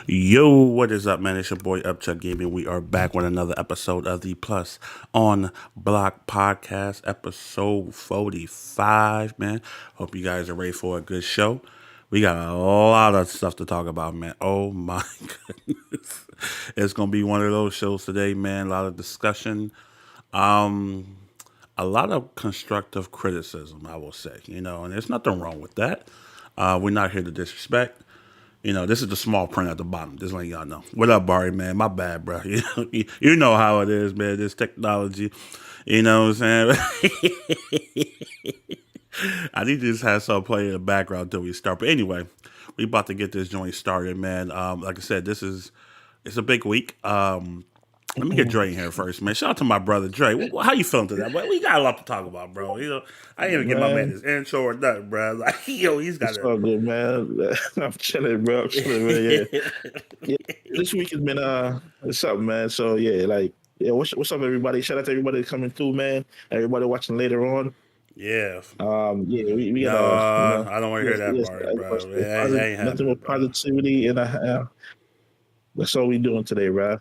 Yo, what is up, man? It's your boy Upchuck Gaming. We are back with another episode of the Plus on Block Podcast, episode 45, man. Hope you guys are ready for a good show. We got a lot of stuff to talk about, man. Oh my goodness. It's gonna be one of those shows today, man. A lot of discussion. A lot of constructive criticism, I will say, and there's nothing wrong with that. We're not here to disrespect. This is the small print at the bottom. Just letting y'all know. What up, Barry, man? My bad, bro. You know how it is, man. This technology. You know what I'm saying? I need to just have some play in the background until we start. But anyway, we about to get this joint started, man. Like I said, it's a big week. Let me get Dre in here first, man. Shout out to my brother Dre. How you feeling today? Well, we got a lot to talk about, bro. I didn't even get my man Man, his intro or nothing, bro. Like, he's got it's all good, man. I'm chilling, bro. I'm chilling, man. Yeah, yeah. This week has been it's up, man. So yeah, yeah. What's up, everybody? Shout out to everybody coming through, man. Everybody watching later on. yeah. Yeah, we No, gotta, I don't want to hear yes, that yes. part, bro. That ain't Nothing happening, but bro. positivity, and that's all we doing today, bro.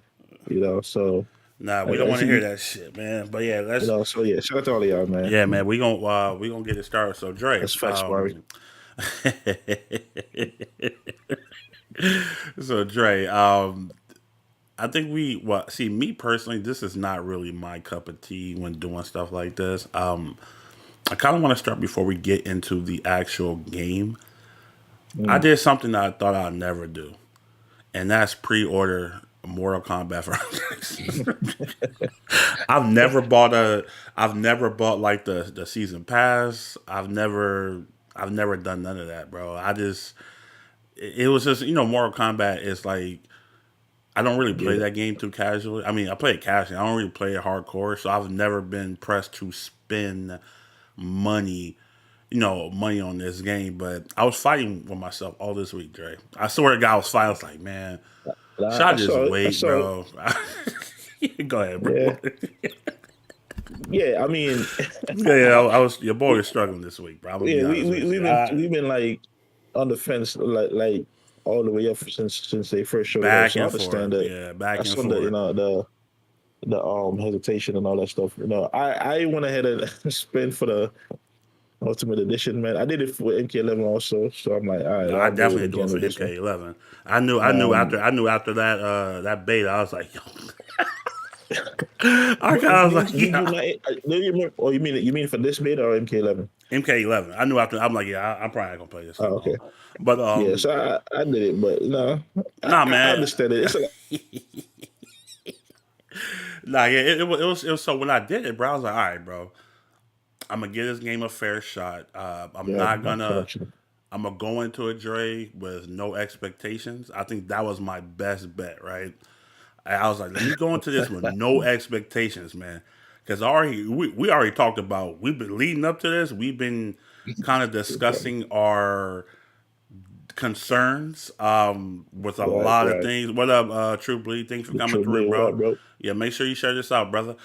So Nah, we don't I want to see hear you. that shit, man. But yeah, So yeah. Shout out to all of y'all, man. yeah, man. We gonna get it started. So Dre, That's facts, Barry. so Dre, I think see me personally. This is not really my cup of tea when doing stuff like this. I kind of want to start before we get into the actual game. I Mm. did something that I thought I'd never do, and that's pre-order Mortal Kombat for I've never bought like the season pass. I've never done none of that, bro. It was just Mortal Kombat is like I don't really play Yeah, that game too casually. I mean, I play it casually. I don't really play it hardcore, so I've never been pressed to spend money, money on this game. But I was fighting with myself all this week, Dre. I swear to God, I was fighting. I was like, man, should I I just saw it. I wait, saw it. bro? Go ahead, bro. Yeah, yeah. I mean, Yeah, I was your boy is struggling this week, bro. I'm gonna be yeah, honest with you. we've been like on the fence like all the way up since they first showed it off. Back So I and understand forth, that. yeah, I back and saw the forth. the hesitation and all that stuff. I went ahead and spent for the Ultimate Edition, man. I did it for MK11 also, so I'm like, all right, No, I I'll do it definitely do it again for with this one. MK11. Um, I knew after that beta, I was like, yo, I kind of was like, did you yeah, not? Do you remember? Oh, you mean for this beta or MK11? MK11. I knew after I'm like, yeah, I'm probably not gonna play this no Oh, more. okay. But Yeah, so I did it, but nah, I man, understand it. It's like, nah, yeah, it was. So when I did it, bro, I was like, all right, bro, I'm gonna give this game a fair shot. I'm yeah, not my gonna. connection. I'm gonna go into a Dre with no expectations. I think that was my best bet, right? I was like, let me go into this with no expectations, man, because we already talked about. We've been leading up to this. We've been kind of discussing our concerns with a Right, lot of right. things. What up, True Bleed? Thanks for The coming truth, through, what bro. up, bro? Yeah, make sure you share this out, brother.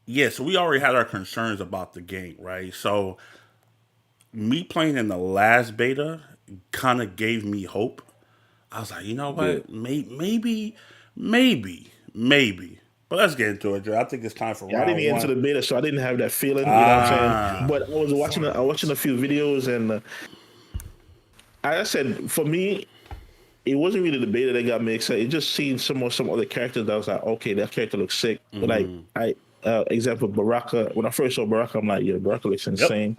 Yeah, so we already had our concerns about the game, right? So me playing in the last beta kind of gave me hope. I was like, you know Yeah. what? Maybe. But let's get into it, Joe. I think it's time for Yeah, I didn't round get into one. the beta, so I didn't have that feeling. You know what I'm saying? Ah, But I was watching a few videos, and I said for me, it wasn't really the beta that got me excited. It just seeing some other characters that was like, okay, that character looks sick. Like example Baraka. When I first saw Baraka, I'm like, yeah, Baraka looks yep. insane.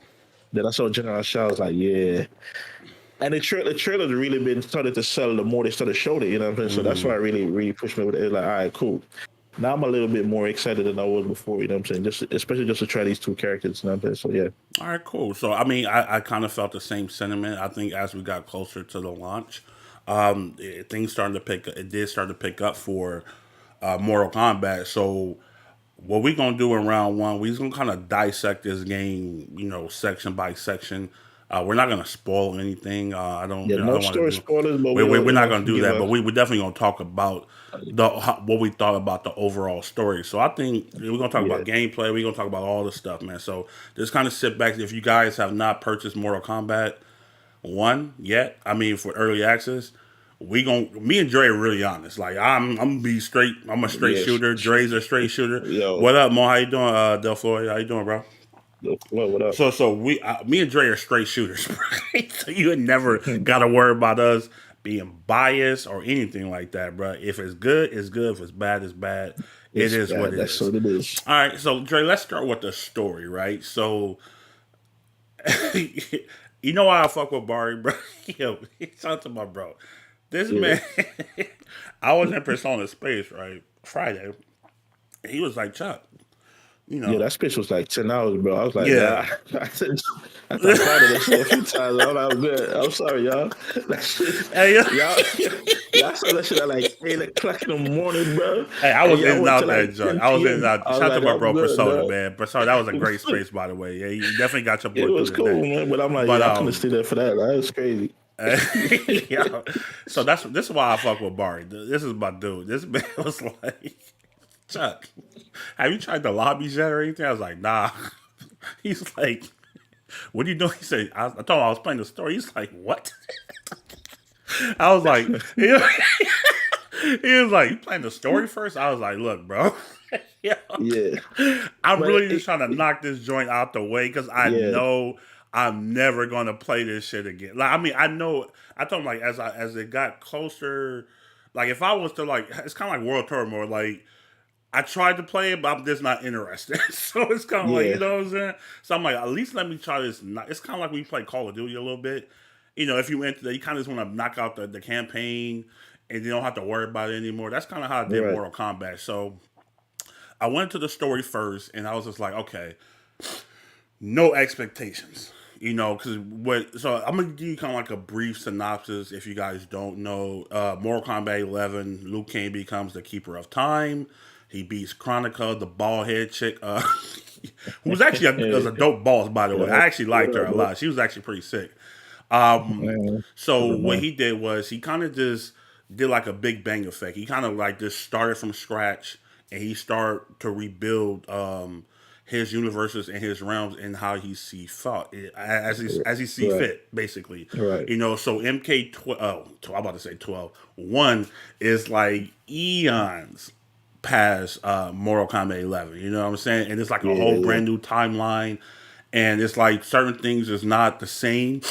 Then I saw General Shao, I was like, yeah. And the trailer's really been started to sell the more they started showing it. You know what I'm saying? So that's why it really pushed me with it. Like, all right, cool. Now I'm a little bit more excited than I was before. You know what I'm saying? Just especially just to try these two characters. You know what I'm saying? So yeah. All right, cool. So, I mean, I kind of felt the same sentiment. I think as we got closer to the launch, things started to pick. It did start to pick up for Mortal Kombat. So, what we gonna do in round one? We're gonna kind of dissect this game, section by section. We're not gonna spoil anything. Yeah, I no don't want to story do. spoilers, but We're we'll not gonna do give that. But a we're definitely gonna talk about what we thought about the overall story. So I think we're gonna talk yeah. about gameplay. We're gonna talk about all the stuff, man. So just kind of sit back. If you guys have not purchased Mortal Kombat one yet, I mean for early access, me and Dre are really honest. Like I'm gonna be straight. I'm a straight Yes. shooter. Dre's a straight shooter. Yo, What up, Mo? How you doing, Del Floyd? How you doing, bro? what up? So me and Dre are straight shooters. Right? So you ain't never gotta worry about us being biased or anything like that, bro. If it's good, it's good. If it's bad, it's bad. It It's is what bad. it That's is. what it is. All right, so Dre, let's start with the story, right? So you know why I fuck with Barry, bro? Yo, shout out to my bro. This Yeah. man, I was in Persona Space, right? Friday. He was like, Chuck, you Yeah, know, that space was like 10 hours, bro. I was like, yeah. nah. I thought that shit a few times. I'm good. I'm sorry, y'all. That shit, Hey, yo. y'all saw that shit at like 8 o'clock in the morning, bro. Hey, I And was in y'all and went out to that like joint. 10 I was in and p.m. out. I was Shout out to like, my I'm bro good, Persona, dog. man. Persona, that was a great space, by the way. Yeah, you definitely got your boy It through was the cool, day. man. But I'm like, But yeah, I couldn't stay there for that. That was crazy. yeah. So this is why I fuck with Barry. This is my dude. This man was like, Chuck, have you tried the lobby yet or anything? I was like, nah. He's like, what are you doing? He said, I told him I was playing the story. He's like, what? I was like, he was like, you playing the story first? I was like, look, bro. Yeah. Yeah. I'm But really just trying to knock this joint out the way because I yeah, know I'm never gonna play this shit again. Like, I mean, I know. I told him like as it got closer, like if I was to like, it's kind of like World Tour more. Like I tried to play it, but I'm just not interested. So it's kind of like yeah, you know what I'm saying. So I'm like, at least let me try this. It's kind of like we play Call of Duty a little bit. You know, if you enter, you kind of just want to knock out the campaign, and you don't have to worry about it anymore. That's kind of how I did right. Mortal Kombat. So I went to the story first, and I was just like, okay, no expectations. You know, because what? So I'm gonna give you kind of like a brief synopsis. If you guys don't know, Mortal Kombat 11, Liu Kang becomes the Keeper of Time. He beats Chronica, the bald head chick, who was actually was a dope boss, by the way. Yeah. I actually liked her What a up, bro? lot. She was actually pretty sick. So What up, what man? he did was he kind of just did like a Big Bang effect. He kind of like just started from scratch and he started to rebuild his universes and his realms and how he see thought as he see Right. fit, basically. Right. You know, so MK12, I'm about to say 12. One is like eons past Mortal Kombat 11. You know what I'm saying? And it's like a Yeah, whole yeah. brand new timeline. And it's like certain things is not the same.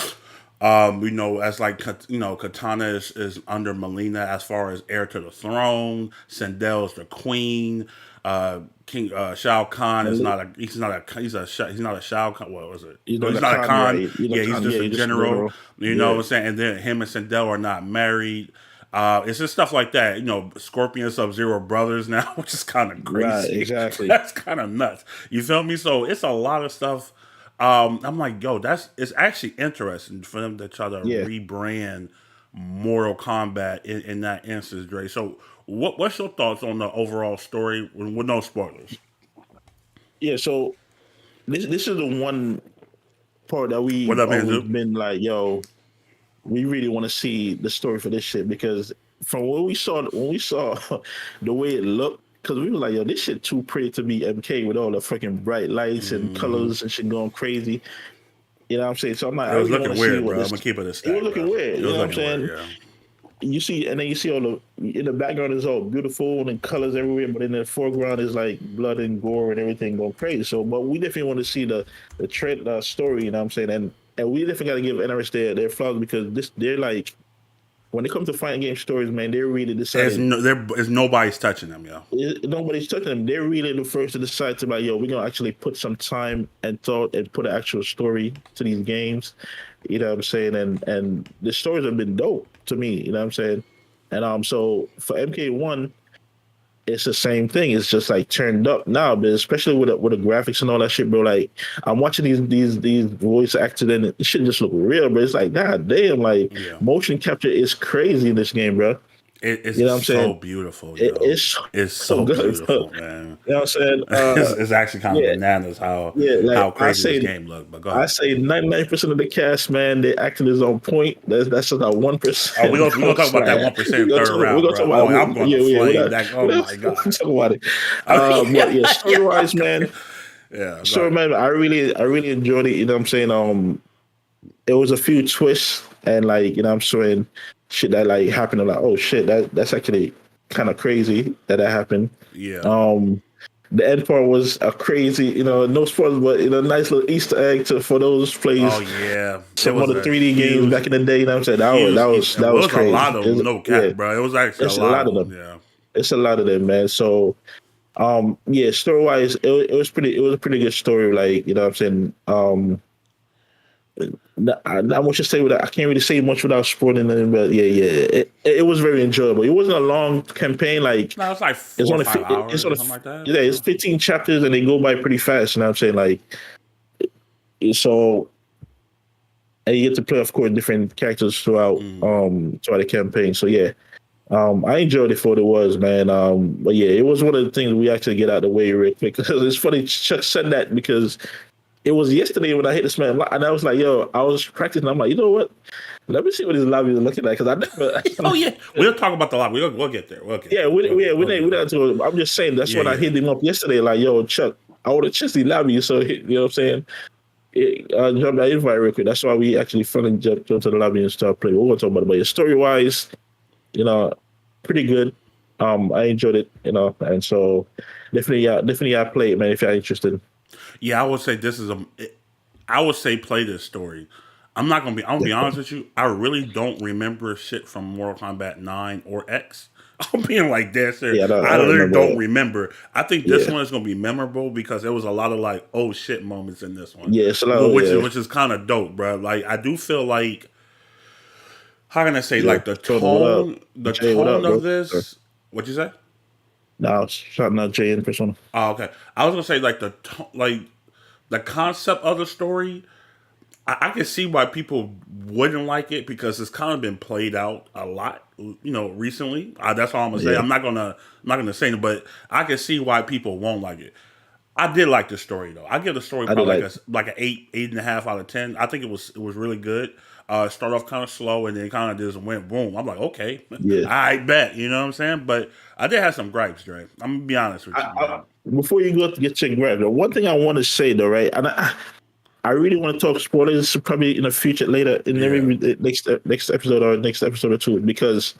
You know, as like you know, Katana is under Melina as far as heir to the throne. Sindel's the queen. King Shao Kahn is And not a he's not a Shao Kahn. What was it? you No, know he's the not a con, Khan. right? You know Yeah, he's con. just Yeah, a you just general. general. You know what Yeah. I'm saying? And then him and Sindel are not married. It's just stuff like that. You know, Scorpion Sub Zero brothers now, which is kind of Right. crazy. Exactly. That's kind of nuts. You feel me? So it's a lot of stuff. I'm like, yo, it's actually interesting for them to try to Yeah. rebrand Mortal Kombat in that instance, Dre. So, what's your thoughts on the overall story with no spoilers? Yeah. So this is the one part that What we up, always Andrew? been like, yo, we really want to see the story for this shit because from what we saw when we saw the way it looked, because we were like, yo, this shit too pretty to be MK with all the fucking bright lights and Hmm. colors and shit going crazy. You know what I'm saying? So I'm like, It I was really want looking to see weird, what bro. I'm this. gonna keep it a It was stack, looking bro. weird. It You know was what I'm looking weird, saying? yeah. You see, and then you see all the in the background is all beautiful and colors everywhere, but in the foreground is like blood and gore and everything going crazy. So, but we definitely want to see the trend story. You know what I'm saying? And we definitely got to give NRS their flowers because this they're like when it comes to fighting game stories, man, they really decided There's nobody's touching them, yo. nobody's touching them. They're really the first to decide to like, yo, we're gonna actually put some time and thought and put an actual story to these games. You know what I'm saying? And the stories have been dope to me. You know what I'm saying? And so for MK1, it's the same thing. It's just like turned up now, but especially with the graphics and all that shit, bro. Like I'm watching these voice acted and it shit just look real, but it's like god damn, like Yeah. motion capture is crazy in this game, bro. It's You know what I'm so saying? beautiful, yo. It's It's so so good, bro. beautiful, man. You know what I'm saying? It's actually kind of Yeah, bananas yeah. Like how crazy this game looked. But go I ahead. say 99% of the cast, man, they acting is on point. That's just that one Oh, percent. we gonna talk about that 1% third We round, gonna bro. talk about Oh, I'm going to yeah. flame that. Oh my We'll god. talk about it. Oh, But yeah, yeah, story yeah. wise, man. Yeah, go Story ahead. man, I really enjoyed it. You know what I'm saying? It was a few twists and like you know what I'm saying shit that like happened. I'm like, oh shit, that's actually kind of crazy that happened. Yeah. Um, the end part was a crazy, no spoilers, but nice little Easter egg for those Oh plays yeah, it some of was the a 3D games huge, back in the day. You know what I'm saying? huge. That Well, was it was a lot crazy. of them, no Yeah, cap, bro. It was actually a it's a lot lot of of them. them. Yeah. It's a lot of them, man. So yeah, story wise, it was pretty. It was a pretty good story. Like you know, what I'm saying. Not much to say with that. I can't really say much without spoiling it, but it was very enjoyable. It wasn't a long campaign. Like No, it's like it's four or only five it's hours or only something like that. yeah, it's So. 15 chapters and they go by pretty fast. You know what I'm saying? Like so, and you get to play, of course, different characters throughout the campaign. So yeah, I enjoyed it for what it was, man. But yeah, it was one of the things we actually get out of the way real quick. Because it's funny Chuck said that because it was yesterday when I hit this man, and I was like, yo, I was practicing. I'm like, you know what? Let me see what his lobby is looking like because I never. Oh yeah, we'll talk about the lot. We'll get there. We'll get Yeah, there. we not to. I'm just saying that's Yeah, when I yeah. hit him up yesterday. Like, yo, Chuck, I would have just lobby. So you know what I'm saying? Jump that invite real quick. That's why we actually finally jumped to the lobby and start playing. We're gonna talk about it. But yeah, story wise, you know, pretty good. I enjoyed it, and so definitely I play it, man. If you're interested. Yeah, I would say this is a. I would say play this story. I'm gonna be honest with you. I really don't remember shit from Mortal Kombat 9 or X. I'm being like that, sir. Yeah, I I don't literally remember don't that. remember. I think this Yeah, one is gonna be memorable because there was a lot of like oh shit moments in this one, yeah, it's a lot. Yeah, which is kind of dope, bro. Like I do feel like how can I say yeah. like Total, what up, the Jay? What tone up, of bro? Sorry. this. What'd you say? Now shouting out Jay in persona. Oh, okay. I was gonna say like like the concept of the story. I can see why people wouldn't like it because it's kind of been played out a lot, recently. That's all I'm gonna say. Yeah, I'm not gonna say it, but I can see why people won't like it. I did like the story though. I give the story I did probably like. like an 8.5 out of 10. I think it was really good. Start off kind of slow and then kind of just went boom. I'm like, okay, Yeah. I bet, you know what I'm saying? But I did have some gripes, Dre. I'm gonna be honest with you, man. Before you go to get your grab, the one thing I want to say though, right? And I really want to talk spoilers probably in the future later in Yeah. maybe the next episode or next episode or two because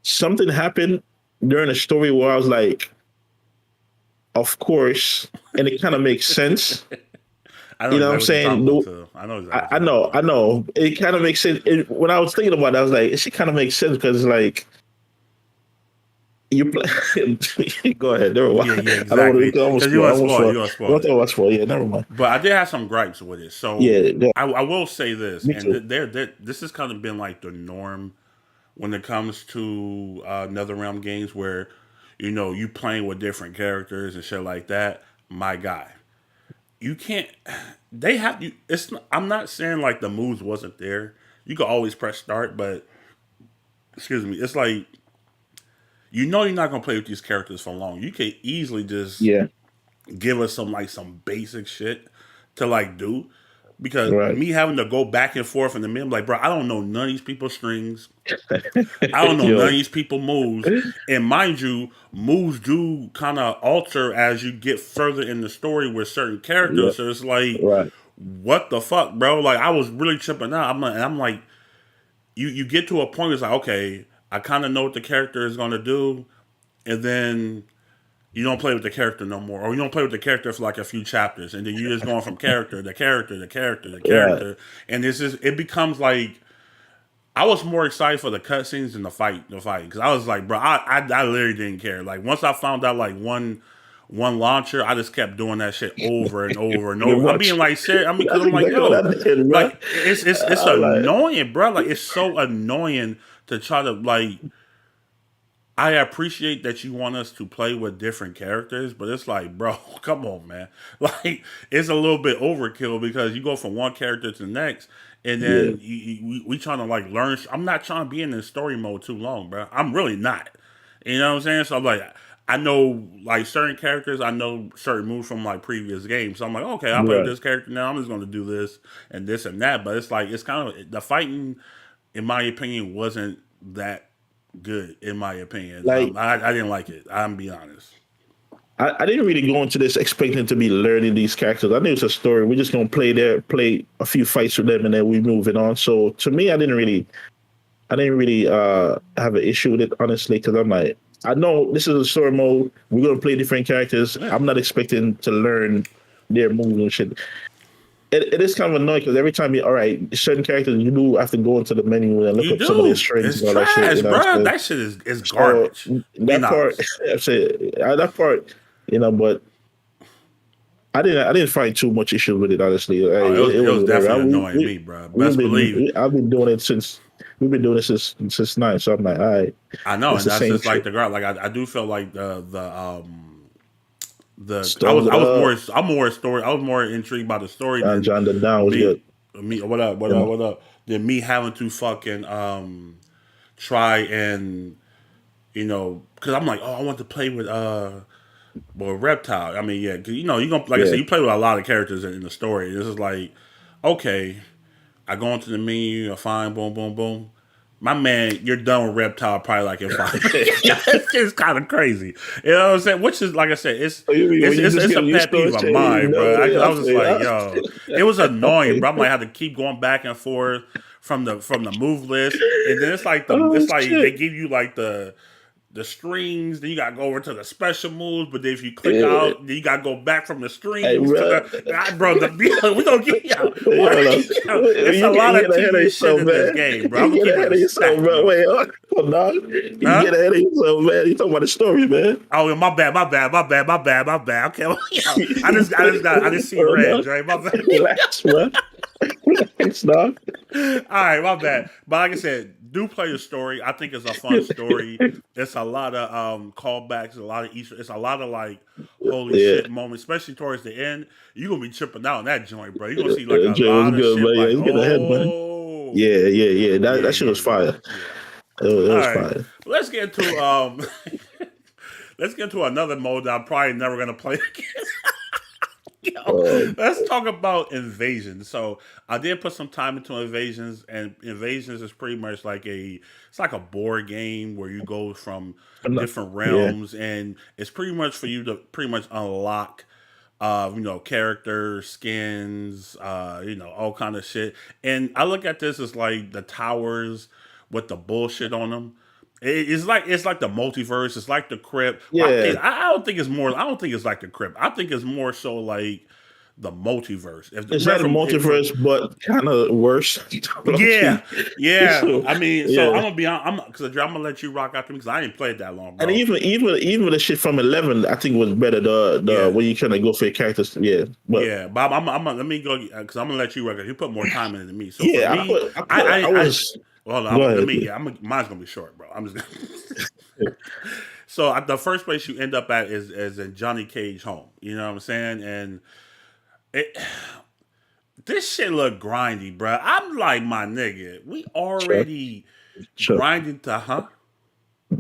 something happened during the story where I was like, of course, and it kind of makes sense. I know You know what exactly I'm what you're saying? talking about No, too. I know exactly what you're talking I about. know. It kind of makes sense. When I was thinking about it, I was like, it should kind of make sense because it's like you play. Go ahead. Never mind. Yeah, yeah, I don't want exactly. to almost Because you spoil. want to Almost spoil it. spoil. You want to You spoil want it. to watch spoil? Yeah, never mind. But I did have some gripes with it. So Yeah, yeah. I will say this, Me and too. this has kind of been like the norm when it comes to NetherRealm games where, you playing with different characters and shit like that. My guy, you can't. They have you. I'm not saying like the moves wasn't there. You could always press start, but excuse me, it's like you're not gonna play with these characters for long. You can easily just Yeah. give us some basic shit to like do. Because Right. me having to go back and forth in the middle, like, bro, I don't know none of these people's strings. I don't know none of Yo. these people moves. And mind you, moves do kind of alter as you get further in the story with certain Yeah. characters. So it's like, Right. what the fuck, bro? Like I was really tripping out. I'm like, you get to a point. It's like, okay, I kind of know what the character is gonna do, and then you don't play with the character no more, or you don't play with the character for like a few chapters, and then you're just going from character to character to character to Right. character, and it becomes like I was more excited for the cutscenes than the fight, because I was like, bro, I literally didn't care. Like once I found out like one launcher, I just kept doing that shit over and over and Pretty over. I'm much. being like, serious. I mean, because That's I'm like, exactly what yo, I did, bro. like it's I was like, annoying, bro. Like it's so annoying to try to like. I appreciate that you want us to play with different characters, but it's like, bro, come on, man. Like, it's a little bit overkill because you go from one character to the next, and yeah, then we trying to like learn. I'm not trying to be in this story mode too long, bro. I'm really not. You know what I'm saying? So I'm like, I know like certain characters, I know certain moves from like previous games. So I'm like, okay, I'll play with right. this character now. I'm just going to do this and that. But it's like it's kind of the fighting, in my opinion, wasn't that good in my opinion. Like, I didn't like it. I'm be honest. I didn't really go into this expecting to be learning these characters. I knew it's a story. We're just gonna play a few fights with them, and then we moving on. So to me, I didn't really I didn't really have an issue with it honestly because I'm like, I know this is a story mode. We're gonna play different characters. Yeah. I'm not expecting to learn their moves and shit. It is kind of annoying because every time you, all right, certain characters you do have to go into the menu and look You up some of their do. strings It's and all that shit. trash, You know what I'm bro. saying? That shit is So garbage. Being that part, honest. I say that part, but I didn't find too much issue with it honestly. Oh, It it was was whatever. definitely annoying me, bro. We've Best believe. been I've been doing it since we've been doing it since nine. So I'm like, all right, I know, it's and the that's same just like shit. the girl. Like I do feel like the Started it up. I'm more story. I was more intrigued by the story than John the Down was me good. me what up than me having to fucking try and because I'm like, oh, I want to play with Reptile. I mean, yeah, 'cause, you gonna like I Yeah. said, you play with a lot of characters in the story. This is like, okay, I go into the menu, I find boom, boom, boom. My man, you're done with Reptile probably like in 5 minutes. It's just kind of crazy. You know what I'm saying? Which is like I said, So you mean when you just it's get a used pet to peeve it, of you mine, bro. know? I I was just like, say, yo, it was annoying, okay. bro. I'm like, I had to keep going back and forth from the move list, and then Oh it's like they shit! give you like the strings, then you gotta go over to the special moves. But then if you click Yeah. out, then you gotta go back from the Hey, strings to bro. the bro. We gonna get you out. Hold on. It's a lot You of get ahead of tedious shit yourself, in this man. game, bro. I'm You gonna get keep it ahead a of yourself, stack, bro. bro. Wait, hold on. You get Huh? ahead of yourself, man. You talking about the story, man. Oh, yeah, my bad. Okay, well, I just see Hold red, on. right? My bad. Relax, bro. Relax, dog. All right, my bad. But like I said, do play the story. I think it's a fun story. It's a lot of callbacks, a lot of Easter. It's a lot of like holy Yeah. shit moments, especially towards the end. You're gonna be tripping out on that joint, bro. You're gonna see like a Jay was lot of good, shit man. Yeah, like, he's getting ahead, man. oh, Yeah. yeah, That shit yeah, was yeah, fire. yeah. It All was right, fire. let's get to let's get to another mode that I'm probably never gonna play again. Yo, Um, let's talk about invasions. So I did put some time into invasions, and invasions is pretty much like it's like a board game where you go from I'm not, different yeah. realms, and it's pretty much for you to pretty much unlock, characters, skins, all kind of shit. And I look at this as like the towers with the bullshit on them. It's like the multiverse. It's like the crypt. Well, Yeah. I don't think it's more. I don't think it's like the crypt. I think it's more so like the multiverse. If It's like a remember from multiverse, but kind of worse. yeah, yeah. So, I mean, so I'm yeah. gonna be on. I'm gonna let you rock after me because I ain't played that long, And bro. even the shit from 11, I think was better. The Yeah, when you trying to go for your characters, yeah. But yeah. Bob, let me go because I'm gonna let you rock. You put more time in it than me. So for yeah, me, I I was. well, Go let ahead. me. Yeah, mine's gonna be short, bro. I'm just gonna. So the first place you end up at is in Johnny Cage home. You know what I'm saying? And it this shit look grindy, bro. I'm like, my nigga, we Sure, already sure. grinding to huh?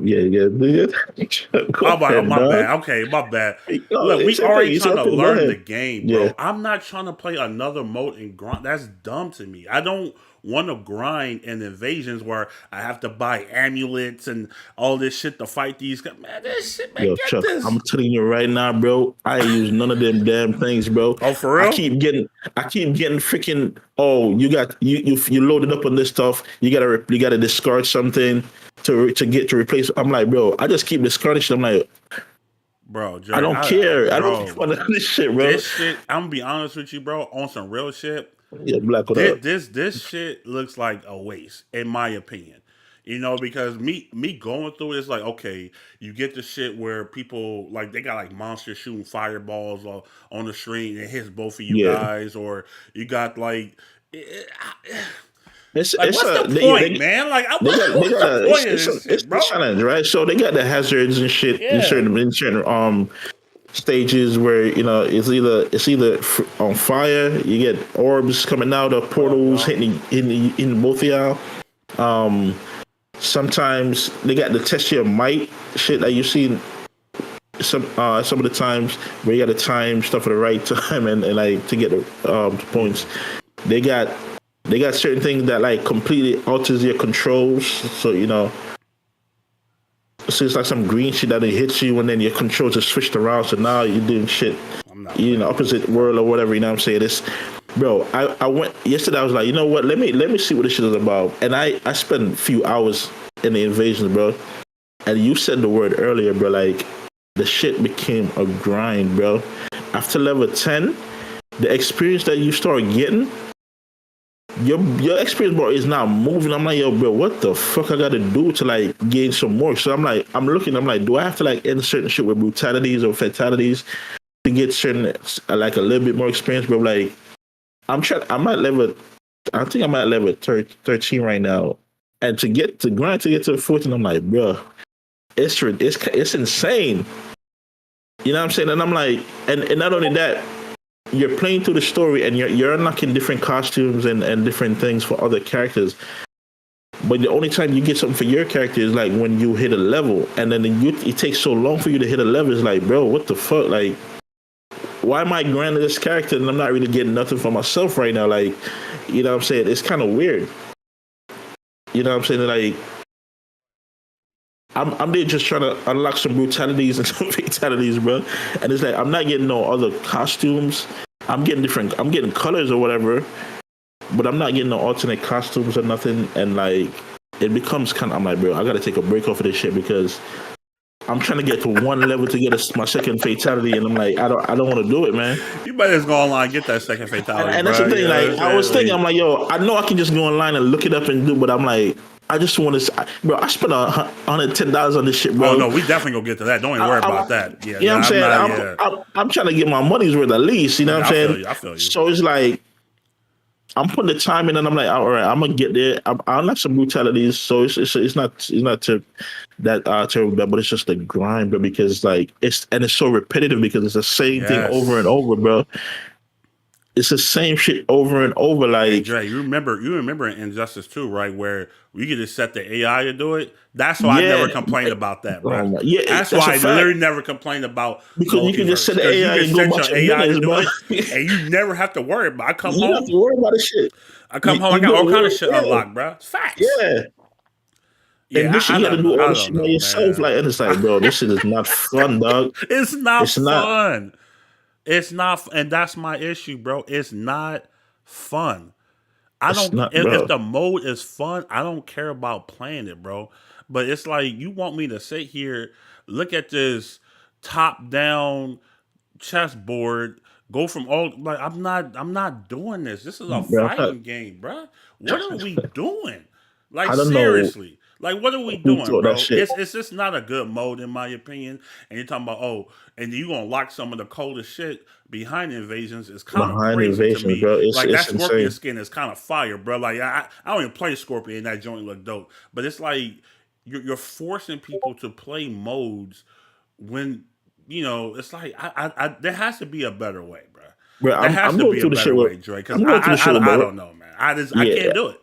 Yeah. Go Oh ahead, my dog. bad. Okay, my bad. No, Look, we it's okay. already It's trying to okay. Go learn the ahead. game, Yeah. bro. I'm not trying to play another mode and grind. That's dumb to me. I don't want to grind in invasions where I have to buy amulets and all this shit to fight these guys. Man, this shit, man, Yo, get Chuck, this. I'm telling you right now, bro. I ain't use none of them damn things, bro. Oh, for I real? keep getting, I keep getting freaking. Oh, you loaded up on this stuff. You gotta discard something to get to replace. I'm like, bro. I just keep discarding shit. I'm like, Bro, I Jerry, don't care. I don't bro, want this shit, bro. this shit, I'm gonna be honest with you, bro, on some real shit. Yeah, black it This up. this this shit looks like a waste, in my opinion. Because me going through it, it's like, okay, you get the shit where people like they got like monsters shooting fireballs on the screen and it hits both of you Yeah, guys, or you got like it's what's a the point, man? Like they what's got the a point of this it's shit, a bro? challenge, right? So they got the hazards and shit Yeah. in certain stages where it's either on fire. You get orbs coming out of What up, portals y'all? hitting both of y'all. Sometimes they got the test your might shit that you see some of the times where you got to time stuff at the right time and like to get the points. They got certain things that like completely alters your controls. So so it's like some green shit that it hits you and then your controls are switched around. So now you're doing shit, I'm not playing no opposite more, bro. world or whatever. You know what I'm saying? bro. I went yesterday. I was like, you know what? Let me see what this shit is about. And I spent a few hours in the invasions, bro. And you said the word earlier, bro. Like the shit became a grind, bro. After level 10, the experience that you start getting, your experience bar is not moving. I'm like, yo, bro, what the fuck I gotta do to like gain some more? So I'm like, I'm like, do I have to like end certain shit with brutalities or fatalities to get certain like a little bit more experience, bro? Like, I'm at level, I think I'm at level 13 right now, and to get to grind to get to 14, I'm like, bro, it's insane. You know what I'm saying? And I'm like, and not only that, you're playing through the story and you're unlocking different costumes and different things for other characters. But the only time you get something for your character is like when you hit a level, and then it takes so long for you to hit a level. It's like, bro, what the fuck? Like, why am I grinding this character and I'm not really getting nothing for myself right now? Like, you know what I'm saying? It's kind of weird. You know what I'm saying? Like, I'm there just trying to unlock some brutalities and some fatalities, bro. And it's like I'm not getting no other costumes. I'm getting colors or whatever, but I'm not getting no alternate costumes or nothing. And like it becomes kind of, I'm like, bro, I gotta take a break off of this shit because I'm trying to get to one level to get my second fatality, and I'm like, I don't want to do it, man. You better just go online and get that second fatality. And that's the thing. Like I was thinking, I'm like, yo, I know I can just go online and look it up and do, but I'm like, I just want to, bro. I spent $110 on this shit, bro. Oh no, we definitely gonna get to that. Don't even worry about that. Yeah, you know what I'm saying. I'm trying to get my money's worth at least. You know what I'm saying. I feel you. So it's like I'm putting the time in, and I'm like, all right, I'm gonna get there. I unlock some brutalities, so it's not that terrible bad, but it's just a grind, bro. Because like it's so repetitive because it's the same thing over and over, bro. It's the same shit over and over. Like, hey, Dre, you remember in Injustice 2, right, where we could just set the AI to do it. That's why I never complained about that, bro. That's why I literally never complained about because you can just set the AI and go watch AI to do it, and you never have to worry about. I come home, you don't have to worry about the shit. I come home, I got all kind of shit unlocked, bro. It's facts. Yeah. And this shit, you gotta do all the shit by yourself. Like, and it's like, bro, this shit is not fun, dog. It's not fun. It's not, and that's my issue, bro. It's not fun. If the mode is fun, I don't care about playing it, bro. But it's like you want me to sit here, look at this top-down chessboard, go from all like I'm not doing this. This is a fighting game, bro. What are we doing? Like seriously. Know. Like, what are we doing, bro? It's just not a good mode, in my opinion. And you're talking about, and you're going to lock some of the coldest shit behind invasions. It's kind of crazy to me. Bro, like, that Scorpion skin is kind of fire, bro. Like, I don't even play Scorpion, and that joint look dope. But it's like, you're forcing people to play modes when, you know, it's like, there has to be a better way, bro. There has to be a better way, Dre. Because I don't know, man. I can't do it.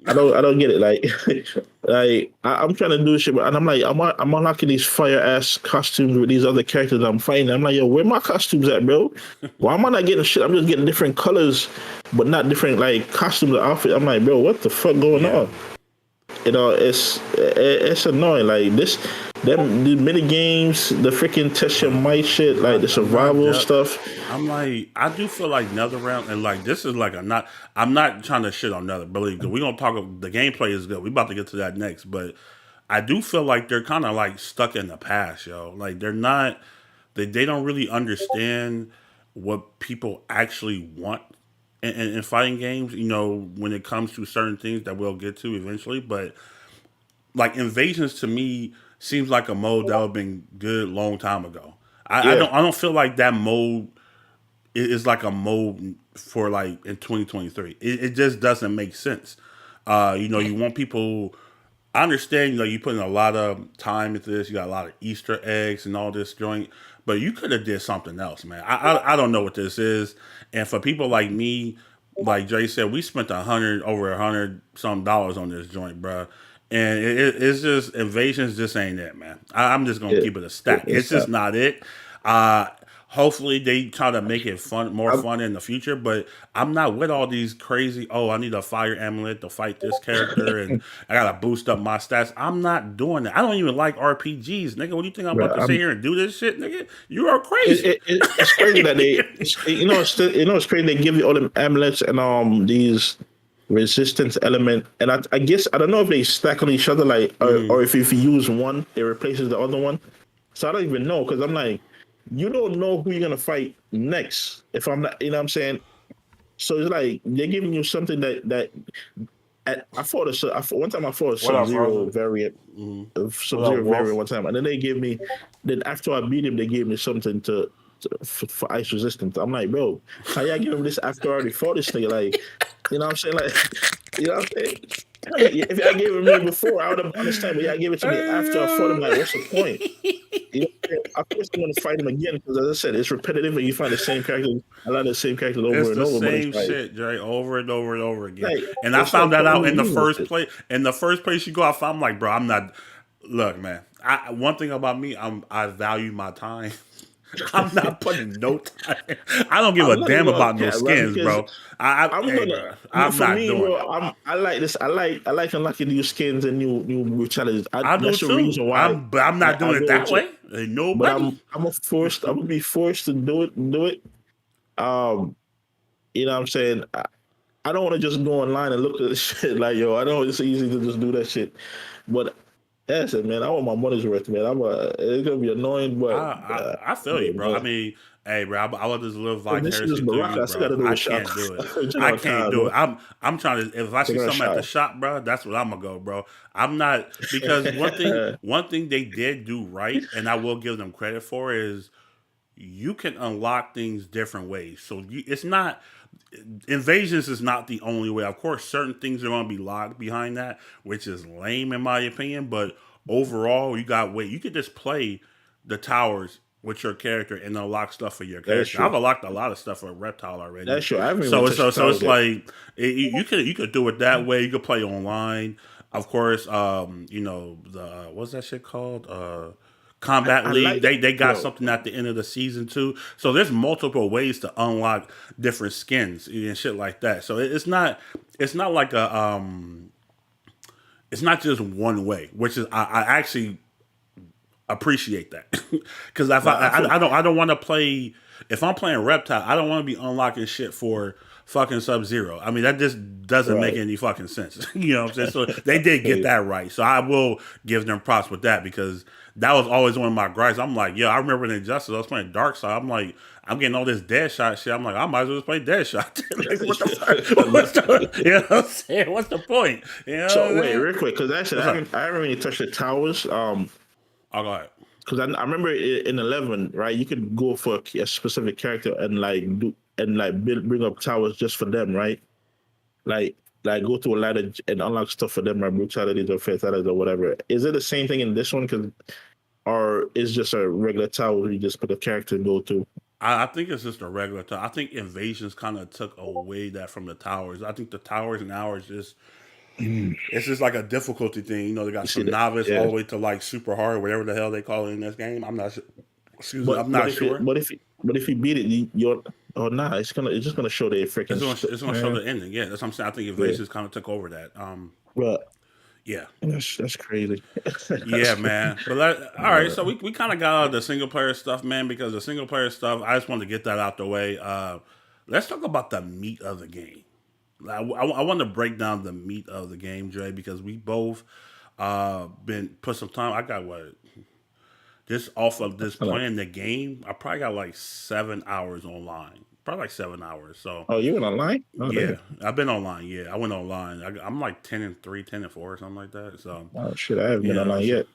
I don't get it. Like, I'm trying to do shit, and I'm like, I'm unlocking these fire ass costumes with these other characters that I'm fighting. I'm like, yo, where my costumes at, bro? Why am I not getting shit? I'm just getting different colors, but not different like costumes or outfit. I'm like, bro, what the fuck going on? You know, it's annoying. Like the mini games, the freaking test your might shit, like the survival stuff. I'm like, I do feel like NetherRealm, and like this is like I'm not trying to shit on Nether, believe me. We're gonna talk. The gameplay is good. We about to get to that next, but I do feel like they're kind of like stuck in the past, yo. Like they're not. They don't really understand what people actually want in fighting games, you know, when it comes to certain things that we'll get to eventually. But like Invasions to me seems like a mode that would have been good long time ago. I don't feel like that mode is like a mode for like in 2023. It just doesn't make sense. You know, you want people. I understand, you know, you put in a lot of time into this. You got a lot of Easter eggs and all this joint, but you could have did something else, man. I don't know what this is, and for people like me, like Jay said, we spent over $100 on this joint, bro. And it's just Invasions just ain't it, man. I'm just gonna keep it a stack. It's just not it. hopefully they try to make it fun, more I'm, fun in the future. But I'm not with all these crazy. Oh, I need a fire amulet to fight this character, and I gotta boost up my stats. I'm not doing that. I don't even like RPGs, nigga. What do you think I'm about bro, to sit here and do this shit, nigga? You are crazy. it's crazy that it's crazy they give you all them amulets and these resistance element, and I guess I don't know if they stack on each other like or if you use one it replaces the other one. So I don't even know because I'm like, you don't know who you're gonna fight next. If I'm not, you know what I'm saying. So it's like they're giving you something I fought one time I fought a What Sub up, Zero Frozen? variant, What Sub up, Zero variant Wolf? one time, and then they gave me. Then after I beat him, they gave me something for ice resistance. I'm like, bro, how y'all give him this after I already fought this nigga? Like, you know what I'm saying? Like, you know what I'm saying? If y'all gave it to me before, I would have understand. But y'all gave it to me Hey, after I fought him. Like, what's the point? You know, what I'm saying? Of course, I'm going to fight him again because, as I said, it's repetitive, and you find the same characters, a lot of the same characters it's over and the over. But it's same shit, Dre, over and over and over again. like And I what's the found that point out of in the using this first shit? place. In the first place you go, I'm like, bro, I'm not. Look, man. One thing about me, I value my time. I'm not putting no time. I don't give a I'm not even damn gonna about no care, bro, skins, because bro. I'm Hey, gonna bro, I'm for not me, doing bro. it. I like this. I like unlocking new skins and new challenges. I do That's the too. reason why But I'm not I doing it go that into. way. Ain't no But money. I'm gonna be forced to do it. Um, you know what I'm saying? I don't want to just go online and look at this shit like yo. I know it's easy to just do that shit, but that's it, man. I want my money's worth, man. It's gonna be annoying, but I feel yeah, you, bro. I man. mean, hey, bro, I would just live And this is vicariously through Baraka. you, I still bro. gotta do I the shop. can't do it. I General can't time, do it. bro. I'm trying to. If I see Taking a something at the shower. shop, bro, that's what I'm gonna go, bro. I'm not because one thing they did do right, and I will give them credit for is you can unlock things different ways. So it's not invasions is not the only way. Of course, certain things are going to be locked behind that, which is lame in my opinion. But overall, you got wait. You could just play the towers with your character and unlock stuff for your That is character. I've true. unlocked a lot of stuff for Reptile already. That's true. I haven't even So touched the it's towers yet. like you could do it that way. You could play online. Of course, the what's that shit called? Combat I League. like that. They got Yo, something at the end of the season too. So there's multiple ways to unlock different skins and shit like that. So it's not like a it's not just one way, which is I actually appreciate that because if but I feel I don't want to play if I'm playing Reptile, I don't want to be unlocking shit for fucking Sub Zero. I mean that just doesn't make right. any fucking sense. You know what I'm saying? So they did get that right. So I will give them props with that because that was always one of my gripes. I'm like, yo, I remember in Injustice I was playing Dark Side. I'm like, I'm getting all this dead shot shit. I'm like, I might as well just play dead shot. Like, what the fuck? What's the, you know what I'm saying? What's the point? You know So what I'm wait, saying? real quick, because actually What's up? I haven't really touched the towers. I'll go ahead. Because I remember in 11, right? You could go for a specific character and bring up towers just for them, right? Like go to a ladder and unlock stuff for them, right? Brutalities or fatalities or whatever. Is it the same thing in this one? Or is just a regular tower where you just put a character and go to? I think it's just a regular tower. I think invasions kind of took away that from the towers. I think the towers and hours just Mm. it's just like a difficulty thing. You know, they got You see from that? novice all Yeah. the way to like super hard, whatever the hell they call it in this game. I'm not. Excuse me. But I'm but not if you sure. but if you, but if you beat it, you're oh nah, it's just gonna show the freaking It's gonna show man. the ending. Yeah, that's what I'm saying. I think Yeah, invasions kind of took over that. but Yeah, that's crazy. yeah, That's man. But all right, so we kind of got out of the single player stuff, man, because the single player stuff. I just wanted to get that out the way. Let's talk about the meat of the game. I want to break down the meat of the game, Dre, because we both been put some time. I got what just off of this Hello. playing the game. I probably got like 7 hours online, probably like 7 hours. So Oh, you went online? Oh, yeah, damn. I've been online. Yeah, I went online. I'm like 10-3, 10-4, or something like that. So Oh shit, I haven't been yeah, online yet.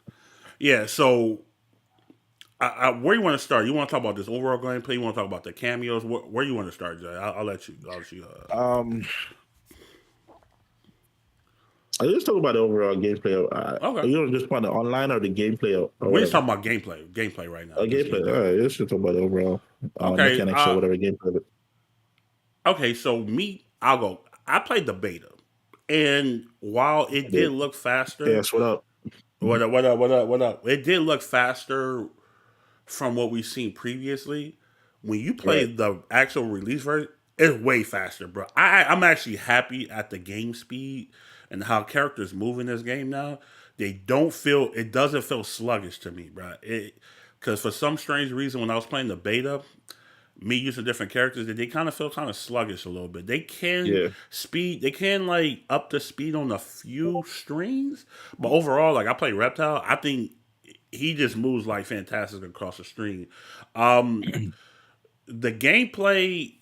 yeah. So where you want to start? You want to talk about this overall gameplay? You want to talk about the cameos? Where you want to start, Jay? I'll let you. I'll let you. Um, I just talk about the overall gameplay. Okay. You don't just want the online or the gameplay or We're just whatever. talking about gameplay right now. Just Gameplay. All gameplay. right, let's just talk about the overall Okay. mechanics or whatever gameplay. But Okay. So me, I'll go. I played the beta, and while it did the look faster, yes, what up? what up? It did look faster from what we've seen previously. when you play Right. the actual release version, it's way faster, bro. I'm actually happy at the game speed and how characters move in this game now. It doesn't feel sluggish to me, bro. Because for some strange reason, when I was playing the beta, me using different characters, they kind of feel kind of sluggish a little bit. Yeah. They can like up the speed on a few strings, but overall, like I play Reptile, I think he just moves like fantastic across the screen. Um, the gameplay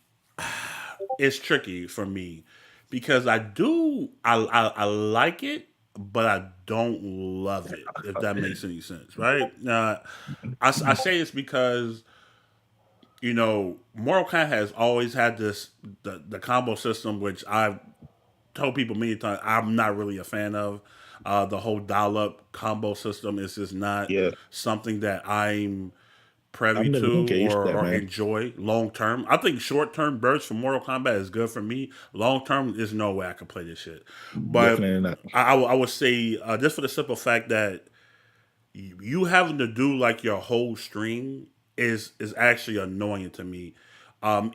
is tricky for me because I like it, but I don't love it. If that makes any sense, right? I say this because Mortal Kombat has always had the combo system, which I've told people many times I'm not really a fan of. The whole dial up combo system is just not Yeah. something that I'm privy I'm never gonna to get used to that, or man. enjoy long term. I think short term bursts for Mortal Kombat is good for me. Long term, there's no way I can play this shit. But Definitely not. I would say just for the simple fact that you having to do like your whole stream is actually annoying to me.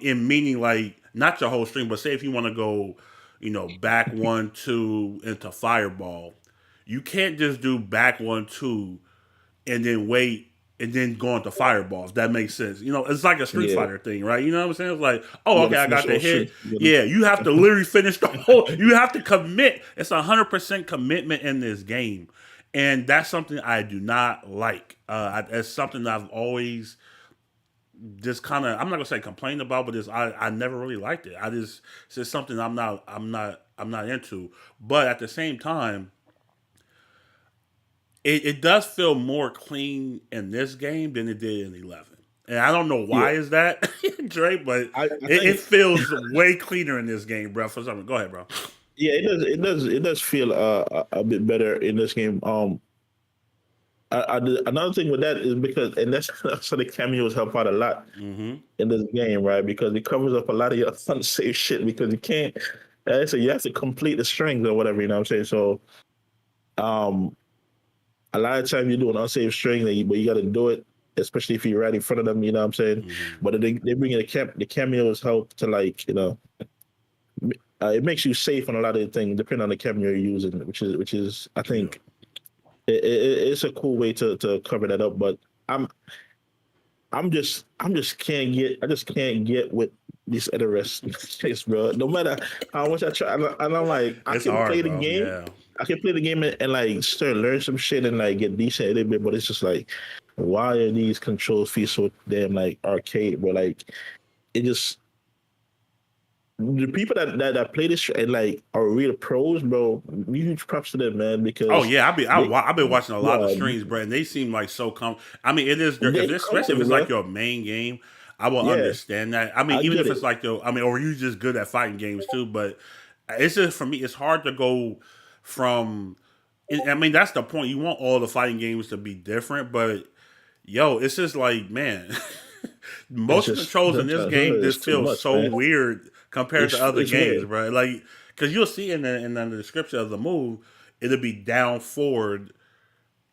In meaning like not your whole stream, but say if you want to go, back 1, 2 into Fireball, you can't just do back 1, 2 and then wait and then go into Fireball. If that makes sense. It's like a Street Yeah. Fighter thing, right? You know what I'm saying? It's like, oh, You gotta okay, I finish got the all hit. three. Yeah, you have to literally finish the whole. You have to commit. It's 100% commitment in this game, and that's something I do not like. It's something that I've always just kind of. I'm not gonna say complained about, but I never really liked it. It's just something I'm not into. But at the same time, it does feel more clean in this game than it did in 11. And I don't know Yeah. why is that, Dre, but I it think feels way cleaner in this game, bro. For something, go ahead, bro. yeah, it does feel a bit better in this game. Another thing with that is because and that's so the cameos help out a lot Mm-hmm. in this game, right? Because it covers up a lot of your unsafe shit because you can't. So you have to complete the strings or whatever, you know what I'm saying? So, um, a lot of times you do an unsafe string, but you got to do it, especially if you're right in front of them, you know what I'm saying? Mm-hmm. But they bring in the cameos help to like, it makes you safe on a lot of the things depending on the camera you're using, which is I Yeah. think it's a cool way to cover that up. But I'm I just can't get with this interesting case, bro. No matter how much I try, and I'm like, I It's can hard, play the bro. game. Yeah. I can play the game and like start learn some shit and like get decent a little bit, but it's just like, why are these controls feel so damn like arcade? But like, it just the people that play this and like are real pros, bro. Huge props to them, man, Oh because yeah, they, I've been watching a lot of yeah, streams, bro, and they seem like so I mean, it is they especially if comfortable, it's like bro. your main game. I will Yeah, understand that. I mean, I even get if it's it. like I mean, or you just good at fighting games too. But it's just for me, it's hard to go from. I mean, that's the point. You want all the fighting games to be different, but yo, it's just like man, It's motion just controls in this sometimes game it's just too feel much, so man. weird compared to other It's games, weird. bro. Like, because you'll see in the description of the move, it'll be down forward,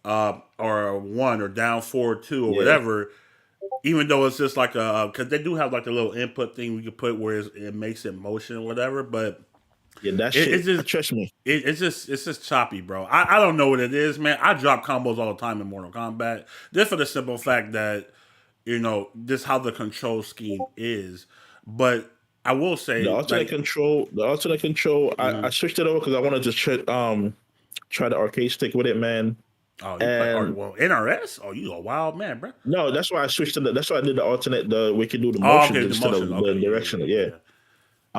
or one, or down forward two, or Yeah, whatever. Even though it's just like because they do have like a little input thing we could put where it makes it motion or whatever, but yeah, that it's shit. just Trust me. it's just choppy, bro. I don't know what it is, man. I drop combos all the time in Mortal Kombat. Just for the simple fact that just how the control scheme is. But I will say, like, The alternate control. I mhm. switched it over because I wanted to try the arcade stick with it, man. Oh, you play art And well NRS? Oh, you a wild man, bro. no, that's why I switched to that's why I did the alternate. We can do the Oh, motions okay, the instead of motion. the Okay, yeah, directional. yeah, Yeah. yeah.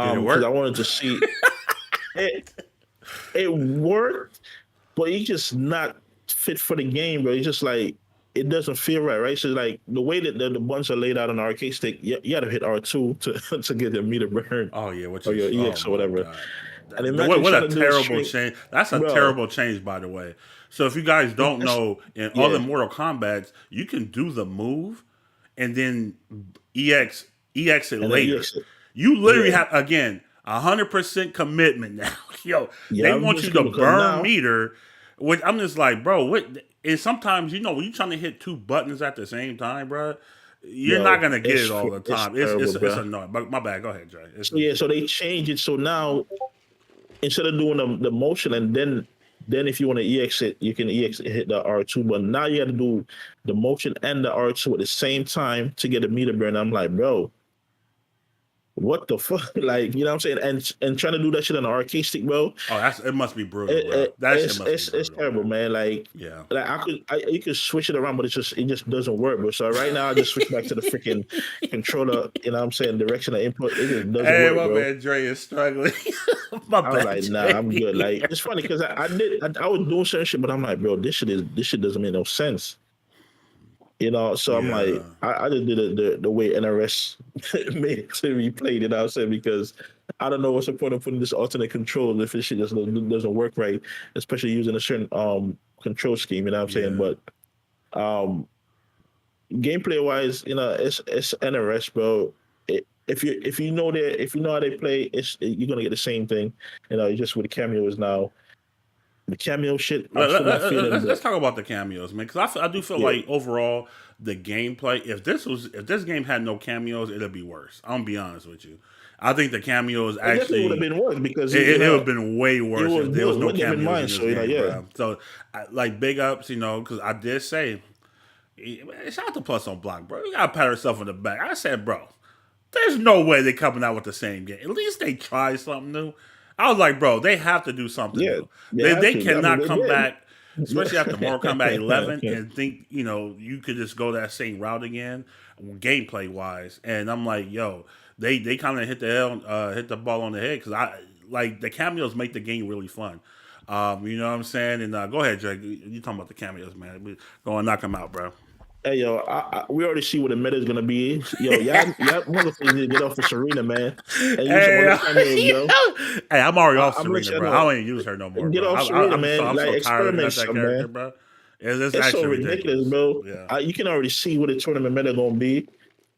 Did it Because I work? wanted to see it. It worked, but it's just not fit for the game, bro. It's just like it doesn't feel right, right? So like the way that the buttons are laid out on the arcade stick, you got to hit R2 to to get the meter burn Oh yeah, which or your is oh EX or my whatever. god. And What imagine what trying a to do a terrible string, change. That's a bro. terrible change, by the way. So if you guys don't That's know, in other yeah, Mortal Kombats, you can do the move and then EX it and then later. EX, You literally yeah, have again 100% commitment now. Yo, yeah. they I'm want just you to because burn now, meter, which I'm just like, bro, what and sometimes when you're trying to hit two buttons at the same time, bro, you're not Yo, gonna get it all the it's time. terrible, It's bro. annoying. But my bad. Go ahead, Dre. So yeah, so they changed it. So now instead of doing the motion and then if you want to EX it, you can EX it, hit the R2. But now you got to do the motion and the R2 at the same time to get a meter burn. I'm like, bro, what the fuck? Like, you know what I'm saying? And trying to do that shit on the arcade stick, bro. Oh, it must be brutal, bro. That shit must be It's brutal, terrible, man. Yeah. Like you could switch it around, but it just doesn't work, bro. So right now I just switch back to the freaking controller. You know what I'm saying? Direction of input. It just doesn't Hey, work, my bro. man Dre is struggling. My I was bad, like, nah, Dre. I'm good. Like it's funny because I was doing certain shit, but I'm like, bro, this shit doesn't make no sense. You know, so I'm Yeah. like, I just did it the way NRS made it to replay it. You know what I'm saying? Because I don't know what's the point of putting this alternate control if this shit just doesn't work right, especially using a certain control scheme. You know what I'm saying? Yeah. But um, gameplay wise, you know, it's NRS, bro. If you know how they play, you're gonna get the same thing. You know, just with the cameos now. The cameo shit, I'm still not feeling Let's the talk about the cameos, man. Because I do feel yeah. like overall the gameplay. If this game had no cameos, it'd be worse. I'm gonna be honest with you. I think the cameos It definitely would have actually been worse because it would have been way it worse was if there was built no with them in cameos in mind. this So you know, game, yeah, bro. So like big ups, you know, because I did say, man, shout out to Plus on Block, bro. You gotta pat yourself on the back. I said, bro, there's no way they're coming out with the same game. At least they try something new. I was like, bro, they have to do something yeah, new. they had They to. I mean, cannot they come did. back, especially after Mortal Kombat 11, Yeah. and think, you know, you could just go that same route again, gameplay wise. And I'm like, yo, they kind of hit the ball on the head because I like the cameos make the game really fun. You know what I'm saying? And go ahead, Drake. You talking about the cameos, man? Go and knock them out, bro. Hey yo, we already see what the meta is gonna be. Yo, y'all motherfuckers need to get off the Serena, man, and use some Hey, other cameos, bro. hey, I'm already off I'm let Serena, you bro. I know. don't even use her no more, Get bro. off Serena, man. I'm Like so tired of looking experiment at that some, character, man. bro. It's It's so actually ridiculous, ridiculous. bro. Yeah. You can already see what the tournament meta gonna be.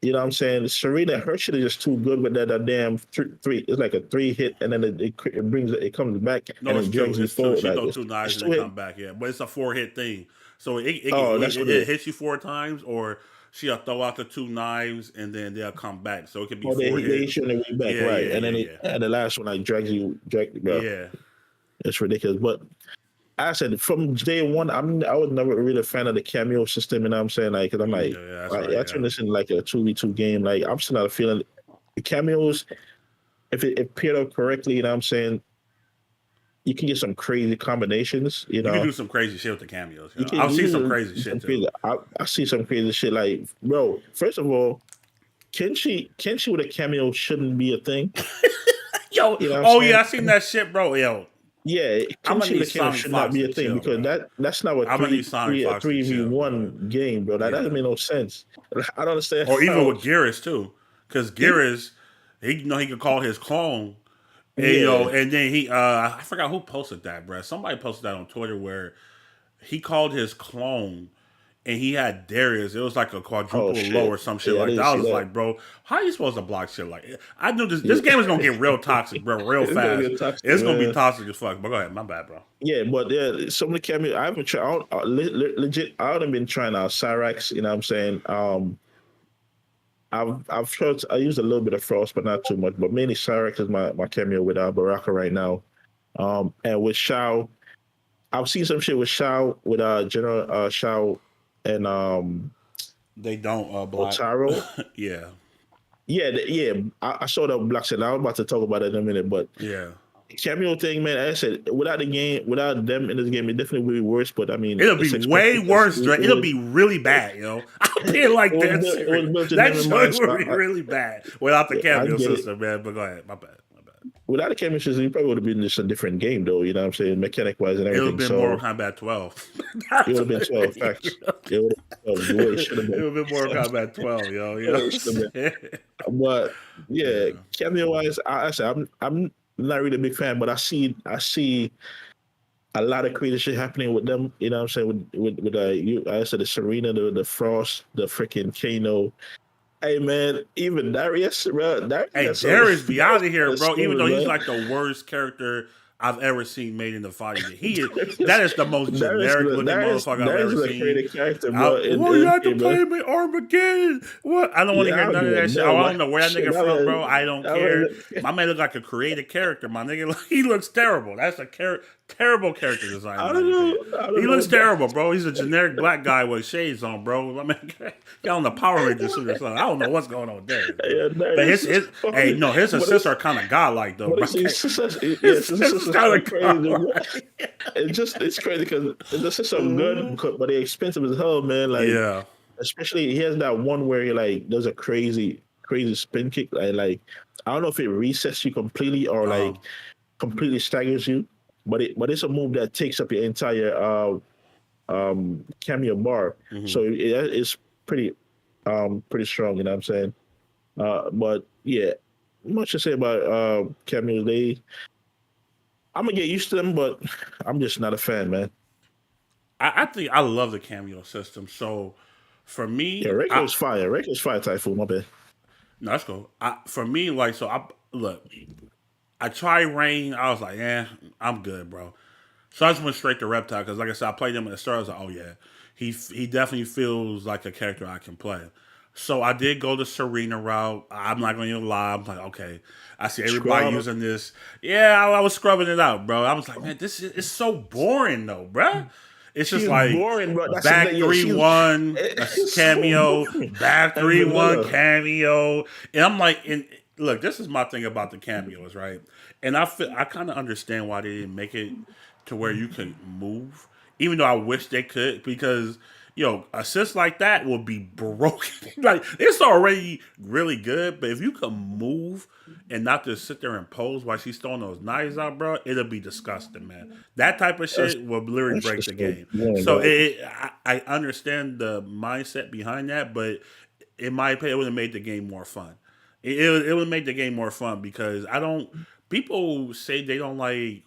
You know what I'm saying? Serena, her shit is just too good with that damn three. It's like a three hit, and then it comes back No, and it's it two. drags you It's two. forward. She Like throw two knives it's and two then hit. come back. Yeah, but it's a 4-hit thing. So Oh, that's what it hits you 4 times, or she'll throw out the two knives and then they'll come back. So it could be Oh, four they hit hits. you on the way back, Yeah, right? yeah, And yeah, then yeah, and the last one like drag bro. yeah. It's ridiculous. But I said from day one, I was never really a fan of the cameo system. You know what I'm saying? Like, cause I'm like, Yeah, that's right. I Yeah. turn this into like a 2v2 game. Like, I'm still not feeling the cameos. If it paired up correctly, you know what I'm saying? You can get some crazy combinations. You You can know, do some crazy shit with the cameos. You know? you I've seen some can crazy do some shit too. crazy. I see some crazy shit. Like, bro, first of all, Kenshi with a cameo shouldn't be a thing. Yo, You know what I'm oh yeah, saying? I seen that shit, bro. Yo, Yeah, I'm gonna Kenshi need with a cameo Sonic should not Fox be to a thing chill, because bro. that's not what I'm gonna need Sonic a Fox to three v chill, bro. one game, bro. That doesn't Yeah. make no sense. I don't understand Or even how. with Geras too, because He, Geras, he could call his clone, and yeah. and then I forgot who posted that, bro. Somebody posted that on Twitter where he called his clone, and he had Darius. It was like a Oh quadruple low shit. or some shit Yeah, I like that. didn't I see was that. like, bro, how are you supposed to block shit like that? I knew this Yeah. game is gonna get real toxic, bro, real It's gonna fast. get toxic, It's gonna be man. toxic as fuck. But go ahead, my bad, bro. Yeah, but yeah, some of the cameo I haven't tried. Legit, I haven't been trying out Cyrax. You know what I'm saying? I've tried. I used a little bit of Frost, but not too much. But mainly Cyrax is my cameo with Baraka right now. And with Shao, I've seen some shit with Shao with General Shao and They don't block. Otaro. Yeah, Yeah, I saw that Black Set. I was about to talk about it in a minute, but yeah. cameo thing, man. As I said, without the game, without them in this game, it definitely would be worse. But I mean, It'll it's be way expected because worse, Dre. It'll be really bad, yo. I'm being like that it was serious. built in That them in show mind. would So be really bad without the I cameo get it. system, man. But go ahead, my bad, my bad. Without the cameo system, you probably would have been just a different game, though. You know what I'm saying, mechanic wise and It would have everything. been Mortal So Kombat 12. it would That's have been what 12 facts. It would have been the way it should have it been. would have been Mortal Kombat 12, yo. You know It what should I'm have been. saying? But yeah, Yeah. cameo wise, I said I'm not really a big fan, but I see a lot of crazy shit happening with them. You know what I'm saying? With I said the Serena, the Frost, the freaking Kano. Hey man, even Darius, bro. Hey, Darius, so Darius be out of here, Darius bro. Even though he's man. like the worst character I've ever seen made in the fighting game. That is the most generic looking motherfucker I've that is ever the seen. creative character, bro. Well, you have to Okay, bro. play him in Armageddon. What? I don't want to Yeah, hear I don't none of give a that shit. no, I but don't know where that shit, nigga from, bro. I don't care. My man looks like a creative character. My nigga, he looks terrible. That's a terrible character design, in I my don't opinion. know. I don't He know. looks terrible, bro. He's a generic black guy with shades on, bro. I mean, got on the Power Ranger suit or something. I don't know what's going on there, bro. Yeah, But this is hey, funny. no, his But assists are kind of godlike though, but bro. it's success. His Yes, this assists is kind so of crazy. Bro. godlike. It's crazy because the systems good, but they're expensive as hell, man. Like Yeah. especially he has that one where he like does a crazy spin kick. Like I don't know if it resets you completely or like completely staggers you, but it's a move that takes up your entire cameo bar. So it's pretty strong. You know what I'm saying? But yeah, much to say about cameos. I'm gonna get used to them, but I'm just not a fan, man. I think I love the cameo system. So for Yeah, me, Reiko's fire. Reiko's fire, Typhoon. My bad. no, that's cool. For me, like, so I look, I tried Rain. I was like, I'm good, bro. So I just went straight to Reptile because, like I said, I played him at the start. I was like, oh yeah, he definitely feels like a character I can play. So I did go the Serena route. I'm not going to lie. I'm like, okay, I see everybody Scrub. using this. Yeah, I was scrubbing it out, bro. I was like, man, this is it's so boring though, bro. It's just She's like boring, bro. That's back the, yeah, 3-1 it's so cameo, boring. back And 3-1 vanilla. cameo, and I'm like, and look, this is my thing about the cameos, right? And I kind of understand why they didn't make it to where you can move, even though I wish they could because assists like that will be broken. Like it's already really good, but if you can move and not just sit there and pose while she's throwing those knives out, bro, it'll be disgusting, man. That type of That's, shit will literally that's break just the so game. boring, So bro. I understand the mindset behind that, but in my opinion, it would have made the game more fun. It would make the game more fun because I don't. People say they don't like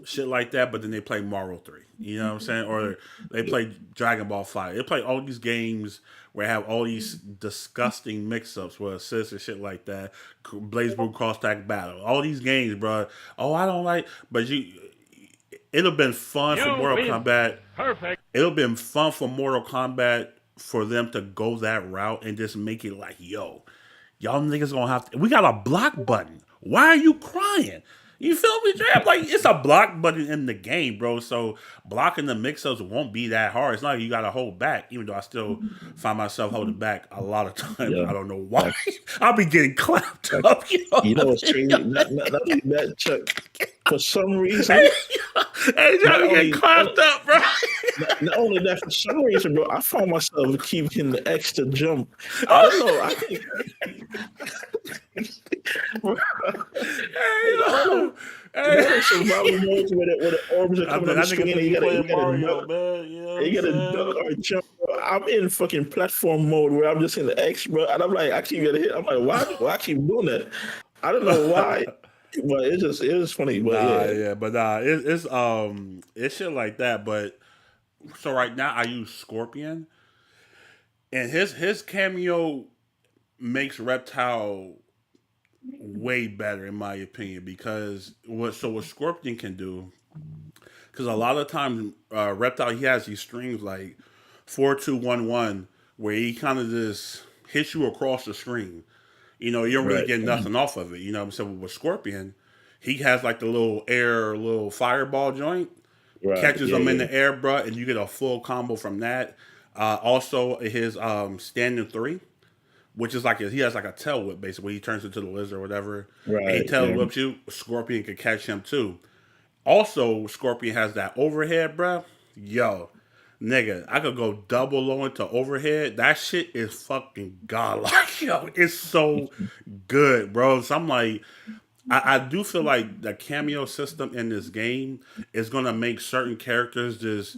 shit like that, but then they play Mario 3. You know what I'm saying? Or they play Dragon Ball 5. They play all these games where they have all these disgusting mix-ups with assists and shit like that. Blaze Blue Cross Tag Battle. All these games, bro. Oh, I don't like, but it'll been fun for Mortal Kombat. Perfect. It'll been fun for Mortal Kombat for them to go that route and just make it like, yo, y'all niggas gonna have to. We got a block button. Why are you crying? You feel me, Jam? Like it's a block button in the game, bro. So blocking the mix-ups won't be that hard. It's not like you got to hold back. Even though I still find myself holding back a lot of times. Yeah. I don't know why. I'll be getting clapped up. You know what's crazy? Not only that, Chuck. For some reason, Hey, not Johnny only, getting clapped up, bro. not only that, for some reason, bro, I found myself keeping the extra jump. I don't know. I think. Hey, survival modes where the orbs are coming on the screen and you gotta Mario, duck, man. You know what you gotta I'm duck saying? or jump. Bro. I'm in fucking platform mode where I'm just in the X, bro, and I'm like, I keep getting hit. I'm like, why I keep doing that? I don't know why, but it was funny. But it's shit like that. But so right now I use Scorpion, and his cameo makes Reptile way better in my opinion because what Scorpion can do, because a lot of times Reptile he has these strings like 4-2-1-1 where he kind of just hits you across the screen. You don't really right, get nothing off of it. You know what I'm saying? With Scorpion, he has like the little fireball joint, right, catches yeah, them in yeah, the air, bro, and you get a full combo from that. Also, his standing 3, which is like he has like a tail whip basically. He turns into the lizard or whatever, and he right, tail yeah. whips you. Scorpion can catch him too. Also, Scorpion has that overhead, bro. Yo, nigga, I could go double low into overhead. That shit is fucking godlike. Yo, it's so good, bro. So I'm like, I do feel like the cameo system in this game is gonna make certain characters just.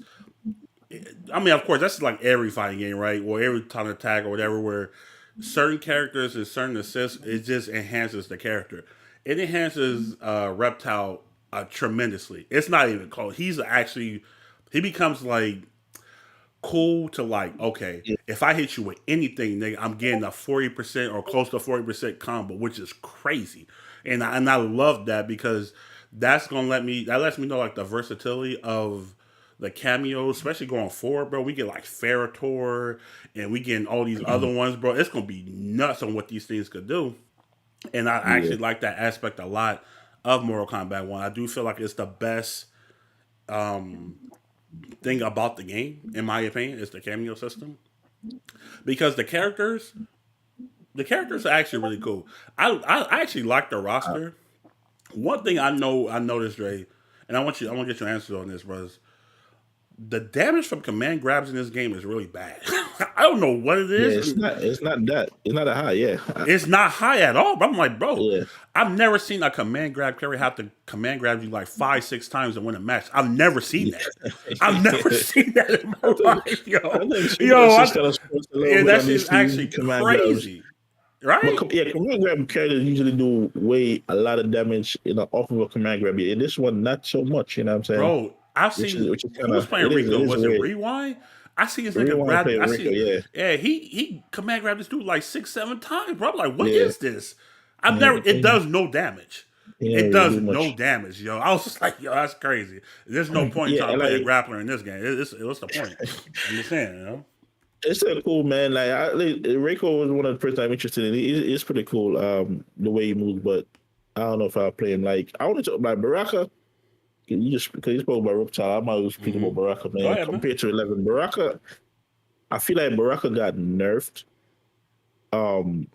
I mean, of course, that's like every fighting game, right? Or every time attack or whatever, where certain characters and certain assists, it just enhances the character. It enhances Reptile tremendously. It's not even close. He becomes like cool to like, okay, if I hit you with anything, nigga, I'm getting a 40% or close to 40% combo, which is crazy. And I love that because that's gonna that lets me know like the versatility of the cameos, especially going forward, bro. We get like Ferrator and we getting all these other ones, bro. It's gonna be nuts on what these things could do. And I Yeah, actually like that aspect a lot of Mortal Kombat 1. I do feel like it's the best thing about the game, in my opinion, is the cameo system. Because the characters are actually really cool. I actually like the roster. One thing I noticed, Ray, and I want to get your answer on this, was the damage from command grabs in this game is really bad. I don't know what it yeah. is. It's not that high. Yeah, It's not high at all. But I'm like, bro, yeah. I've never seen a command grab carry have to command grab you like 5, 6 times to win a match. I've never seen that. I've never seen that in my I think life, I yo. think Yo, Super just kind of sports a little yeah, bit that on shit's these two actually command grabs. crazy, right? Yeah, command grab characters usually do way a lot of damage off of a command grab. In this one, not so much. You know what I'm saying? Bro, I've seen Which is who kind was of playing it Rico. is Was it weird. Rewind? I see this nigga Rewind grab. play I Rico, see, yeah, yeah, he command grabbed this dude like 6, 7 times, bro. I'm like, what yeah, is this? I've yeah. never. It does no damage. He don't It really does do no much. damage, yo. I was just like, yo, that's crazy. There's no point in Yeah, trying to and play a like grappler in this game. What's the point? I'm just saying, you know. it's so cool, man. Rico was one of the first I'm interested in. It's pretty cool, the way he moves, but I don't know if I'll play him. Like I want to talk about Baraka. You just because you spoke about Reptile, I might as well speak about Baraka, Go man. ahead, man. Compared to 11, Baraka, I feel like Baraka got nerfed. Um,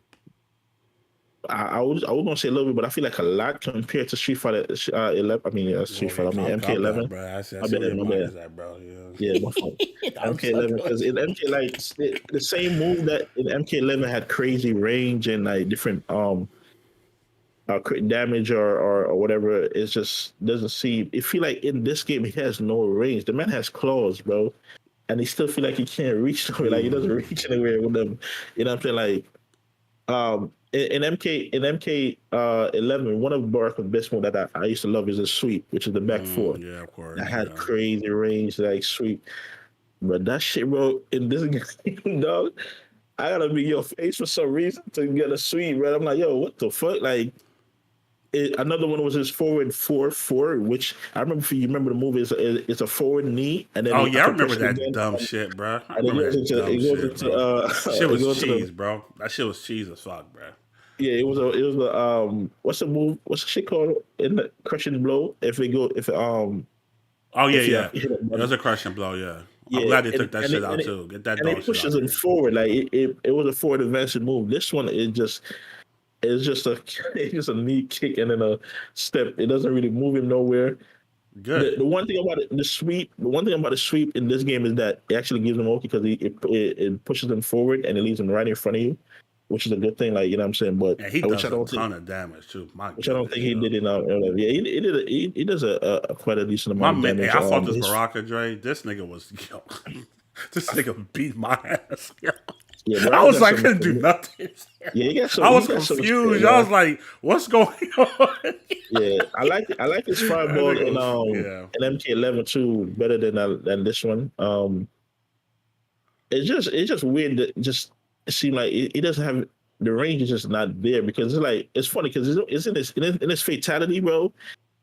I was gonna say a little bit, but I feel like a lot compared to Street Fighter 11. I mean, Street Oh yeah, Fighter. I mean, calm down, MK11. bro. I My see where bad, your my mind bad. is at, bro. Yeah. Yeah, my fault. I'm MK11 fucking because with in MK like the same move that in MK11 had crazy range and like different crit damage or whatever. It's just doesn't seem. It feel like in this game he has no range. The man has claws, bro, and he still feel like he can't reach nowhere. Like he doesn't reach anywhere with them. You know what I'm saying? Like in MK 11, one of Baraka's best move that I used to love is a sweep, which is the back four. Yeah, of course. That had Yeah. crazy range, like sweep. But that shit, bro, in this game, dog, I gotta be your face for some reason to get a sweep, bro. I'm like, yo, what the fuck? Like, another one was his forward 4-4, which I remember. If you remember the movie, it's a forward knee, and then Oh I yeah, I can remember press it that again, dumb shit, bro. I and it remember goes that into dumb it goes shit, into bro. Shit it was goes to cheese, the bro. That shit was cheese as fuck, bro. yeah. It was a what's the move? What's the shit called in the crushing blow? Oh yeah, If you yeah. have hit a It was button. a crushing blow. Yeah, I'm Yeah, glad they and took that and shit it, and out it too. Get that and dog it shit out pushes of him here. forward. Like it was a forward advancing move. This one it's just a it's just a knee kick and then a step. It doesn't really move him nowhere. The, Good. the one thing about the one thing about the sweep in this game is that it actually gives him okay because it pushes him forward and it leaves him right in front of you, which is a good thing. Like you know what I'm saying, but And he which does I a don't think ton of damage too. My which I don't goodness, think he yo. did in yeah he does a quite a decent My amount of man, hey, damage. I fought this His Baraka Dre. This nigga was yo. This nigga beat my ass. Yo. yeah, I Baraka was got like, couldn't do some nothing. yeah I he was got some skill, confused. I was man. like, what's going on? Yeah, I like his That fireball nigga was yeah. in MK11 too better than this one. It's just weird that just it seemed like it doesn't have the range is just not there because it's like it's funny because it's in his fatality, bro.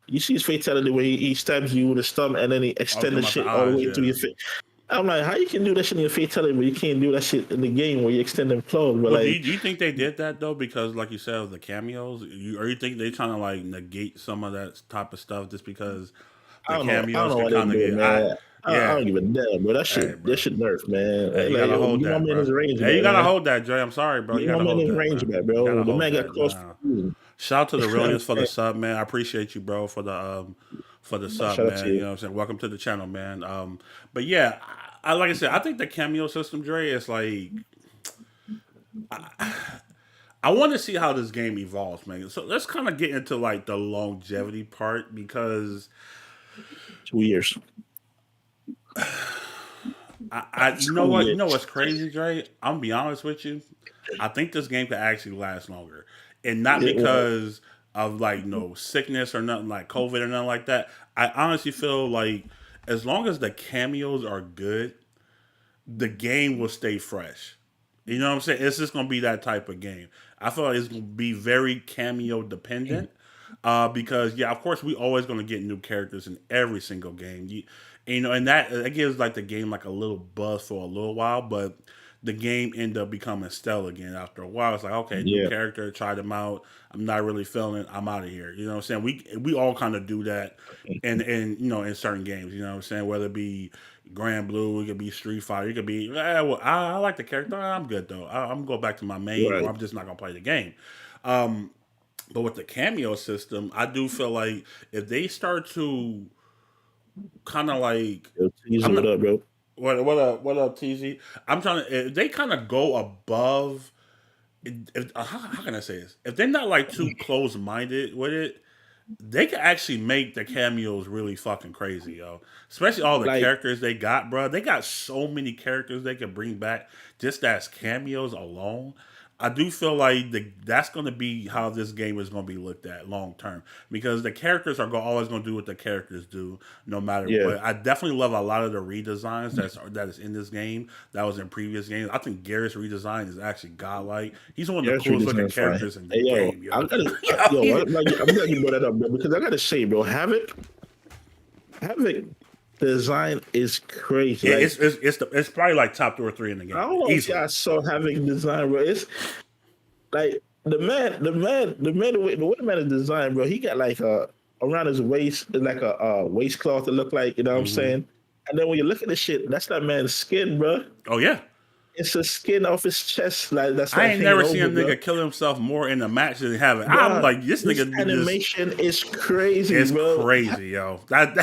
You see his fatality where he stabs you with a stump and then he I was extends thinking the about the shit all the eyes. way through Yeah. your face. I'm like, how you can do that shit in your fatality, but you can't do that shit in the game where you extend them claws? But Well, like, do you think they did that though? Because, like you said, of the cameos, or you think they trying to like negate some of that type of stuff just because the I don't cameos know can what they kind of do, get, man. I yeah, don't give a damn, bro. hey, That bro, shit nerf, man. hey, you Like, gotta yo, hold give my that, man bro. his range Hey, you back, gotta man. hold that, Dre. I'm sorry, bro. You Give my gotta man hold his that, range man. back, You bro. gotta The hold man got that. cross. Nah. You Shout out to the know what I'm realness for the saying? sub, man. I appreciate you, bro, for the sub, Shout out to man. You you. know what I'm saying? Welcome to the channel, man. But yeah, I like I said, I think the cameo system, Dre, is like I want to see how this game evolves, man. So let's kind of get into like the longevity part because 2 years. you know 2 what, years. what's crazy, Dre? I'm gonna be honest with you. I think this game could actually last longer, and not It was. because of like no sickness or nothing like COVID or nothing like that. I honestly feel like as long as the cameos are good, the game will stay fresh. You know what I'm saying? It's just gonna be that type of game. I feel like it's gonna be very cameo dependent. Because yeah, of course we always going to get new characters in every single game. And that gives like the game like a little buzz for a little while, but the game ended up becoming stale again after a while. It's like, okay, new Yeah, character, try them out. I'm not really feeling it. I'm out of here. You know what I'm saying? We all kind of do that in in certain games. You know what I'm saying? Whether it be Grand Blue, it could be Street Fighter, it could be well, I like the character. I'm good though. I'm gonna go back to my main, or right. I'm just not gonna play the game. But with the cameo system, I do feel like if they start to kind of like, Yo, Teaser, I'm what not up, bro? what up TZ. I'm trying to if they kind of go above. How can I say this? If they're not like too close minded with it, they can actually make the cameos really fucking crazy, yo. Especially all the Like, characters they got, bro. They got so many characters they can bring back just as cameos alone. I do feel like that's going to be how this game is going to be looked at long term because the characters are always going to do what the characters do, no matter yeah, what. I definitely love a lot of the redesigns that is in this game that was in previous games. I think Garrett's redesign is actually godlike. He's one of the Garrett's coolest looking redesign fine. characters in the Hey, yo, game, I yo. gotta, yo, Yo, I'm glad you brought that up, bro, because I gotta say, bro, Havoc design is crazy. yeah, Like, it's probably like top 2 or 3 in the I game don't know if easily. y'all saw Havoc design, bro. It's like the way the man is designed, bro. He got like around his waist, like a waistcloth to look like, you know what I'm Hmm. saying? And then when you look at the shit, that's that man's skin, bro. Oh yeah, It's the skin off his chest, like that's I like ain't hanging never seen a over, bro. nigga kill himself more in a match than having. I'm Bro, like this this nigga be just animation is crazy, it's bro. crazy, yo. That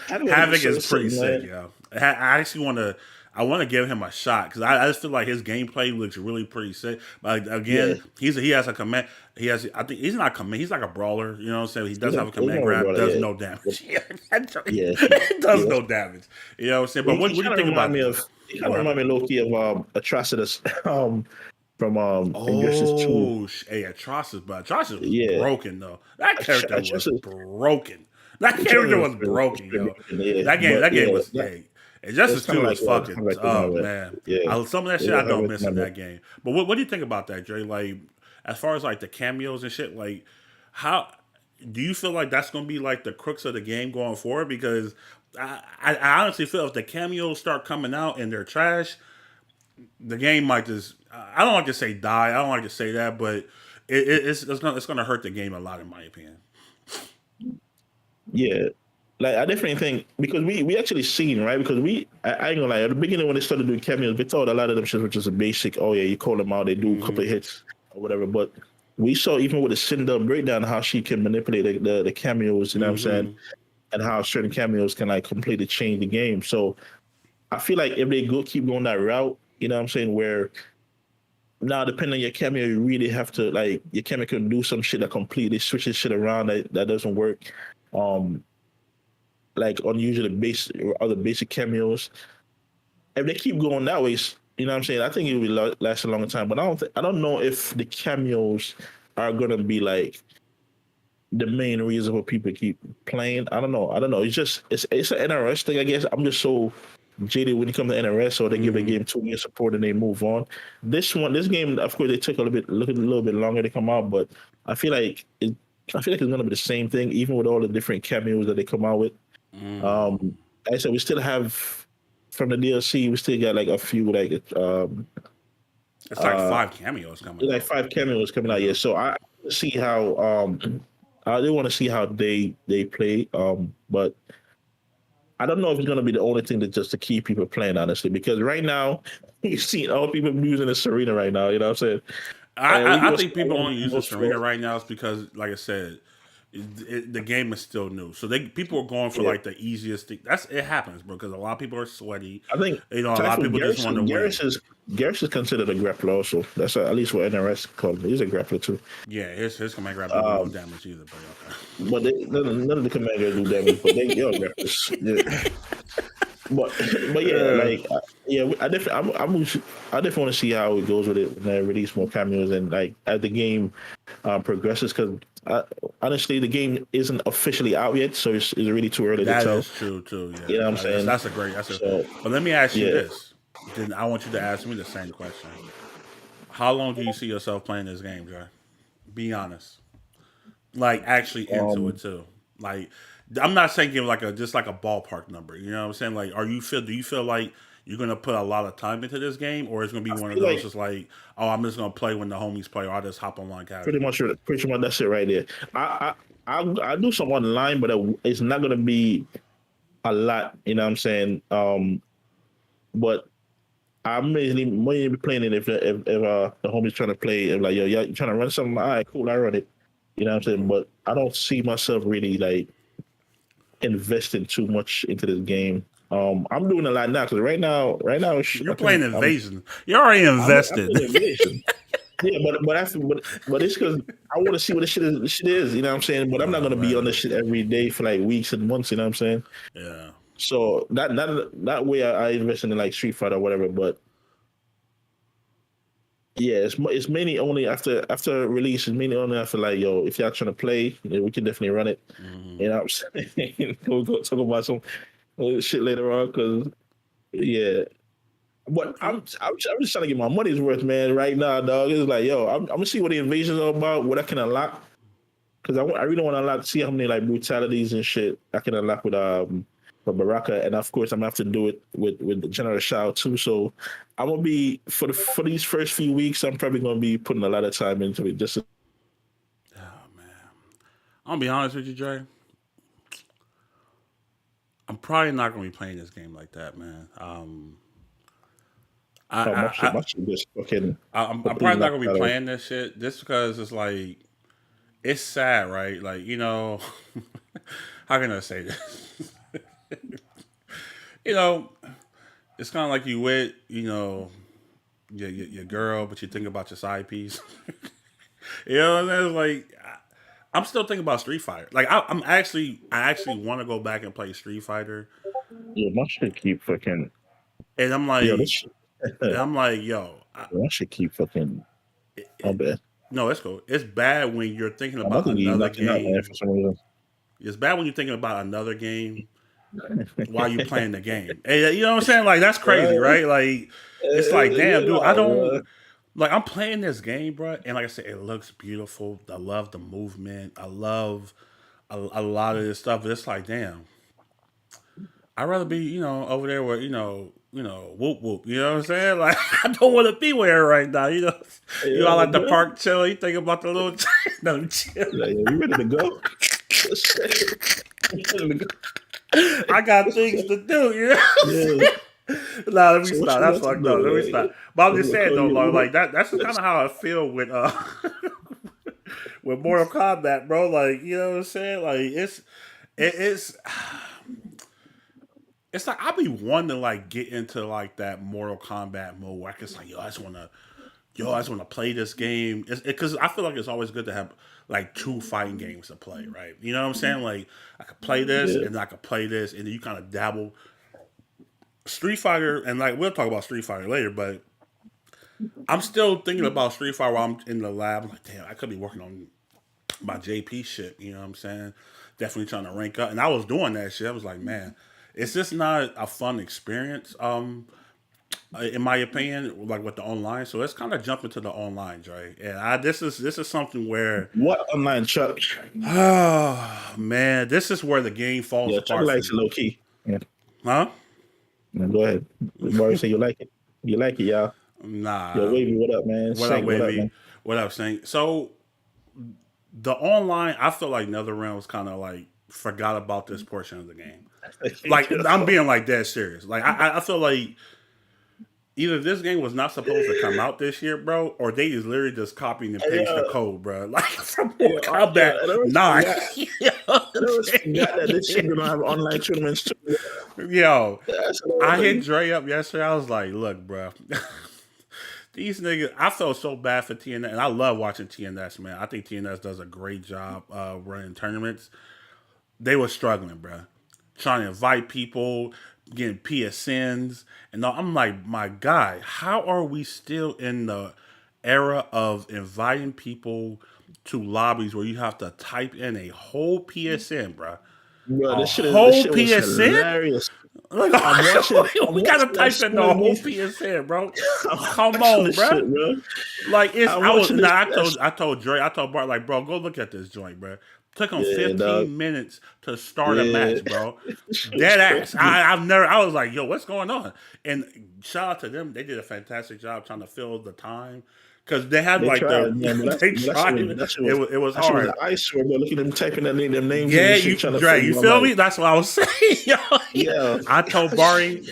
Havoc is Havoc so is sick, pretty sick, man. yo. I actually I want to give him a shot because I just feel like his gameplay looks really pretty sick. But Yeah, again, he has a command. He has I think he's not command. He's like a brawler. You know what I'm saying? He does have a he's command more of a grab. brother, Does yeah. no But, damage. yeah, It does yeah. no damage. You know what I'm saying? But He what do you kind of think remind about me the? of he Oh, kind go of ahead, remind bro. me low key of Atrocitus from Injustice 2. Oh, hey, Atrocitus, but Atrocitus was Yeah, broken though. That character was Atrocitus broken. That character Kevin was was broken, pretty yo. broken, yeah. But That game yeah, was yeah. Injustice it's Two was kind fucking. of like the Oh Marvel. man, Yeah, some of that shit yeah, I how don't much miss in number? that game. But what do you think about that, Dre? Like, as far as like the cameos and shit, like how do you feel like that's gonna be like the crux of the game going forward? Because I honestly feel if the cameos start coming out and they're trash, the game might just I don't like to say die. I don't like to say that, but it's gonna hurt the game a lot in my opinion. Yeah. Like I definitely think because we actually seen right because I ain't gonna lie at the beginning when they started doing cameos we thought a lot of them shit was just a basic you call them out they do a couple Hmm. of hits or whatever but we saw even with the Cinder breakdown how she can manipulate the cameos you know what I'm saying Hmm. and how certain cameos can like completely change the game so I feel like if they keep going that route you know what I'm saying where now depending on your cameo you really have to like your cameo can do some shit that completely switches shit around that doesn't work um like unusual base other basic cameos. If they keep going that way, you know what I'm saying? I think it will last a long time. But I don't know if the cameos are gonna be like the main reason why people keep playing. I don't know. I don't know. It's an NRS thing. I guess I'm just so jaded when it comes to NRS, so they give the Hmm. game 2 years support and they move on. This game, of course, they took a little bit longer to come out, but I feel like it. I feel like it's gonna be the same thing, even with all the different cameos that they come out with. Mm. Um, like I said we still have from the DLC. We still got like a few It's like uh 5 cameos coming like out. 5 cameos coming out. Yeah. Yeah, so I see how I do want to see how they play. But I don't know if it's gonna be the only thing that just to keep people playing honestly because right now you see all people using the Serena right now. You know what I'm saying? And we I gonna see think a people lot of only use the most growth. Serena right now is because, like I said, the game is still new. So people are going for Yeah, like the easiest thing. That's it happens, bro. Because a lot of people are sweaty. I think A lot of Typhoon people just want to win. Garrus is considered a grappler also. That's at least what NRS called him. He's a grappler too. Yeah, his command grab don't do no Um, damage either. But but none of the commanders do damage, but you're grapples. Yeah. But but yeah, okay. like yeah, I definitely want to see how it goes with it when they release more cameos and like as the game progresses. Because honestly, the game isn't officially out yet, so it's really too early to That tell. is true too. You Yeah, know what I'm saying? that's a great. That's a. So But let me ask you yeah, this. Then I want you to ask me the same question. How long do you see yourself playing this game, Jay? Be honest. like actually into it Um, too. Like I'm not saying give like a just like a ballpark number. You know what I'm saying? Like, do you feel like you're gonna put a lot of time into this game, or it's gonna be I one of feel those like just like, oh, I'm just gonna play when the homies play, or I'll just hop online pretty casual. much, pretty much that's it right there. I do some online, but it's not gonna be a lot. You know what I'm saying? But I'm mainly be playing it if the homie's trying to play. If like yo, you trying to run something? All right, cool, I run it. You know what I'm saying? But I don't see myself really like investing too much into this game. I'm doing a lot now because right now You're I can playing Invasion. You're already I'm invested. in invasion. Yeah, but it's because I want to see what the shit is. You know what I'm saying? But I'm not gonna be on Man. this shit every day for like weeks and months. You know what I'm saying? Yeah. So that way I invest in like Street Fighter or whatever. But yeah, it's mainly only after release. It's mainly only after like yo, if y'all trying to play, yeah, we can definitely run it. Hmm. You know what I'm saying? We'll go talk about some shit later on because yeah. But Okay. I'm just trying to get my money's worth, man. Right now, dog. It's like yo, I'm gonna see what the invasion's all about, what I can unlock. Because I really want to unlock, see how many like brutalities and shit I can unlock with Baraka, and of course I'm gonna have to do it with the General Shao too. So I'm gonna be for these first few weeks, I'm probably gonna be putting a lot of time into it. Just Oh man. I'm gonna be honest with you, Dre. I'm probably not gonna be playing this game like that, man. my shit, I, my shit just fucking I'm completely probably not knocked gonna be out of. playing this shit just because it's like it's sad, right? Like how can I say this? you know, it's kind of like you with your girl, but you think about your side piece. you know, what I'm saying? It's like I'm still thinking about Street Fighter. Like I actually want to go back and play Street Fighter, Yeah, my shit keep fucking. and Yo, this shit. I'm like, yo, My shit keep fucking. My it, bad. no, it's cool. It's bad when you're thinking I'm about about to be another knocking out, man, for game. some reason. It's bad when you're thinking about another game while you playing the game. And, you know what I'm saying? Like that's crazy, Right? right? Like it's like, You damn, ain't dude, I lying, don't bro. like. I'm playing this game, bro, and like I said, it looks beautiful. I love the movement. I love a lot of this stuff. But it's like, damn, I'd rather be, over there where whoop whoop. You know what I'm saying? Like I don't want to be where right now. You all Yeah, at the good. park chilling. You think about the little no chill. Like, yeah, you ready to go? You ready to go? I got things to do. You know. Yeah. Nah, let me So what stop. you That's about to fucked up. do? Let me Like, stop. But I'm just what, saying call though, you, like that's just kind of how I feel with with Mortal Kombat, bro. Like you know what I'm saying? Like it's it's like I be wanting to like get into like that Mortal Kombat mode where I can like I just want to play this game. It's because I feel like it's always good to have like two fighting games to play, right? You know what I'm saying? Like I could play this yeah, and I could play this, and then you kind of dabble Street Fighter, and like we'll talk about Street Fighter later, but I'm still thinking about Street Fighter while I'm in the lab. I'm like, damn, I could be working on my JP shit. You know what I'm saying? Definitely trying to rank up, and I was doing that shit. I was like, man, it's just not a fun experience. In my opinion, like with the online. So let's kind of jump into the online, Dre. And this is something where, what online Chuck? oh man, this is where the game falls Yeah, Chuck apart for likes it me, low key. Yeah, huh? now go ahead. Mario say you like it. You like it, y'all. Yo, Nah. Wavy, what up, man? What up, Sank, what up, Wavy? man? What up, Saint? So the online, I feel like NetherRealm was kind of like forgot about this portion of the game. Like I'm being like dead serious. Like I feel like either this game was not supposed to come out this year, bro, or they is literally just copying and pasting the Yeah, code, bro. Like from yeah, Mortal Kombat and I always 9. forgot. You know what I I'm always forgot that this shit saying? gonna have online tournaments too. Yo, That's another I hit thing. Dre up yesterday. I was like, look, bro. These niggas, I felt so bad for TNS, and I love watching TNS, man. I think TNS does a great job running tournaments. They were struggling, bro. Trying to invite people, getting PSNs, and I'm like, my guy, how are we still in the era of inviting people to lobbies where you have to type in a whole PSN, bro? Bro, A this whole shit was PSN? hilarious. Like, we gotta type in the whole PSN, bro. Come on, bro. Shit, bro. Like it's. I'm I told Dre. I told Bart, like, bro, go look at this joint, bro. Took him Yeah, 15 dog. minutes to start a Yeah. match, bro. Shit was Dead ass. crazy. I was like, yo, what's going on? And shout out to them. They did a fantastic job trying to fill the time. Because they had They like tried, man, but they tried. It was that shit hard. was an eyesore, bro. Look at them typing them names. Yeah, and shit, you, trying to Dre, you figure feel out, me? like, That's what I was saying. Yo, Yeah. I told Barry,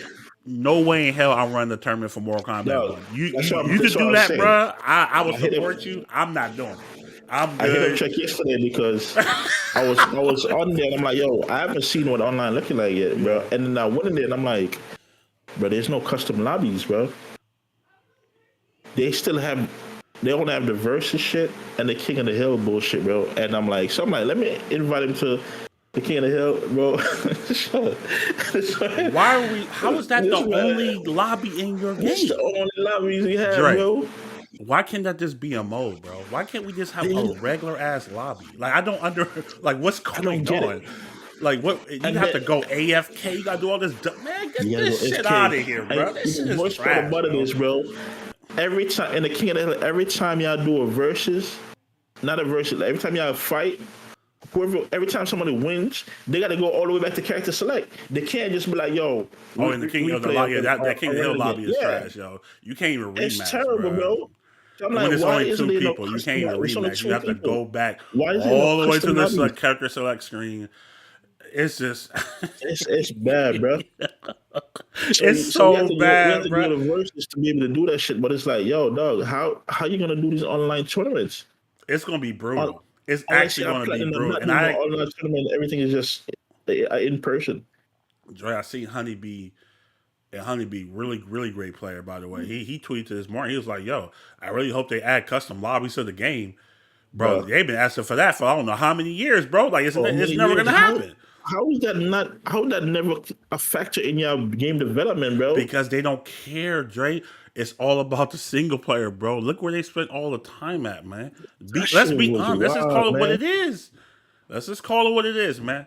no way in hell I'm running the tournament for Mortal Kombat. No, You that's what can I'm do that, saying. bro. I will hit support you. I'm not doing it. I'm I hit him good. check yesterday because I was on there and I'm like, yo, I haven't seen what online looking like yet, bro. And then I went in there and I'm like, bro, there's no custom lobbies, bro. They only have the versus shit and the King of the Hill bullshit, bro. And I'm like, let me invite him to the King of the Hill, bro. Why are we? How is that the only lobby in your game? It's the only lobbies we have, Dre, bro. why can't that just be a mode, bro? Why can't we just have a regular ass lobby? Like I don't what's going on? Like what? You have to go AFK. You gotta do all this. Man, get this shit out of here, bro. This shit is trash, bro. Every time in the King of the Hill, every time y'all do a versus, not a versus, like every time y'all fight, every time somebody wins, they got to go all the way back to character select. They can't just be like, yo. Oh, and the King of the lobby, that King of the Hill lobby is trash, yo. You can't even rematch. It's terrible, bro. I'm like, when it's only two people, you can't even rematch. You have to go back all the way to the character select screen. It's just, it's bad, bro. It's so bad, bro. We have to do the verses to be able to do that shit, but it's like, yo, dog, how you gonna do these online tournaments? It's gonna be brutal. It's actually gonna be brutal. And online tournament, everything is just in person. Dre, I seen Honeybee. And Honeybee, really, really great player, by the way. He tweeted this morning. He was like, yo, I really hope they add custom lobbies to the game. Bro, they've been asking for that for I don't know how many years, bro. Like, it's never going to happen. How is that never a factor in your game development, bro? Because they don't care, Dre. It's all about the single player, bro. Look where they spent all the time at, man. Let's be honest. Let's just call it what it is. Let's just call it what it is, man.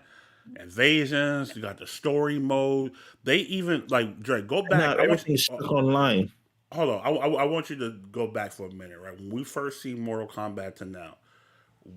Invasions, you got the story mode. They even like Dre. Go back. Everything's stuck online. Hold on. I want you to go back for a minute, right? When we first see Mortal Kombat to now,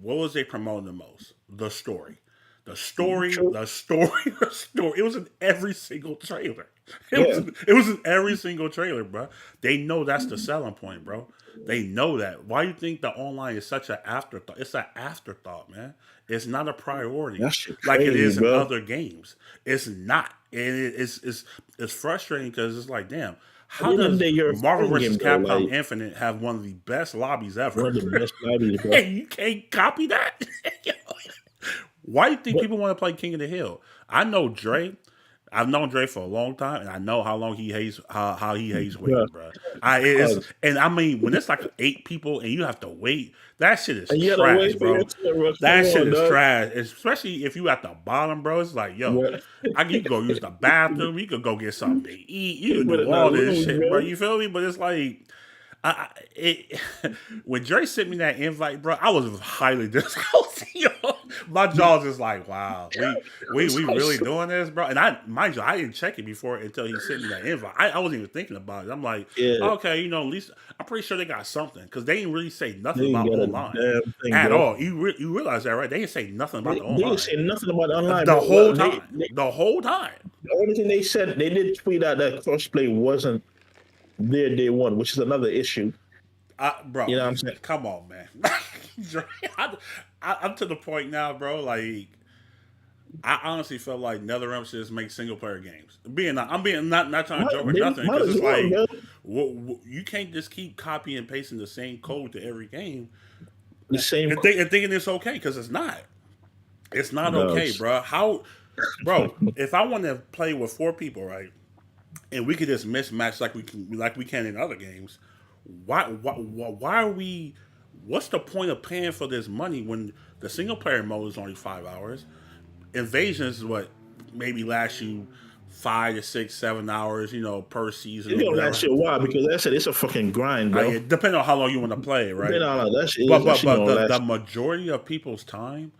what was they promoting the most? The story. The story. It was in every single trailer. It was in every single trailer, bro. They know that's the selling point, bro. They know that. Why do you think the online is such an afterthought? It's an afterthought, man. It's not a priority like it is in other games. It's not. And it's frustrating because it's like, damn, how does Marvel vs. Capcom Infinite have one of the best lobbies ever? One of the best lobbies, bro. Hey, you can't copy that? Why do you think people want to play King of the Hill? I know Dre. I've known Dre for a long time, and I know how long he hates how he hates waiting, bro. And I mean, when it's like 8 people and you have to wait, that shit is trash, bro. That shit is trash, especially if you at the bottom, bro. It's like, yo, you can go use the bathroom, you could go get something to eat, you can do all this shit, bro. You feel me? But it's like, when Dre sent me that invite, bro, I was highly disappointed. My jaw's just like, wow, we really doing this, bro. And mind you, I didn't check it before until he sent me that invite. I wasn't even thinking about it. I'm like, okay, at least I'm pretty sure they got something because they didn't really say nothing about online at all. You realize that, right? They didn't say nothing about the online. They didn't say nothing about online the whole time. The whole time. The only thing they said, they did tweet out that crossplay wasn't there day one, which is another issue. Bro, you know what I'm saying? Come on, man. I'm to the point now, bro. Like, I honestly felt like NetherRealm should just make single player games. I'm being not trying to joke or nothing because it's like you can't just keep copying and pasting the same code to every game. The same and thinking it's okay because it's not. It's not okay, bro. If I want to play with 4 people, right, and we could just mismatch like we can in other games. Why are we? What's the point of paying for this money when the single player mode is only 5 hours? Invasions is what maybe lasts you 5 to 6, 7 hours, per season. It don't last you a while because I said it's a fucking grind, bro. Depending on how long you want to play, right? But the majority of people's time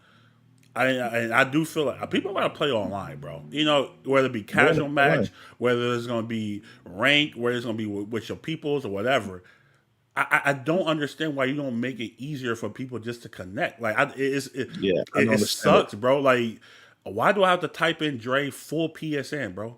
I do feel like people want to play online, bro. You know, whether it be They want to casual play online. match, whether it's going to be ranked, whether it's going to be with your peoples or whatever. I don't understand why you don't make it easier for people just to connect. Like Yeah, I don't it understand it. sucks, bro. Like why do I have to type in Dre full PSN, bro?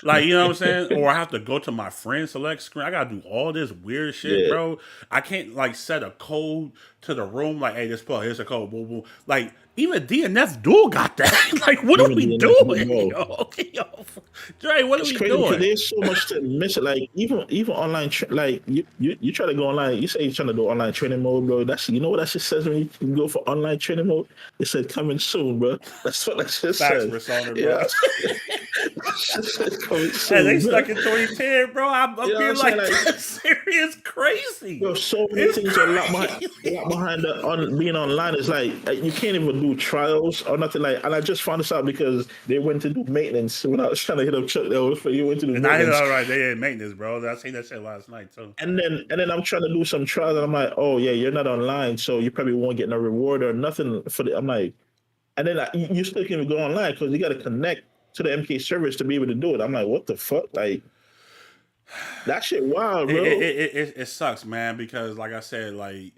Like, you know what I'm saying? Or I have to go to my friend select screen. I gotta do all this weird shit, Yeah, bro. I can't like set a code to the room, like, hey, this plug, here's a code, boom, boom. Like, even DNF Duel got that. Like, what are even we the NFL, doing? bro. Yo, okay, yo. Dre, what are It's we crazy because doing? there's so much to miss. Like even online, like you try to go online. You say you're trying to do online training mode, bro. That's you know what that shit says when you can go for online training mode. It said coming soon, bro. That's what that shit Facts, says. persona, bro. Yeah, that shit says coming And they soon, bro. stuck in 2010, bro. I'm You know what I'm being saying? like, Like, that's serious crazy. bro, so many It's things are crazy. locked behind the on being online. It's like you can't even do trials or nothing like. And I just found this out because they went to do maintenance when I was trying to hit up Chuck. You went to do And I hit maintenance. all right. They had maintenance, bro. I seen that shit last night too. And then I'm trying to do some trials, and I'm like, oh yeah, you're not online, so you probably won't get no reward or nothing for the. I'm like, and then you still can go online because you got to connect to the MK service to be able to do it. I'm like, what the fuck, like that shit wild, bro. It sucks, man, because like I said, like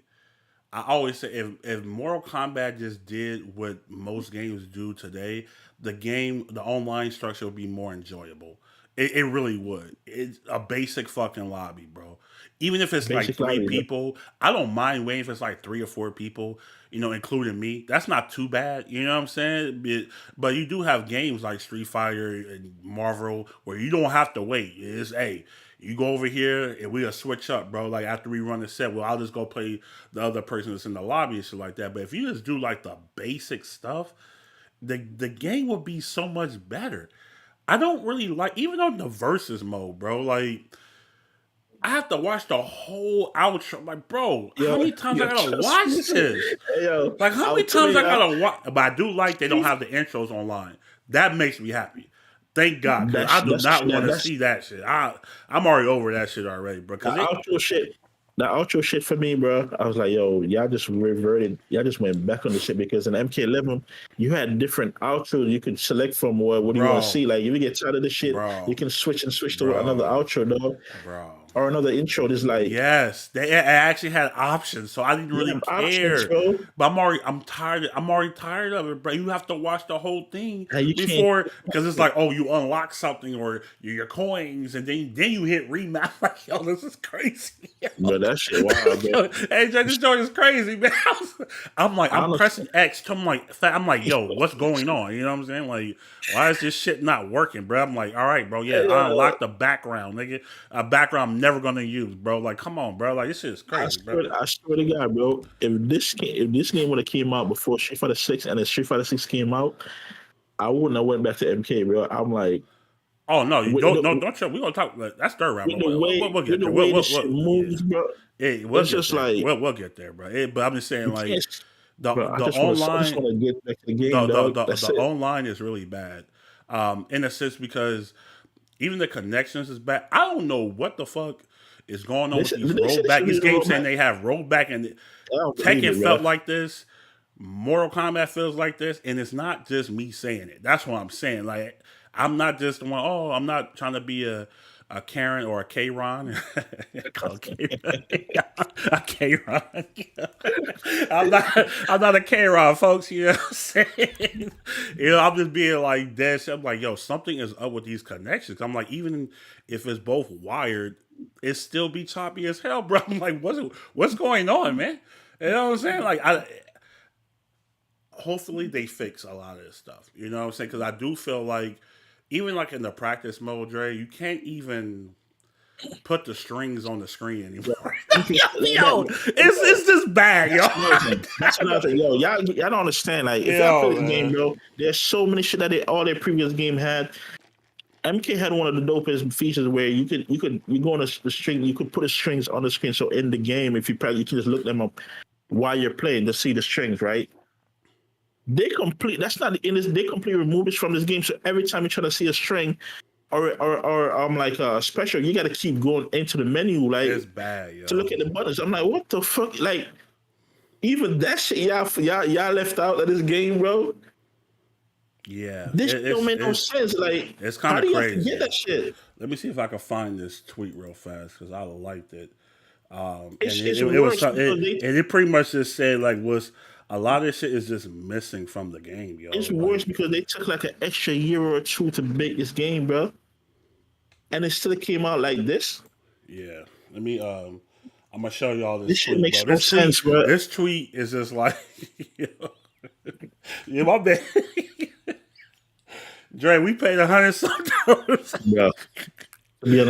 I always say, if Mortal Kombat just did what most games do today, the online structure would be more enjoyable. It really would. It's a basic fucking lobby, bro. Even if it's like Basic three lobby, bro. people, I don't mind waiting if it's like 3 or 4 people, including me. That's not too bad. You know what I'm saying? But you do have games like Street Fighter and Marvel where you don't have to wait. It's, hey, you go over here and we'll switch up, bro. Like after we run the set, well, I'll just go play the other person that's in the lobby and shit like that. But if you just do like the basic stuff, the game would be so much better. I don't really like even on the versus mode, bro. Like I have to watch the whole outro. Like, bro, how Yo, many times I yo, gotta trust me. watch this? Hey, yo, Like, how I'm many times telling I you, gotta watch? But I do like they don't have the intros online. That makes me happy. Thank God, because I do not want to that's see that shit. I'm already over that shit already, bro. the Because it, outro shit. The outro shit for me, bro. I was like, yo, y'all just reverted. Y'all just went back on the shit because in MK11, you had different outros you could select from. What do you want to bro, see? Like, if you get tired of the shit, you bro, can switch to another bro, outro, dog, bro. or another intro. Just like, Yes, they actually had options, so I didn't you really have options, care. bro. But I'm already tired of it. But you have to watch the whole thing And you can't. before, because it's like, oh, you unlock something or your coins, and then you hit remap. Like, yo, this is crazy. Yo. Bro, that shit wild, bro. Yo, hey, this joint is crazy, man. I'm like, I'm Honestly, pressing X. I'm like, yo, what's going on? You know what I'm saying? Like, why is this shit not working, bro? I'm like, all right, bro, yeah, I uh, unlocked the background, nigga. A background I'm never gonna use, bro. Like, come on, bro. Like, this shit is crazy, bro. I swear to God, bro. If this game would have came out before Street Fighter Six and then Street Fighter Six came out, I wouldn't have went back to MK, bro. I'm like, Oh no, you with don't. No, the, don't. We gonna talk. Like, that's third round, but we'll with get the there. way this shit Yeah, moves, bro, we'll it's get just there. like We'll get there, bro. But I'm just saying, you like, can't, the bro. the I just online want to get back to the game, dog. the That's it. online is really bad, in a sense because even the connections is bad. I don't know what the fuck is going on with these They said this rollback. should be These the games saying roadmap. they have rollback, and I don't believe Tekken it, bro. felt like this. Mortal Kombat feels like this, and it's not just me saying it. That's what I'm saying. Like I'm not just the one. Oh, I'm not trying to be a Karen or a K Ron. Call K a K Ron. I'm not a K Ron, folks. You know what I'm saying? I'm just being like dead. I'm like, yo, something is up with these connections. I'm like, even if it's both wired, it still be choppy as hell, bro. I'm like, what's going on, man? You know what I'm saying? Like, hopefully they fix a lot of this stuff. You know what I'm saying? Because I do feel like even like in the practice mode, Dre, you can't even put the strings on the screen anymore. yo, it's just bad, yo. That's another thing. That's another thing, yo. Y'all don't understand. Like, if y'all Yo, play this game, man. bro, there's so many shit that all their previous game had. MK had one of the dopest features where you go on the string, you could put the strings on the screen. So in the game, if you probably you can just look them up while you're playing to see the strings, right? That's not in this. They completely remove it from this game. So every time you try to see a string or like a special, you got to keep going into the menu It's like bad, to yo. look at the buttons. I'm like, what the fuck? Like even that shit, y'all left out of this game, bro. Yeah, This shit don't make no sense. Like, it's kind how of do you have to crazy. get that shit? Let me see if I can find this tweet real fast because I liked it. And It's it was worse because it pretty much just said like was a lot of this shit is just missing from the game, yo. it's worse Like, because they took like an extra year or two to make this game, bro, and it still came out like this. yeah. Let me I'm gonna show y'all this This shit tweet, bro. makes no sense, bro. This tweet is just like, yeah, my bad. Dre, we paid $100 Yo,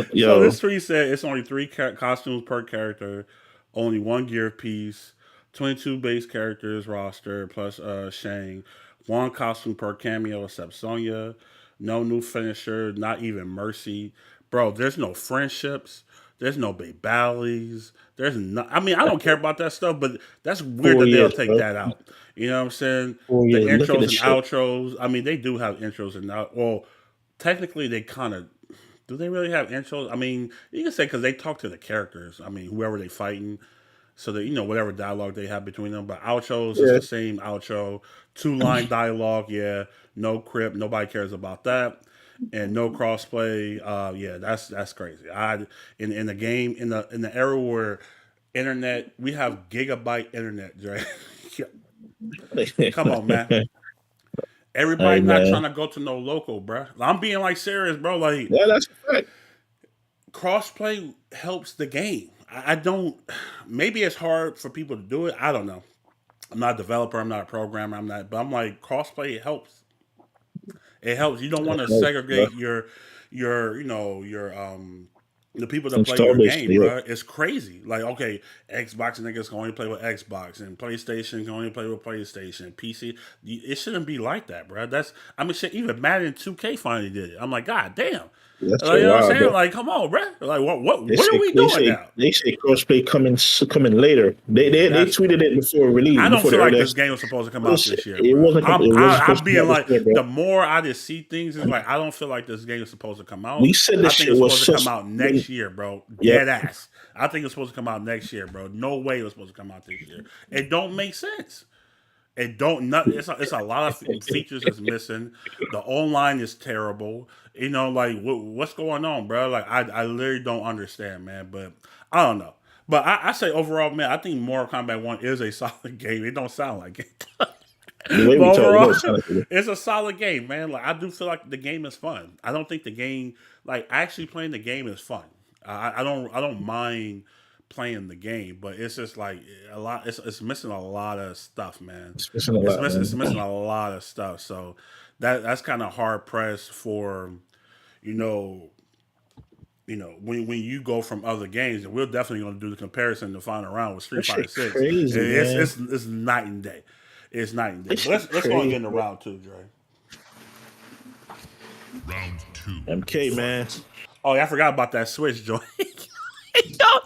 So yo, this tweet said it's only three costumes per character, only one gear piece, 22 base characters roster plus Shang, one costume per cameo except Sonya, no new finisher, not even Mercy. Bro, there's no friendships, there's no big valleys, there's no. I mean, I don't care about that stuff, but that's weird that they'll 4 years, take bro. that out. You know what I'm saying? 4 The years. Look at intros this and shit. outros. I mean, they do have intros and out. Well, technically, they kind of do they really have intros? I mean, you can say because they talk to the characters. I mean, whoever they fighting, so that whatever dialogue they have between them. But outros is Yeah, the same outro, 2 line dialogue. Yeah, no crypt. Nobody cares about that, and no crossplay. Yeah, that's crazy. In the game in the era where internet we have gigabyte internet, Dre. Come on, man. hey Everybody not man, trying to go to no local, bro. I'm being like serious, bro. Like yeah, that's a fact. crossplay helps the game. I don't. Maybe it's hard for people to do it. I don't know. I'm not a developer. I'm not a programmer. I'm not. But I'm like crossplay. It helps. It helps. You don't want to Like, bro, segregate your the people that play install your this, game, yeah. bro. It's crazy. Like okay, Xbox niggas can only play with Xbox, and PlayStation can only play with PlayStation. PC. It shouldn't be like that, bro. I mean, shit. Even Madden 2K finally did it. I'm like, God damn. That's Like, so you know what I'm wild, saying? bro. Like, come on, bro. Like, They what are say we they doing say now? they say crossplay coming later. They Yeah, they, they that's. tweeted it before release, I don't before the feel like this earliest. game was supposed to come out this year, It bro. wasn't it wasn't supposed I'm to come being out this like, year, bro. the more I just see things, is like I don't feel like this game is supposed to come out. We said I this think shit it's was supposed to come such out when next year, bro. yeah. Dead ass. I think it's supposed to come out next year, bro. No way it was supposed to come out this year. It don't make sense. It don't not. It's a lot of features that's missing. The online is terrible. Like what's going on, bro? Like I literally don't understand, man. But I don't know. But I say overall, man, I think Mortal Kombat 1 is a solid game. It don't sound like it. The way But we talk, it overall, don't sound like it. it's a solid game, man. Like I do feel like the game is fun. I don't think the game, like actually playing the game, is fun. I don't mind playing the game, but it's just like a lot. It's missing a lot of stuff, man. It's missing a lot, It's missing man. a lot of stuff. So that's kind of hard pressed for you know when you go from other games, and we're definitely going to do the comparison the final round with That Street Fighter shit Six. crazy, man. It's night and day. It's night and day. That But shit let's go and get crazy, into bro. round two, Dre. Round two. MK, man. Oh, yeah, I forgot about that Switch joint.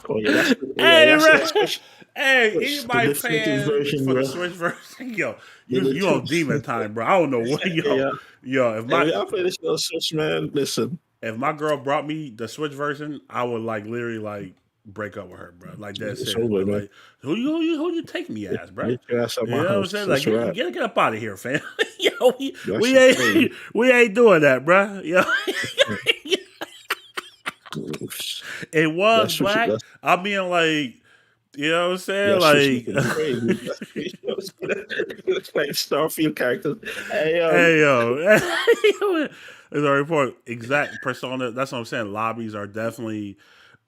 Oh yeah, that's Hey, that's bro. Switch, Hey, the anybody definitive paying version, for the bro. Switch version? Yo, The you on definitive- demon time, bro. I don't know what Yeah. yo. Hey, I play this on Switch, man. Listen, If my girl brought me the Switch version, I would like literally like break up with her, bro. Like that's it's serious, over, bro. man. Like who you take me as, bro? Get your ass out You my know what I'm house. saying? That's Like right. get up out of here, fam. Yo, That we shit ain't we ain't doing that, bro. Yo. It was That's what black. that's I'm being like, you know what I'm saying? that shit's Like, looking crazy. It's like Starfield characters. Hey, hey yo, there's a report. Exact persona. That's what I'm saying. Lobbies are definitely,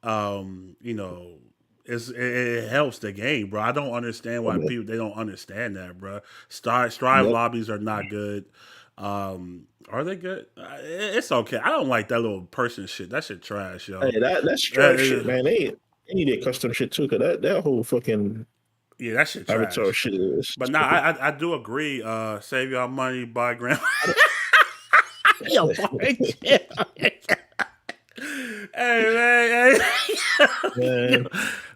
you know, it helps the game, bro. I don't understand why man. people they don't understand that, bro. Strive Yep. lobbies are not good. Are they good? It's okay. I don't like that little person shit. That shit trash, yo. Hey, that's That trash shit, is- man. They need their custom shit too, cause that whole fucking yeah, that shit avatar trash. shit is. But nah, I do agree. Save y'all money, buy grandma. Yo, boy, hey man, Man.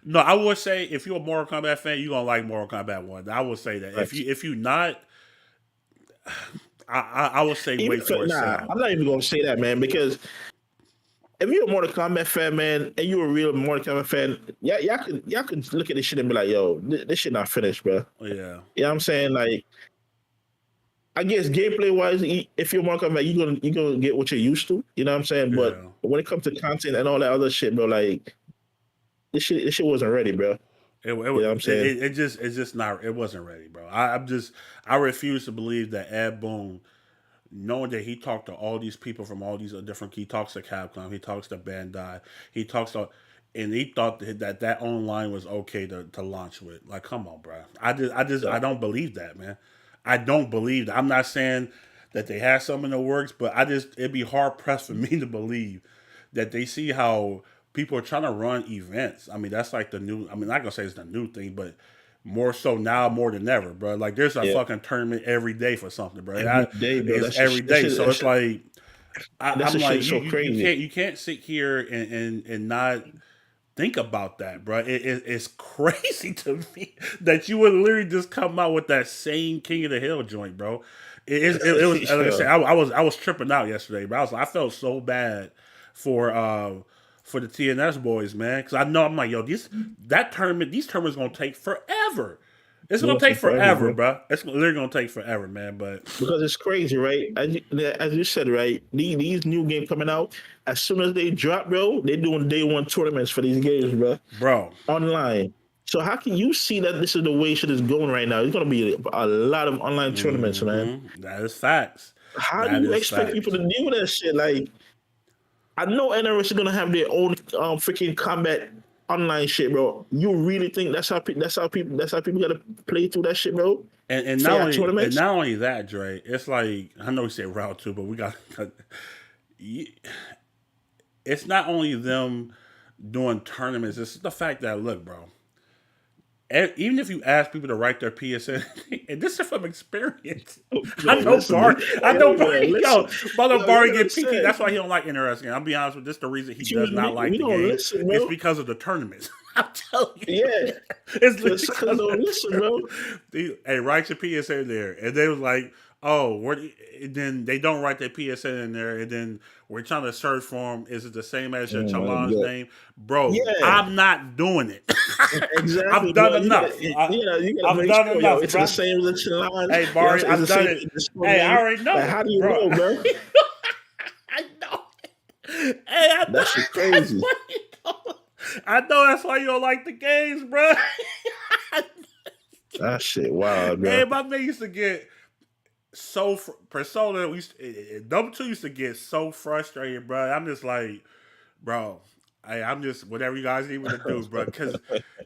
no, I would say if you're a Mortal Kombat fan, you're gonna like Mortal Kombat 1. I would say that. Right. If you not, I would say Even wait for a nah, sale. I'm not even gonna say that, man, because if you're a Mortal Kombat fan, man, and you're a real Mortal Kombat fan, y'all can look at this shit and be like, yo, this shit not finished, bro. Yeah, You know what I'm saying? Like, I guess gameplay wise, if you're Mortal Kombat, you're gonna get what you're used to. You know what I'm saying? But Yeah. when it comes to content and all that other shit, bro, like this shit wasn't ready, bro. You know what I'm saying? It's just not. It wasn't ready, bro. I refuse to believe that Ed Boon, knowing that he talked to all these people from all these different, he talks to Capcom, he talks to Bandai, he talks to, and he thought that online was okay to launch with. Like, come on, bro. I don't believe that, man. I don't believe that. I'm not saying that they have some in the works, but it'd be hard pressed for me to believe that they see how people are trying to run events. I mean, that's like the new. I mean, not gonna say it's the new thing, but more so now more than ever, bro. Like, there's a Yeah. fucking tournament every day for something, bro. Every day, bro. It's every day, so it's like That's I'm like, so crazy. you can't sit here and not think about that, bro. It's crazy to me that you would literally just come out with that same King of the Hill joint, bro. It was like I said, I was tripping out yesterday, bro. I felt so bad for the TNS boys, man, because I know I'm like, yo, these tournaments gonna take forever. It's gonna take forever, bro. It's literally gonna take forever, man. But because it's crazy, right? As you said, right? These new games coming out, as soon as they drop, bro, they're doing day one tournaments for these games, bro, online. So how can you see that this is the way shit is going right now? It's gonna be a lot of online tournaments, man. that is facts. How do you expect people to deal with that shit? Like, I know NRS is gonna have their own freaking combat online shit, bro. You really think that's how people gotta play through that shit, bro? And not only that, Dre. It's like, I know we said route two, but we got. It's not only them doing tournaments. It's the fact that, look, bro. Even if you ask people to write their PSN, and this is from experience. I know Barry. Yo, brother Barry get picky. That's why he don't like interesting. I'll be honest with you, this is the reason he does not like the game. It's because of the tournaments. I'm telling you. Yeah. It's because I don't listen, bro. Hey, write your PSN there. And they was like, oh, then they don't write their PSN in there, and then we're trying to search for them. Is it the same as your Chalan's name? Bro, I'm not doing it. Exactly. I've done enough. I've done enough. It's the same as the Chalan's. Hey, Barry, I've done it. Hey, I already know. Like, how do you know, bro? I know. Hey, that shit crazy. I know that's why you don't like the games, bro. That shit wild, bro. Hey, my man used to get so Persona. Number 2 used to get so frustrated, bro. I'm just like, bro. I'm just whatever you guys need me to do, bro. Because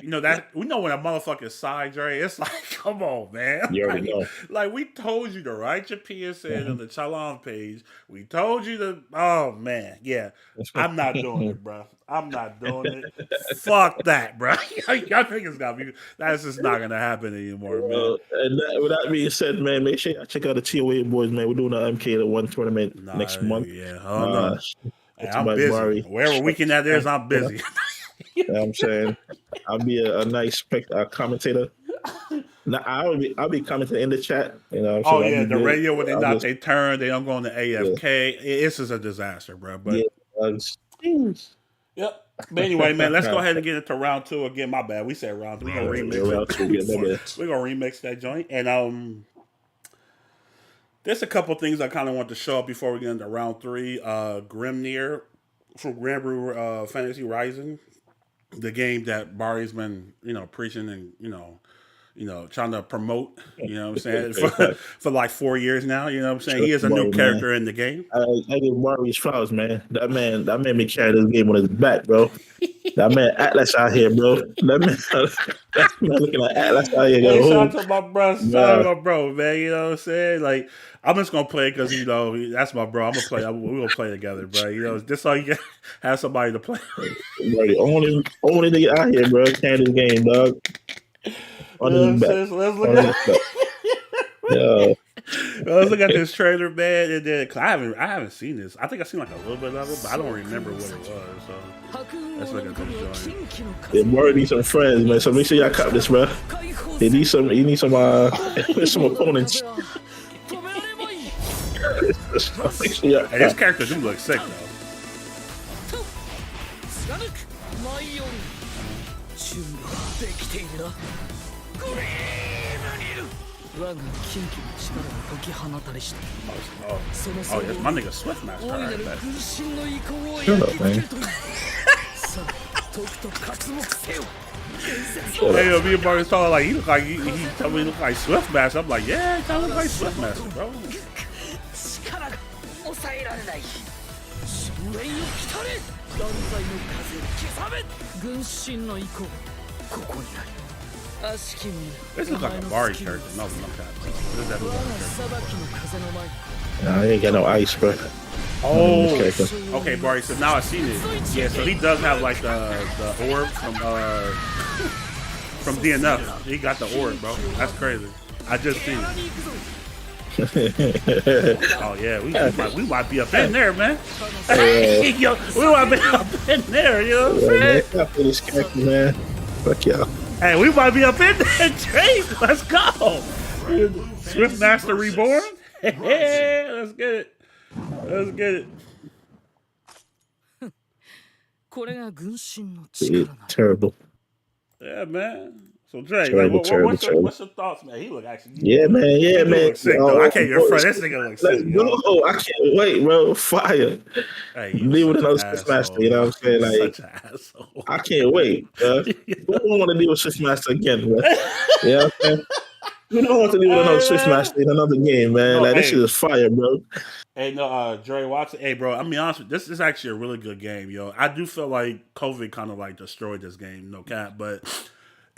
you know that we know when a motherfucker side, Dre. It's like, come on, man. You already know. Like, we told you to write your PSN on the Chalan page. We told you to. Oh man, yeah. I'm not doing it, bro. I'm not doing it. Fuck that, bro. Y'all think it's gonna be? That's just not gonna happen anymore, man. And with that being said, man, make sure you check out the TOA boys, man. We're doing the MK1 tournament next month. Yeah, Hey, I'm busy. Barry. Wherever weekend that is, I'm busy. You know what I'm saying? I'll be a nice commentator. Now, I'll be commenting in the chat. You know what I'm saying? Oh, yeah, the radio, when they knock they turn, they don't go on the AFK. Yeah. This is a disaster, bro. But yep. But anyway, man, let's go ahead and get into round 2 again. My bad. We said round 3. We're going to remix We're going to remix that joint. And there's a couple things I kind of want to show up before we get into round 3. Grimnir from Granblue Fantasy Rising, the game that Barry's been, preaching and, trying to promote, you know what I'm saying, for like 4 years now, you know what I'm saying? He is a new character in the game. I give Barry his flowers, man. That man me carry this game on his back, bro. That man Atlas out here, bro. That man looking like Atlas out here. Hey, shout out to my bro, shout out to my bro, man. You know what I'm saying? Like, I'm just gonna play because that's my bro. I'm gonna play. We're gonna play together, bro. Just so you can have somebody to play. Bro, the only nigga out here, bro, carrying this game, dog. Let's look at let's look at this trailer, man. And then I haven't seen this. I think I've seen like a little bit of it, but I don't remember what it was. So let's look at this joint. Yeah, Barry needs some friends, man. So make sure y'all cop this, bro. You need some some opponents. Hey, this character do look sick though. Oh, yes, my nigga Swift Master. I heard that. Shut up, man. Hey, yo, me and Barry talking like he look like he told me he look like Swift Master. I'm like, yeah, he kind of look like Swift Master, bro. This looks like a Barry character. No, no cap. What is that look like? Nah, I ain't got no ice, bro. Oh, okay, Barry. So now I seen it. Yeah, so he does have like the orb from DNF. He got the orb, bro. That's crazy. I just seen it. Oh yeah, we might be up in there, man. Yo, we might be up in there. You know what I'm saying? Fuck this character, man. Fuck y'all. Hey, we might be up in there, Trey. Let's go. Swift Master Reborn. Hey, let's get it. Let's get it. Terrible. Yeah, man. So Dre, what's your thoughts, man? He look actually. Yeah, man. Yeah, man. Look sick, though. I can't even front. This nigga look sick. No, I can't wait, bro. Fire. Hey, deal with another Swift Master. You know what I'm saying? Like, such an asshole. I can't wait. Who don't want to deal with Swift Master again, bro? You know what I'm saying? You don't want to deal with another Swift Master in another game, man. No, like, this shit is fire, bro. Hey, no, Dre Watson. Hey, bro, I'm be honest with you, this is actually a really good game, yo. I do feel like COVID kind of like destroyed this game, no cap, but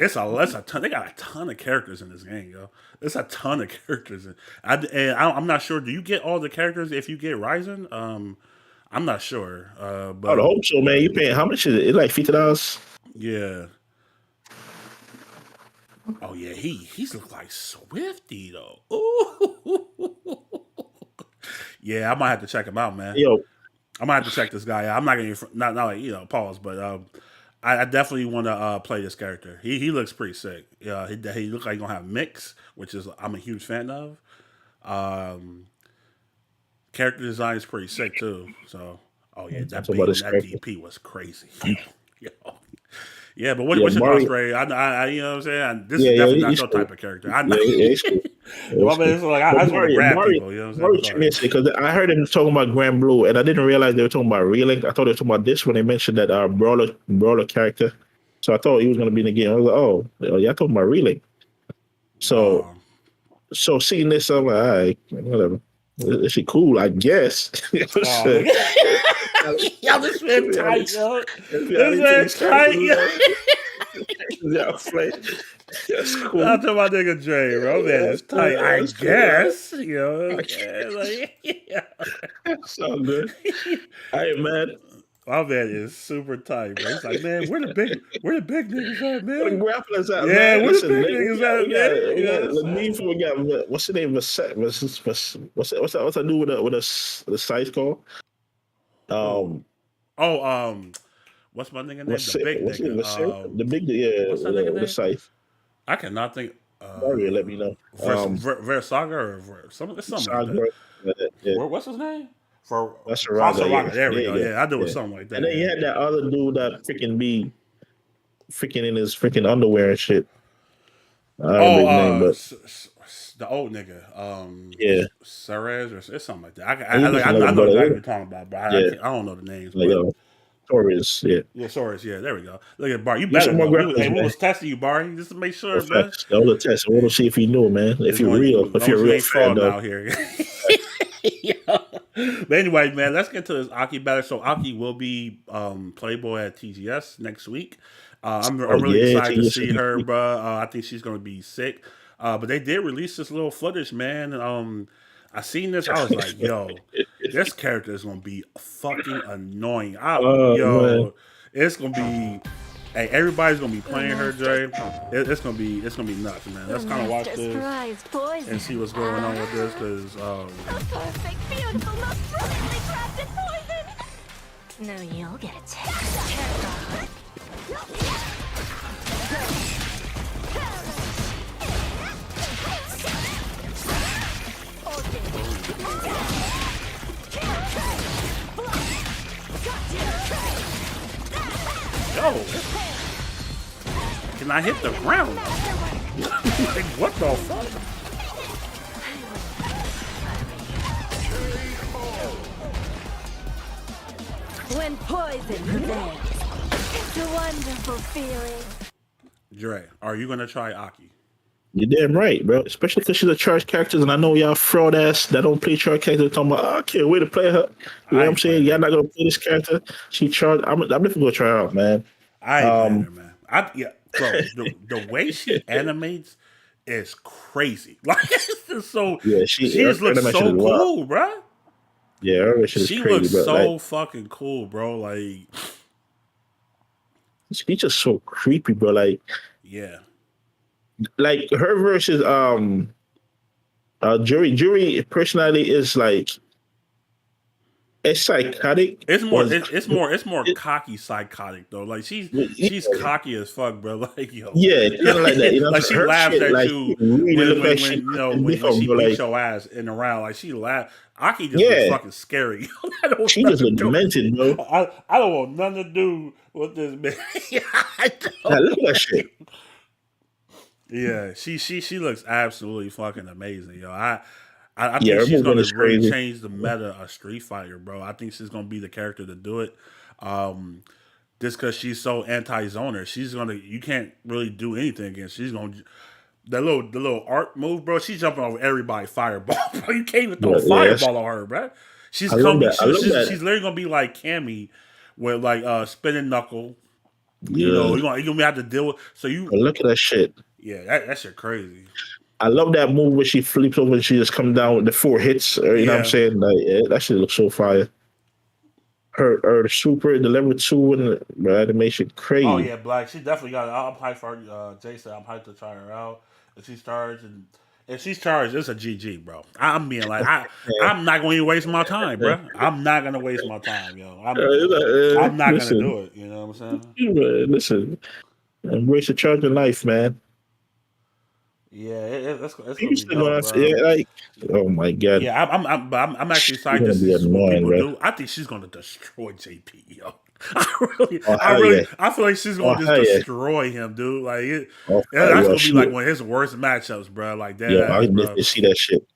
it's a ton. They got a ton of characters in this game, yo. There's a ton of characters. I'm not sure. Do you get all the characters if you get Ryzen? I'm not sure. But I hope so, man. You paying how much is it? It's like $50. Yeah. Oh yeah, he's look like Swifty though. Ooh. Yeah, I might have to check him out, man. Yo, I might have to check this guy out. I'm not gonna not like pause, but I definitely want to play this character. He looks pretty sick. Yeah, he looks like he's gonna have mix, which is I'm a huge fan of. Character design is pretty sick too. So, oh yeah, that DP was crazy. Yo. Yeah, but what's your thoughts, Ray? I you know what I'm saying? This is definitely not your type of character. I know. It's cool. I just want to grab people. You know what I'm saying? Because I heard him talking about Grand Blue, and I didn't realize they were talking about Relink. I thought they were talking about this when they mentioned that brawler character. So I thought he was going to be in the game. I was like, oh, y'all talking about Relink. So seeing this, I'm like, all right, whatever. Is she cool? I guess. Y'all this man tight, yo. This man tight, yo. That's cool. I'll tell my nigga Dre, bro. Man, it's tight. I guess. You know. That's all good. All right, man. My man is super tight, bro. He's like, man, where the big niggas at, man? Where the grapplers at, man? Yeah, where the big niggas at, man? We got what's the name? What's that do with the site called? What's my nigga name? The big nigga. The big nigga. What's that nigga name? The site. I cannot think. Mario, let me know. Versaga or something like that. Yeah. What's his name? That's Raga. There we go. Yeah, I do it something like that. And then you had that other dude that freaking be freaking in his freaking underwear and shit. I don't know his name, but the old nigga. Yeah, Serez or it's something like that. I know exactly what you're talking about, but I don't know the names. Torres, yeah, Torres, yeah. There we go. Look at Bar. You better know. We was testing you, Bar, just to make sure, man. That was a test. I want to see if you knew, man. If you're real, if you're a real fan, out here. But anyway, man, let's get to this Aki battle. So Aki will be Playboy at TGS next week. I'm really excited to see her, bro. I think she's gonna be sick. But they did release this little footage, man. I seen this. I was like, yo, this character is gonna be fucking annoying. It's gonna be. Hey, everybody's gonna be playing her, Dre. It's gonna be nuts, man. Let's kind of watch this and see what's going on with this, because perfect, beautiful, most brilliantly crafted poison. Now you'll get a taste. Yo, can I hit the ground? Like, what the fuck? When poison prevails, it's a wonderful feeling. Dre, are you gonna try Aki? You're damn right, bro. Especially because she's a charged character, and I know y'all fraud ass that don't play charged characters talking about, oh, I can't wait to play her. You know what I'm saying? Y'all not gonna play this character. She charged. I'm definitely gonna try her out, man. I ain't playing her, man. Bro, the way she animates is crazy. Like it's just so Yeah, she just looks animation so is wild. cool, bro. Yeah, her animation is She crazy, looks bro. so Like, fucking cool, bro. Like, she's just so creepy, bro. yeah. Like her versus Jury personality is like it's psychotic. It's more cocky psychotic though. Like she's cocky as fuck, bro. Like yo, yeah, kind of like that. You know, like she her laughs shit, at like, you really when look when, like when she you know fucking when she bro, beats like, your ass in the round. Like she laugh. Aki just looks yeah, fucking scary. I don't she want just look demented, bro. I don't want nothing to do with this man. Now, look at that shit. Yeah, she looks absolutely fucking amazing, yo. I Yeah, think her she's movement gonna is really crazy. change the meta of Street Fighter, bro. I think she's gonna be the character to do it. Just because she's so anti-zoner, you can't really do anything against. She's gonna the little art move, bro. She's jumping over everybody fireball, bro. You can't even throw a fireball on her, bro. She's I love coming. that. I love that. She's literally gonna be like Cammy, with like spinning knuckle. Yeah. You know, you're gonna have to deal with. So Look at that shit. yeah, that shit crazy. I love that move where she flips over and she just comes down with the 4 hits. Or, you know what I'm saying? Like, yeah, that shit looks so fire. Her super, the level 2 and the animation crazy. Oh yeah, Black. She definitely got it. I'm hyped for her. Jason, I'm hyped to try her out. If she's charged, it's a GG, bro. I'm being like, I'm not going to waste my time, bro. I'm not going to waste my time, yo. I'm not going to do it. You know what I'm saying? Listen, embrace the charging life, man. Yeah, it's gonna be People dope, bro. yeah, like, oh my god. Yeah, I'm actually excited to see what people do. I think she's gonna destroy JP, yo. I feel like she's gonna just destroy him, dude. Like that's gonna be like one of his worst matchups, bro. Like that. Yeah, I didn't see that shit.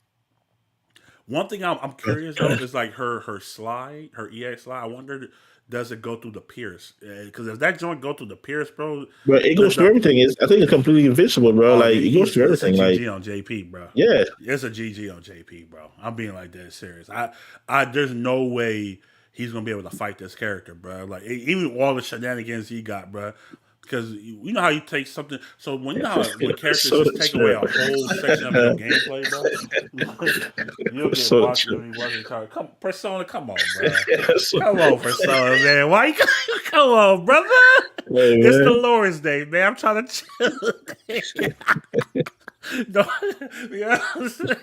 One thing I'm curious though is like her slide, her EX slide. I wonder, does it go through the pierce? Because if that joint go through the pierce, bro, it goes through everything. I think it's completely invincible, bro. Like it goes through everything. It's a like GG on JP, bro. Yeah, it's a GG on JP, bro. I'm being like that serious. There's no way he's gonna be able to fight this character, bro. Like even all the shenanigans he got, bro. Because you know how you take something. So when you know how when characters just take away a whole section of your gameplay, bro, you'll get watched every wasn't charged. Come, Persona, come on, bro. Come on, Persona, man. Why you come on, brother? Hey, it's the Lord's Day, man. I'm trying to chill. No, you know what I'm saying?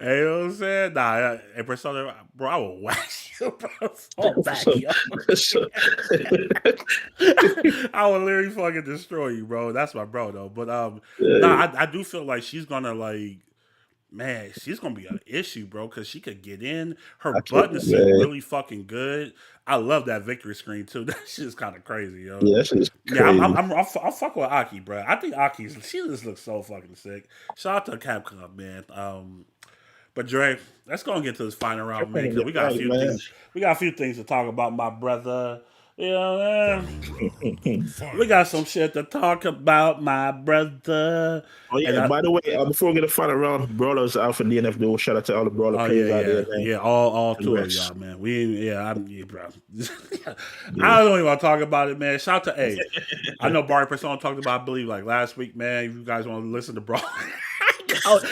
You know what I'm saying? Nah, hey, Persona, bro, I will wax you, bro. Fall back, yo. I will literally fucking destroy you, bro. That's my bro, though. But I do feel like she's gonna man, she's gonna be an issue, bro, because she could get in. Her buttons seem really fucking good. I love that victory screen too. That shit's kind of crazy, yo. Yeah, that shit's crazy. Yeah, I'll fuck with Aki, bro. I think she just looks so fucking sick. Shout out to Capcom, man. But Dre, let's go and get to this final round, man. Because we got a few things. We got a few things to talk about, my brother. You know, man. We got some shit to talk about, my brother. Oh yeah, and by the way, before we get the final round, Brawlers out for DNF duel. Shout out to all the Brawler players out there, man. Yeah, all two of y'all, man. Bro. I don't even want to talk about it, man. Shout out to I know Barry Persona talked about, I believe, like last week, man. If you guys want to listen to Brawler,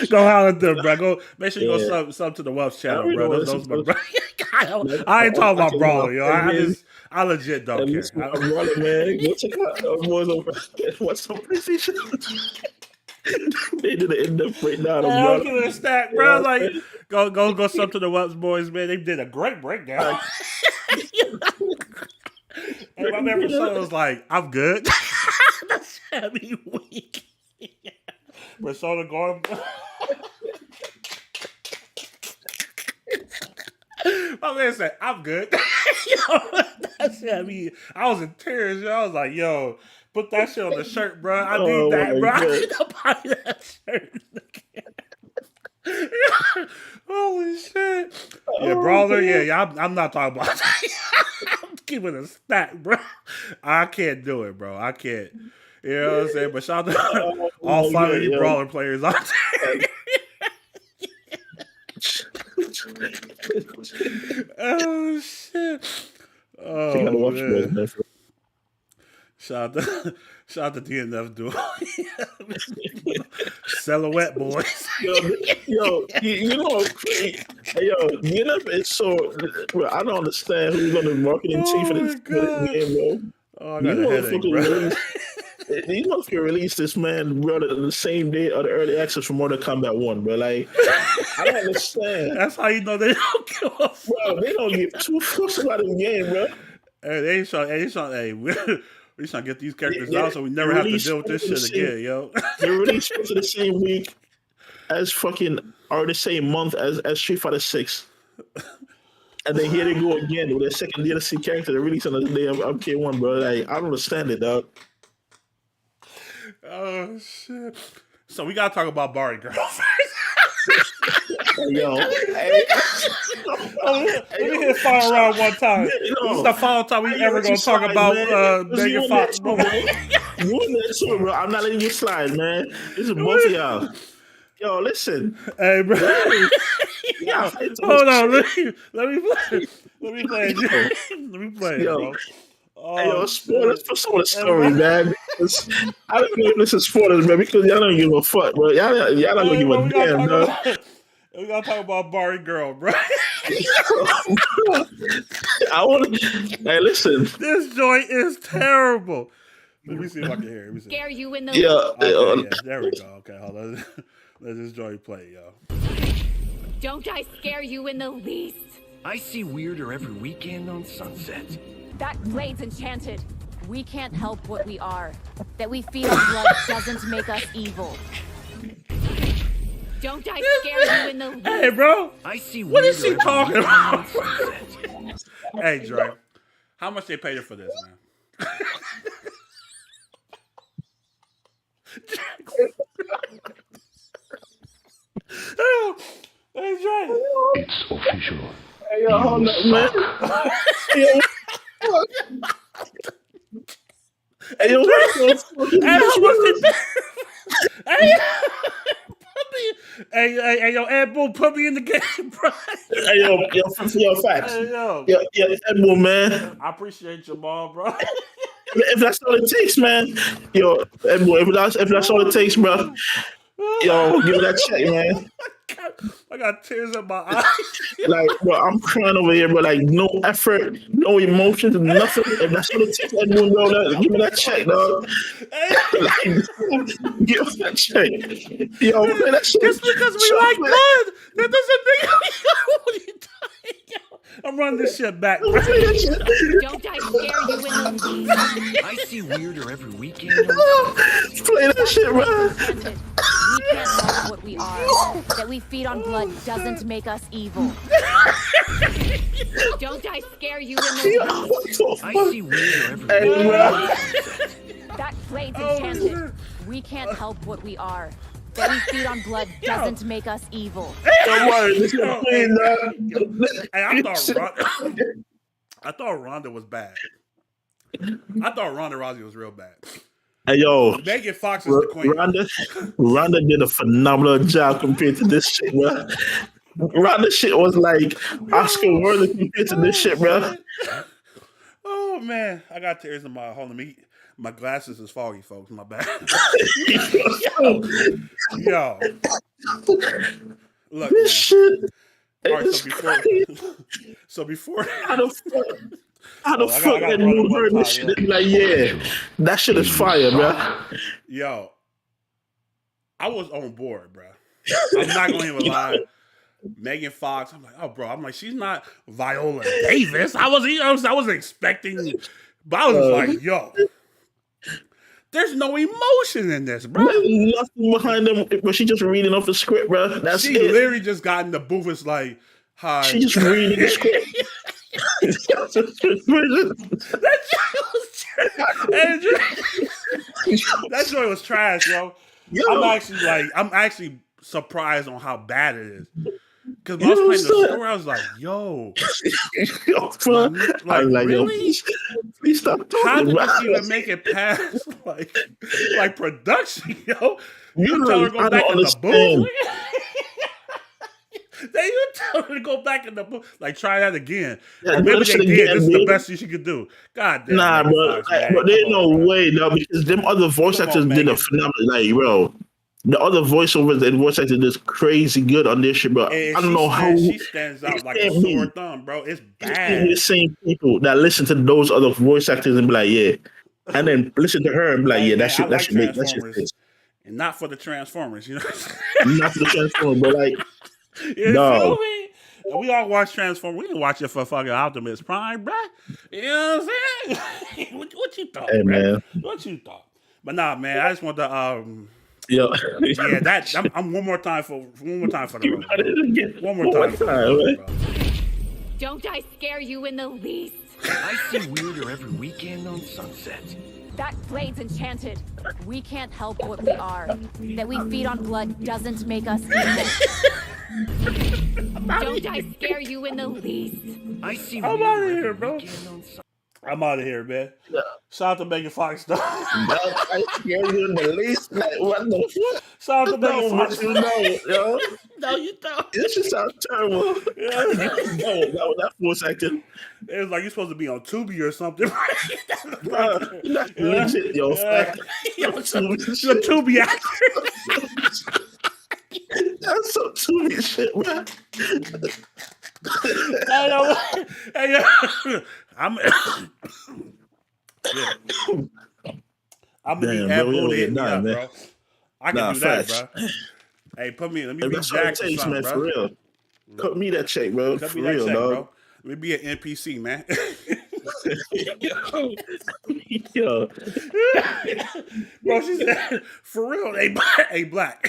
go holler at them, bro. Go make sure you go sub to the Welsh channel, bro. Those my bro. I ain't talking about Brawler, yo. I legit don't care. Brawler, man. Go check out what's on PlayStation. They did an in-depth breakdown. I'll give it a stack, bro. Like, go sub to the Welsh boys, man. They did a great breakdown. And my man Persona was like, "I'm good." That's heavy week. Persona going. My man said, "I'm good." Yo, that's heavy. I was in tears. Yo. I was like, "Yo, put that shit on the shirt, bro. I need that, bro. I need to buy that shirt." Holy shit. Yeah, brawler. Yeah. I'm not talking about that. I'm keeping a stack, bro. I can't do it, bro. I can't. You know what I'm saying? But shout out to all five of you brawler players out there. Oh shit! Oh man! Shout out to DNF duo. Silhouette boys. You know, DNF is so. Bro, I don't understand who's going to marketing chief for this game, bro. Oh, I got a headache, bro. These motherfuckers released this man, bro, the same day of the early access for Mortal Kombat 1, bro. Like, I don't understand. That's how you know they don't give a fuck. Bro, they don't give two fucks about the game, bro. Hey, we're trying to get these characters out so we never have to deal with this shit again, yo. They released to the same week as fucking, or the same month as Street Fighter 6. And then here they go again with their second DLC character. They're releasing on the day of MK1, bro. Like, I don't understand it, dog. Oh shit! So we gotta talk about Barry Girl first. Yo, let me hit fire around one time. This is the final time we ever gonna talk about Megan Fox. You in that too, bro. I'm not letting you slide, man. This is both of y'all. Yo, listen. Hey, bro. Yo, hold on. Let me play. Let me play it, bro. Hey, yo, spoilers for some of the story, man. Because I don't know if this is spoilers, man, because y'all don't give a fuck, bro. Y'all not gonna give a damn, bro. We gotta talk about Barry Girl, bro. I want to. Hey, listen. This joint is terrible. Let me see if I can hear it. Scare you in the yeah, there we go. Okay, hold on. Let this joint play, yo. Don't I scare you in the least? I see weirder every weekend on Sunset. That blade's enchanted. We can't help what we are. That we feed on blood doesn't make us evil. Don't I scare you in the least? Hey, bro. I see what is he talking about? Hey, Dre. How much they paid her for this, man? Hey, Dre. It's official. Hey, yo, hold up, man. Hey, yo, how much they pay? Hey, yo, Ed Bull, put me in the game, bro. Hey, yo, facts. Hey, yo. Yo, Ed Bull, man. I appreciate your mom, bro. If that's all it takes, man. Yo, Ed Bull, if that's all it takes, bro. Yo, give me that check, man. I got tears in my eyes. Like, bro, I'm crying over here, but like, no effort, no emotions, nothing. If that's what it takes, Ed Bull, bro, give me that check, dog. Like, give me that check. Yo, man, that shit. Just because we like blood, that doesn't make what are you doing? Yo, I'm running this shit back, bro. Don't I scare you in the least? I see weirder every weekend. Play that shit, bro. We can't help what we are. That we feed on blood doesn't make us evil. Don't I scare you in the least? I see weirder every weekend. That blade's enchanted. We can't help what we are. That we feed on blood doesn't make us evil. Don't worry, this is clean, Hey, I thought Ronda was bad. I thought Ronda Rousey was real bad. Hey, yo, Megan Fox is the queen. Ronda did a phenomenal job compared to this shit, bro. Ronda shit was like Oscar worthy compared to this shit, bro. Oh man, I got tears in my hold on, my glasses is foggy, folks. My bad. Yo. Look, this man. shit. All right, so before how the fuck that new heard this shit? Yeah. Like, yeah, that shit is fire, bro. Yo, I was on board, bro. I'm not gonna even lie. Megan Fox, I'm like, oh, bro. I'm like, she's not Viola Davis. I wasn't expecting, but I was like, yo, there's no emotion in this, bro. Nothing behind them, but she just reading off the script, bro. That's she it. Literally just got in the booth. It's like, hi. She just reading the script. That joint was trash, yo. I'm actually surprised on how bad it is. Because when I was playing the story, I was like, "Yo, Bro, like I'm like, yo, really? please stop How talking, did bro. this even make it past like production, yo? You You tell her know, to I go back don't in the booth. understand. Then you tell her to go back in the booth. Like, try that again. Yeah, Or maybe listen they did. again, This is the dude. best she could do. God damn, Nah, Megan bro. Fox, Like, man. but Come there's on, no bro. way, though, because them other voice Come actors on, did a Megan. phenomenal, like, bro. The other voiceovers and voice actors did crazy good on this shit, bro. And I don't know how she stands out like a can't be. sore thumb, bro. It's It can't be the bad. same people that listen to those other voice actors and be like, yeah, and then listen to her and be like, Hey yeah, man, I that like should make that shit Transformers. fit. And not for the Transformers, you know. Not for the Transformers, but like, You feel dog, me? We all watch Transformers. We didn't watch it for fucking Optimus Prime, bruh. You know what I'm saying? what you thought, hey bruh? man, What you thought? But nah, man, I just want to yo, yeah, that I'm one more time for the you road, got it again. bro. One more time for the man. road, bro. Don't I scare you in the least? I see weirder every weekend on Sunset. That blade's enchanted. We can't help what we are. That we feed on blood doesn't make us evil. Don't I scare you in the least? I see I'm weirder outta every here, bro. weekend on Sunset. I'm out of here, man. Shout out to Megan Fox, though. I scare you in the least. Like, what the fuck? Shout out to Megan No, Fox. but you know, yo. No, you don't. This shit sounds terrible. Yeah. that voice acting. It was like you're supposed to be on Tubi or something. Bro, that's legit, yo. Fact. You're Tubi a Tubi actor. That's some Tubi shit, man. I know. Hey, I'm. Yeah. I'm gonna Damn, be at bro, we Bull don't to hit get me none, up, man. bro. I can Nah, do that, facts. bro. Hey, put me. Let me If be that's what it Jack or takes, something, man, bro. for real. Cut me that check, bro. Cut For me that real, check, dog. bro. Let me be an NPC, man. Yo. Bro, she said, for real, hey, black.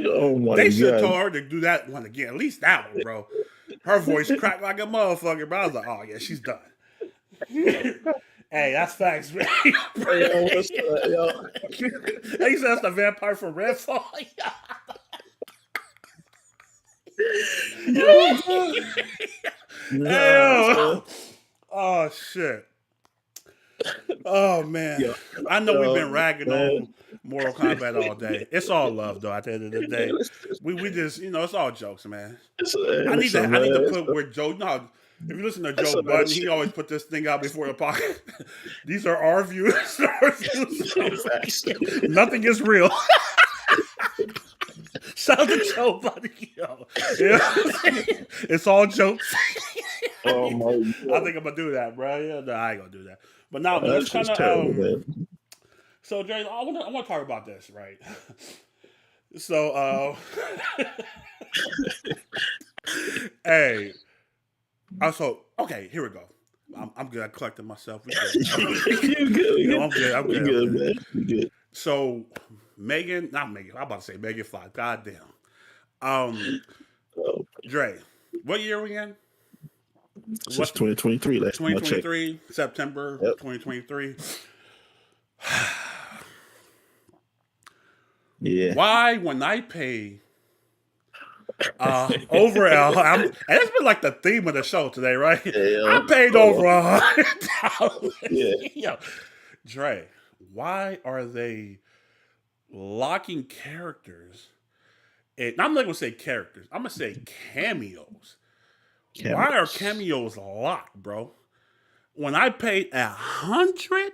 Oh my They should have god. told her to do that one again. At least that one, bro. Her voice cracked like a motherfucker, bro. I was like, oh, yeah, she's done. Hey, that's facts, man. Hey, yo, what's up, yo? Hey, you said that's the vampire from Redfall? Hey, oh, shit. Oh, man. Yo. I know we've been Yo, ragging man. on Mortal Kombat all day. It's all love, though, at the end of the day. We just, it's all jokes, man. I need to put where Joe, if you listen to Joe Budden, he always put this thing out before the podcast. These are our views. Nothing is real. Shout out to Joe Budden. Yo. Yeah. It's all jokes. Oh my god. I think I'm gonna do that, bro. Yeah, no, I ain't gonna do that. But now, man, let's That's kind just of. terrible, man. So, Jay, I want to talk about this, right? So, hey, okay, here we go. I'm good. I collected myself. We good. You good? You know, I'm good. I'm good. You I'm good, good. man? You good? So, not Megan. I'm about to say Megan Fox. Goddamn. Oh, Dre, what year are we in? since 2023, last time I checked. 2023, September Yep. 2023. Yeah. Why, when I pay over and it's been like the theme of the show today, right? Yeah. I paid over $100. Yeah. Yo, Dre, why are they locking characters? And I'm not gonna say characters. I'm gonna say cameos. Why are cameos locked, bro? When I paid $100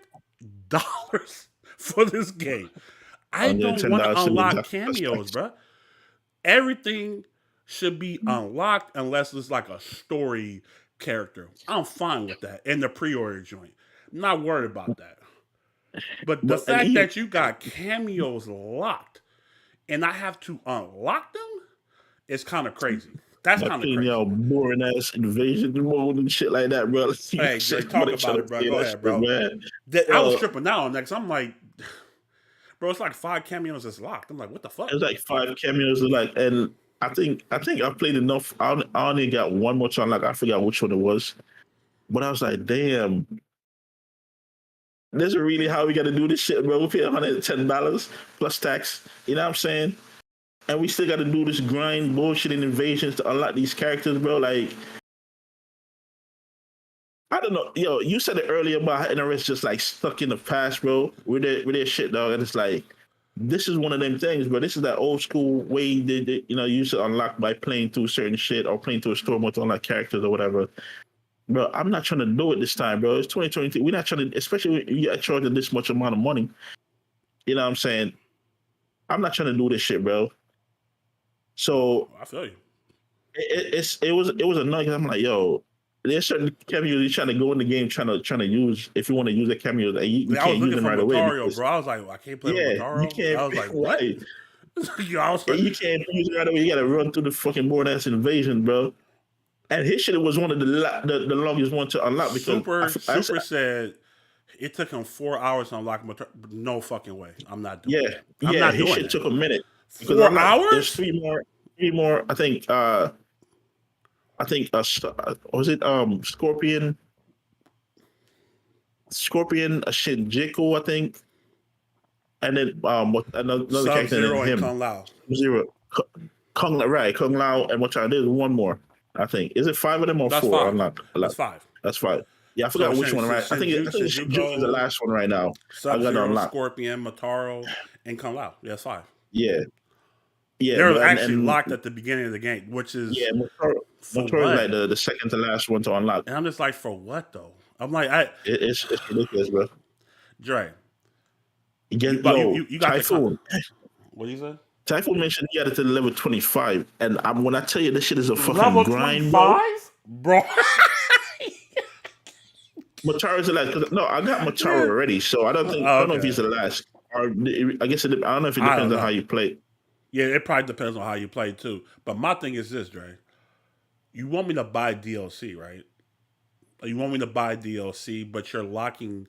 for this game, I don't want to unlock cameos, bro. Everything should be unlocked unless it's like a story character. I'm fine with that in the pre-order joint. I'm not worried about that. But the fact that you got cameos locked and I have to unlock them is kind of crazy. That's kind of crazy. Y'all boring ass invasion mode and shit like that, bro. Hey, just talk about it, bro. Go ahead, bro. Man. I was tripping out on that because I'm like, bro, it's like 5 cameos that's locked. I'm like, what the fuck? It was like 5 cameos, and I think I played enough. I only got one more time. Like I forgot which one it was, but I was like, damn, this is really how we got to do this shit, bro. We pay $110 plus tax. You know what I'm saying? and we still got to do this grind bullshit and invasions to unlock these characters, bro. Like, I don't know, yo. You said it earlier about how NRS just like stuck in the past, bro. With their shit, dog. And it's like, this is one of them things, bro. This is that old school way they you used to unlock by playing through certain shit or playing through a story mode to unlock characters or whatever. Bro, I'm not trying to do it this time, bro. It's 2022. We're not trying to, especially when you get charged this much amount of money. You know what I'm saying? I'm not trying to do this shit, bro. So I feel you. it was annoying. I'm like, yo, there's certain cameos you're trying to go in the game trying to use if you want to use the cameos and you I was can't use looking them for right away. Matario, bro. I was like, I can't play with Matario. You can't. I was like, what? Right. I was like, You can't use it right away. You got to run through the fucking board ass invasion, bro. And his shit was one of the longest one to unlock because Super said it took him 4 hours to unlock Matario. No fucking way. I'm not doing it. I'm not his doing shit it. took a minute. 4 hours? There's three more. I think. Was it Scorpion, Shinjiku, I think, and then another character Sub-Zero than him. and Kung Lao. Zero, Kung Lao, and what y'all did one more. I think is it 5 of them or That's 4? 5. I'm not. That's 5. That's 5. Yeah, I forgot which one. Right, I think Shinjuku is the last one right now. Sub-Zero, Scorpion, Motaro, and Kung Lao. Yeah, that's 5. Yeah. They're actually locked at the beginning of the game, which is Motaro is like the second to last one to unlock. And I'm just like, for what though? I'm like, it's ridiculous, bro. Dre, you got Typhoon. What do you say? Typhoon mentioned he got it to level 25, and when I tell you this shit is a fucking level grind, 25? Bro. Mataro's the last. No, I got Mataro already, so I don't think I don't know if he's the last. Or I guess I don't know if it depends on how you play. Yeah, it probably depends on how you play too. But my thing is this, Dre. You want me to buy DLC, right? You want me to buy DLC, but you're locking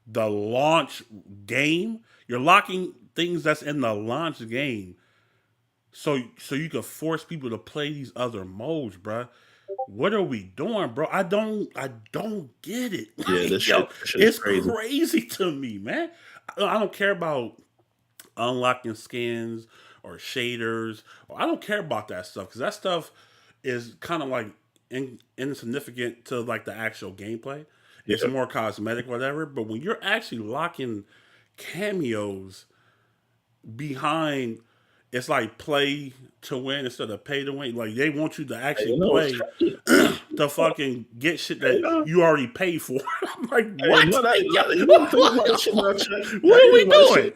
the launch game. You're locking things that's in the launch game, so you can force people to play these other modes, bro. What are we doing, bro? I don't get it. Yeah, this shit it's crazy to me, man. I don't care about unlocking skins or shaders. I don't care about that stuff because that stuff is kind of like insignificant to like the actual gameplay. It's more cosmetic, whatever. But when you're actually locking cameos behind, it's like play to win instead of pay to win. Like they want you to actually play to fucking get shit that you already paid for. I'm like, what? What are we doing?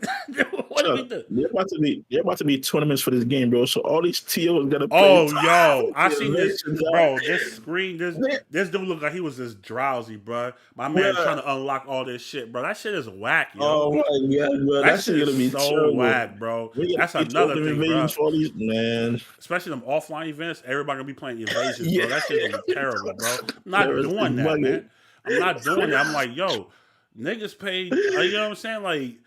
What are we doing? There about to be tournaments for this game, bro. So all these TOs gotta play. Oh, yo, I seen this, bro. This screen, this dude looked like he was just drowsy, bro. My man trying to unlock all this shit, bro. That shit is whack, yo. Oh my god, bro. That shit gonna be so whack, bro. That's another thing, bro. For these, man. Especially them offline events, everybody gonna be playing Invasions, bro. That shit gonna be terrible, bro. I'm not doing that, man. I'm not doing that. I'm like, yo, niggas paid. You know what I'm saying? Like,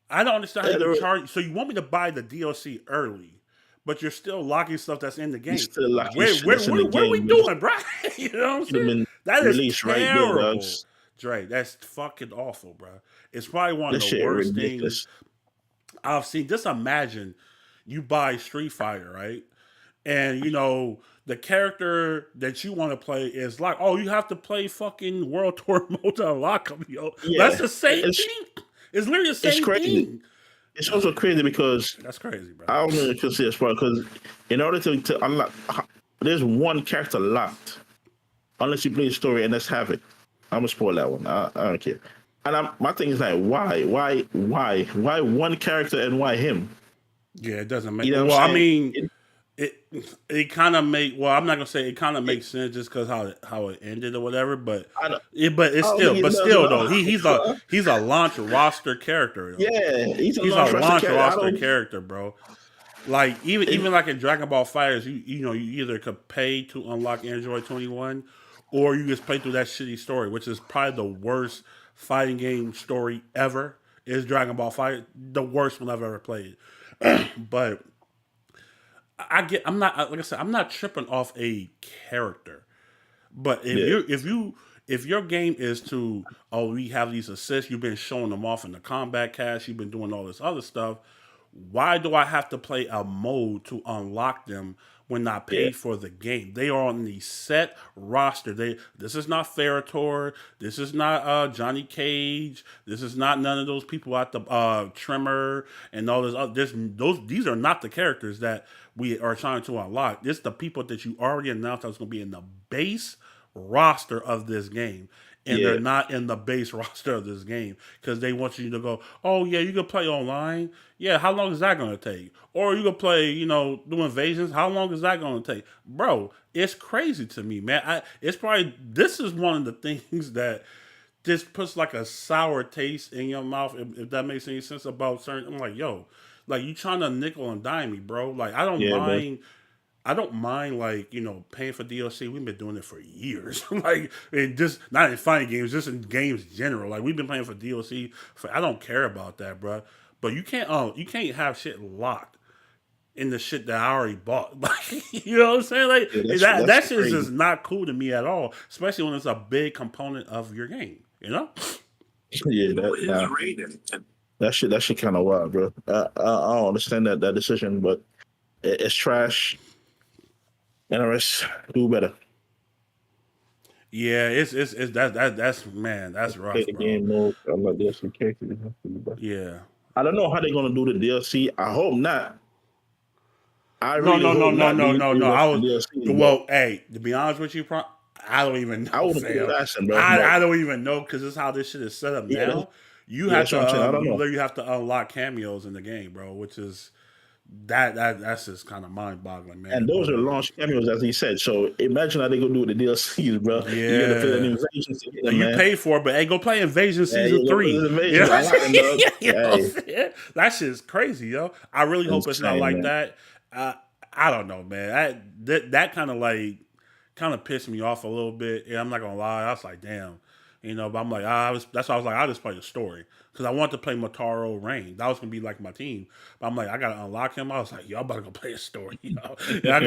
I don't understand how you charge. So you want me to buy the DLC early, but you're still locking stuff that's in the game. What are we doing, bro? You know what I'm saying? That is terrible, Dre. That's fucking awful, bro. It's probably one of the worst things I've seen. Just imagine you buy Street Fighter, right? And, you know, the character that you want to play is like, oh, you have to play fucking World Tour mode to unlock them, yo. Yeah, that's the same thing. It's literally the same thing. It's also crazy because... That's crazy, bro. I don't really consider it part because in order to unlock... There's one character locked. Unless you play the story, and let's have it. I'm going to spoil that one. I don't care. And my thing is like, why? Why one character and why him? Yeah, it doesn't make... Well, I mean... It kind of make I'm not gonna say it kind of makes sense just because how it ended or whatever, but still though he's a launch roster character. Yeah, he's a launch roster character, bro. Like even like in Dragon Ball FighterZ, you either could pay to unlock Android 21, or you just play through that shitty story, which is probably the worst fighting game story ever. Is Dragon Ball Fighter the worst one I've ever played, but. I'm not tripping off a character, but if your game is to we have these assists, you've been showing them off in the combat cast, you've been doing all this other stuff. why do I have to play a mode to unlock them when I pay Yeah. for the game? They are on the set roster. This is not Ferrator. This is not Johnny Cage. This is not none of those people at the Trimmer and all this. These are not the characters that we are trying to unlock. This the people that you already announced that's going to be in the base roster of this game. And Yeah. they're not in the base roster of this game because they want you to go, oh, yeah, you can play online. Yeah, how long is that going to take? Or you can play, do invasions. How long is that going to take? Bro, it's crazy to me, man. This is one of the things that just puts like a sour taste in your mouth, if that makes any sense about certain. I'm like, yo, like you trying to nickel and dime me, bro. Like, Yeah, bro. I don't mind paying for DLC. We've been doing it for years. Like it just not in fighting games, just in games general. Like we've been playing for DLC I don't care about that, bro. But you can't have shit locked in the shit that I already bought. Like you know what I'm saying? Like Yeah, that that's shit is crazy. just not cool to me at all. Especially when it's a big component of your game. You know? Yeah, that shit kind of wild, bro. I don't understand that decision, but it's trash. NRS, do better. Yeah, that's man, that's rough, Play the bro. game mode. I'm like, there's some characters. Yeah. I don't know how they're gonna do the DLC. I hope not. I No, really no, no, hope no, not. no, They no, no. rush I the was DLC, well. Hey, to be honest with you, I don't even I know, wouldn't put it fam. past them, bro. I don't even know because this is how this shit is set up Yeah, now. You yeah, have that's what I'm saying. to I don't you know. literally have to unlock cameos in the game, bro. Which is that's just kind of mind boggling, man. And those But, are launch cameos, as he said. So imagine how they gonna do with the DLCs, bro. You gotta fill in yeah. invasions to get them, You man. pay for it, but hey, go play Invasion Yeah, Season you go play 3. the You know invasions. what I I'm like them, saying? dog. You know what I'm Hey, saying? That shit's crazy, yo. I really hope it's not insane, like man. that. I don't know, man. That kind of pissed me off a little bit. Yeah, I'm not gonna lie. I was like, damn, But I'm like, that's why I was like, I'll just play the story because I want to play Motaro Rain. That was gonna be like my team. But I'm like, I gotta unlock him. I was like, y'all better go play a story, And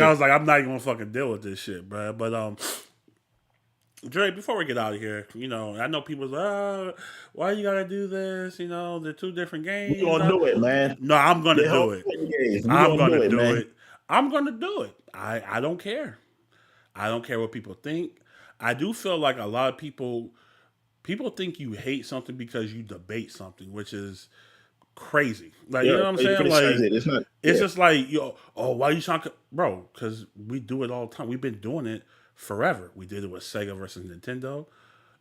I was like, I'm not even gonna fucking deal with this shit, bro. But Dre, before we get out of here, I know people's like, why you gotta do this? They're two different We games. gonna do it, man. No, I'm gonna They do hope it. we I'm gonna do gonna it, do man. it. I'm gonna do it. I don't care. I don't care what people think. I do feel like a lot of people think you hate something because you debate something, which is crazy. Like you Yeah, know what I'm they saying? criticize Like it. It's not. it's Yeah, just like why you trying to, bro? Because we do it all the time. We've been doing it forever. We did it with Sega versus Nintendo.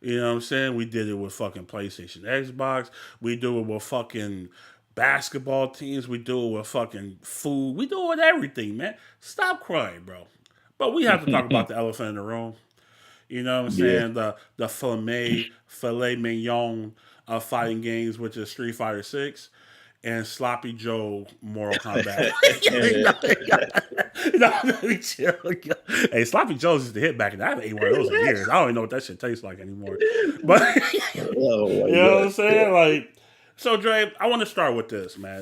You know what I'm saying? We did it with fucking PlayStation, Xbox. We do it with fucking basketball teams. We do it with fucking food. We do it with everything, man. Stop crying, bro. But we have to talk about the elephant in the room. You know what I'm yeah. saying? The filet mignon of fighting games, which is Street Fighter 6 and Sloppy Joe Mortal Kombat. Hey, Sloppy Joe's is the hit back in that. I haven't ate one of those in years. I don't even know what that shit tastes like anymore. But Oh my you know what I'm God. saying? Like, so Dre, I want to start with this, man.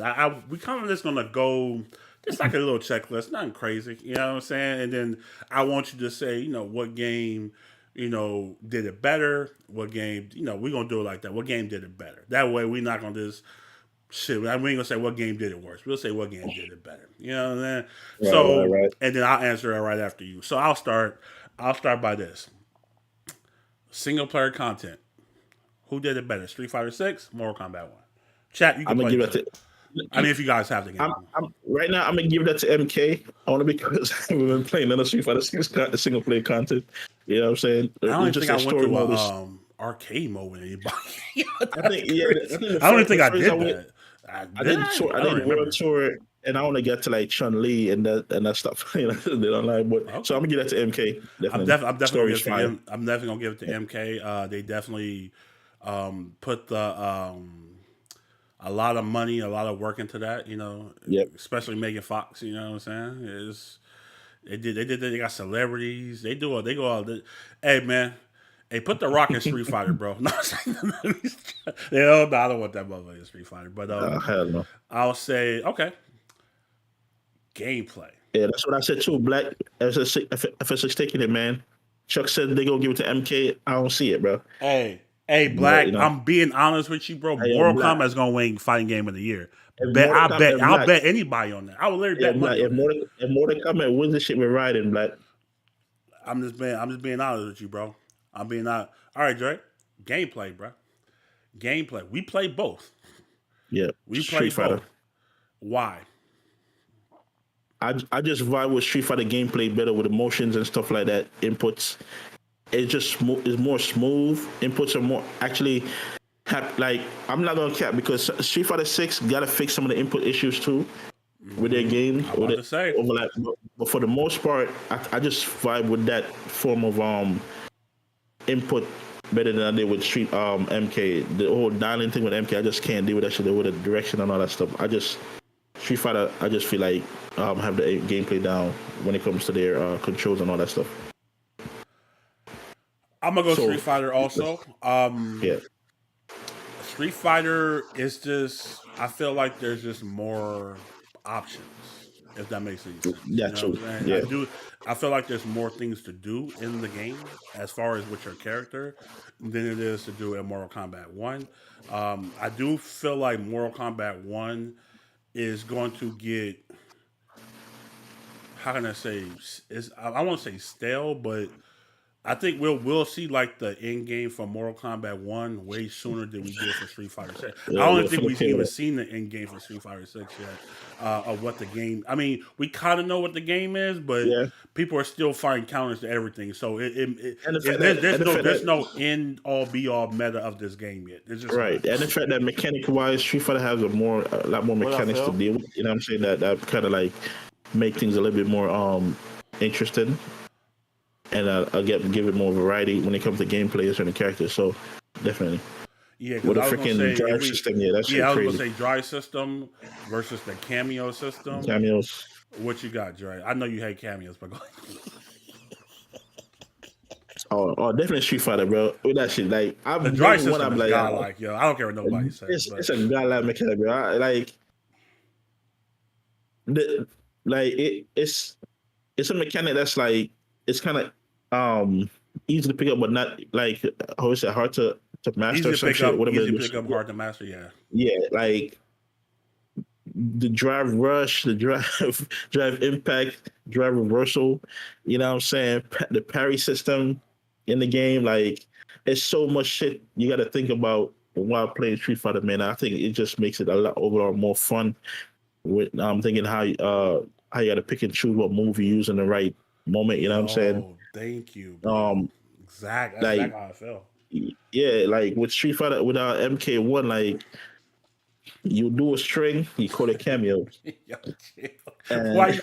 We kind of just gonna go just like a little checklist, nothing crazy. You know what I'm saying? And then I want you to say, what game, did it better? What game, we're gonna do it like that. What game did it better? That way, we're not gonna just shit. We ain't gonna say what game did it worse. We'll say what game did it better. You know what I'm saying? Right, So, right. and then I'll answer it right after you. So I'll start. By this. Single player content. Who did it better? Street Fighter 6, Mortal Kombat 1. Chat, you can I'm gonna play give that too. to. I mean, if you guys have the game. Right now, I'm gonna give that to MK. Only because we've been playing another Street Fighter 6 single player content. You know what I'm saying? I don't even Just think I that went story through mode is- arcade mode with anybody. I think the I don't even think I first did went- that. I did I tour, I don't did remember. world tour, and I only got to like Chun Li and that stuff. They don't like, but Okay. so I'm gonna give that to MK. I'm definitely Story's fire. I'm definitely gonna give it to MK. They definitely put the a lot of money, a lot of work into that. Yep. Especially Megan Fox. You know what I'm saying? They got celebrities. They go all. Hey man. Hey, put the Rock in Street Fighter, bro. No, I don't want that motherfucker in Street Fighter. But Hell no. I'll say, okay, gameplay. Yeah, that's what I said too. Black FS6 taking it, man. Chuck said they gonna give it to MK. I don't see it, bro. Hey, Hey, But Black, I'm being honest with you, bro. hey, Mortal Black. Kombat is gonna win fighting game of the year. If Bet Mortal I Kombat, bet if I'll Black, bet anybody on that. I would literally yeah, bet Black, money on that. If Mortal Kombat wins the shit with riding, Black. I'm just being honest with you, bro. I'm being honest. All right, Dre. Gameplay, bro. Gameplay. We play both. Yeah, We play Street Fighter. both. Why? I just vibe with Street Fighter gameplay better with emotions and stuff like that. Inputs, it's just is more smooth. Inputs are more actually like I'm not gonna cap because Street Fighter 6 gotta fix some of the input issues too with their games. I'm about to say. Overlap, but for the most part, I just vibe with that form of input better than I did with Street MK. The whole dialing thing with MK, I just can't deal with that shit with the direction and all that stuff. Street Fighter, I just feel like have the gameplay down when it comes to their controls and all that stuff. I'm gonna go Street Fighter also. Yeah. Street Fighter is just I feel like there's just more options, if that makes any sense. Yeah, You know true. what I'm saying? Yeah. I feel like there's more things to do in the game as far as with your character than it is to do in Mortal Kombat 1. I do feel like Mortal Kombat 1 is going to get, how can I say, I won't say stale, but I think we'll see like the end game for Mortal Kombat 1 way sooner than we did for Street Fighter 6. I don't think we've even seen the end game for Street Fighter 6 yet of what the game. I mean, we kind of know what the game is, but people are still finding counters to everything. So there's no end all be all meta of this game yet. It's just right, and the fact that mechanic wise, Street Fighter has a lot more mechanics to deal with. You know what I'm saying? That kind of like make things a little bit more interesting. And give it more variety when it comes to gameplay and the characters. So definitely, with a freaking drive system, that's I was crazy. gonna say drive system versus the cameo system. Cameos. What you got, Dre? I know you hate cameos, but go ahead. Oh, definitely Street Fighter, bro. With that shit, like the drive system is godlike, yo. I don't care what nobody says. It's a godlike mechanic, bro. It's a mechanic that's like it's kind of easy to pick up, but not like how is it hard to master? Easy to pick up, easy to pick up, hard to master. Yeah, yeah, like the drive rush, the drive impact, drive reversal. You know what I'm saying? The parry system in the game, like it's so much shit you got to think about while playing Street Fighter. Man, I think it just makes it a lot overall more fun. With I'm thinking how you got to pick and choose what move you use in the right moment. You know what I'm saying? Thank you. Bro. Exactly. That's like, how I felt. Yeah, like with Street Fighter, with our MK1, like you do a string, you call it cameo. Why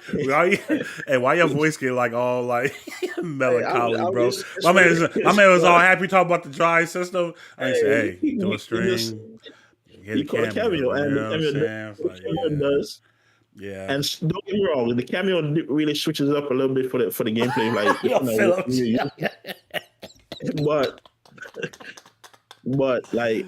your voice get like all like melancholy, bro? My man was all happy talking about the drive system. I say, hey, do a string. You call it cameo, and the cameo does. Yeah, and don't get me wrong, the cameo really switches up a little bit for the gameplay, like but like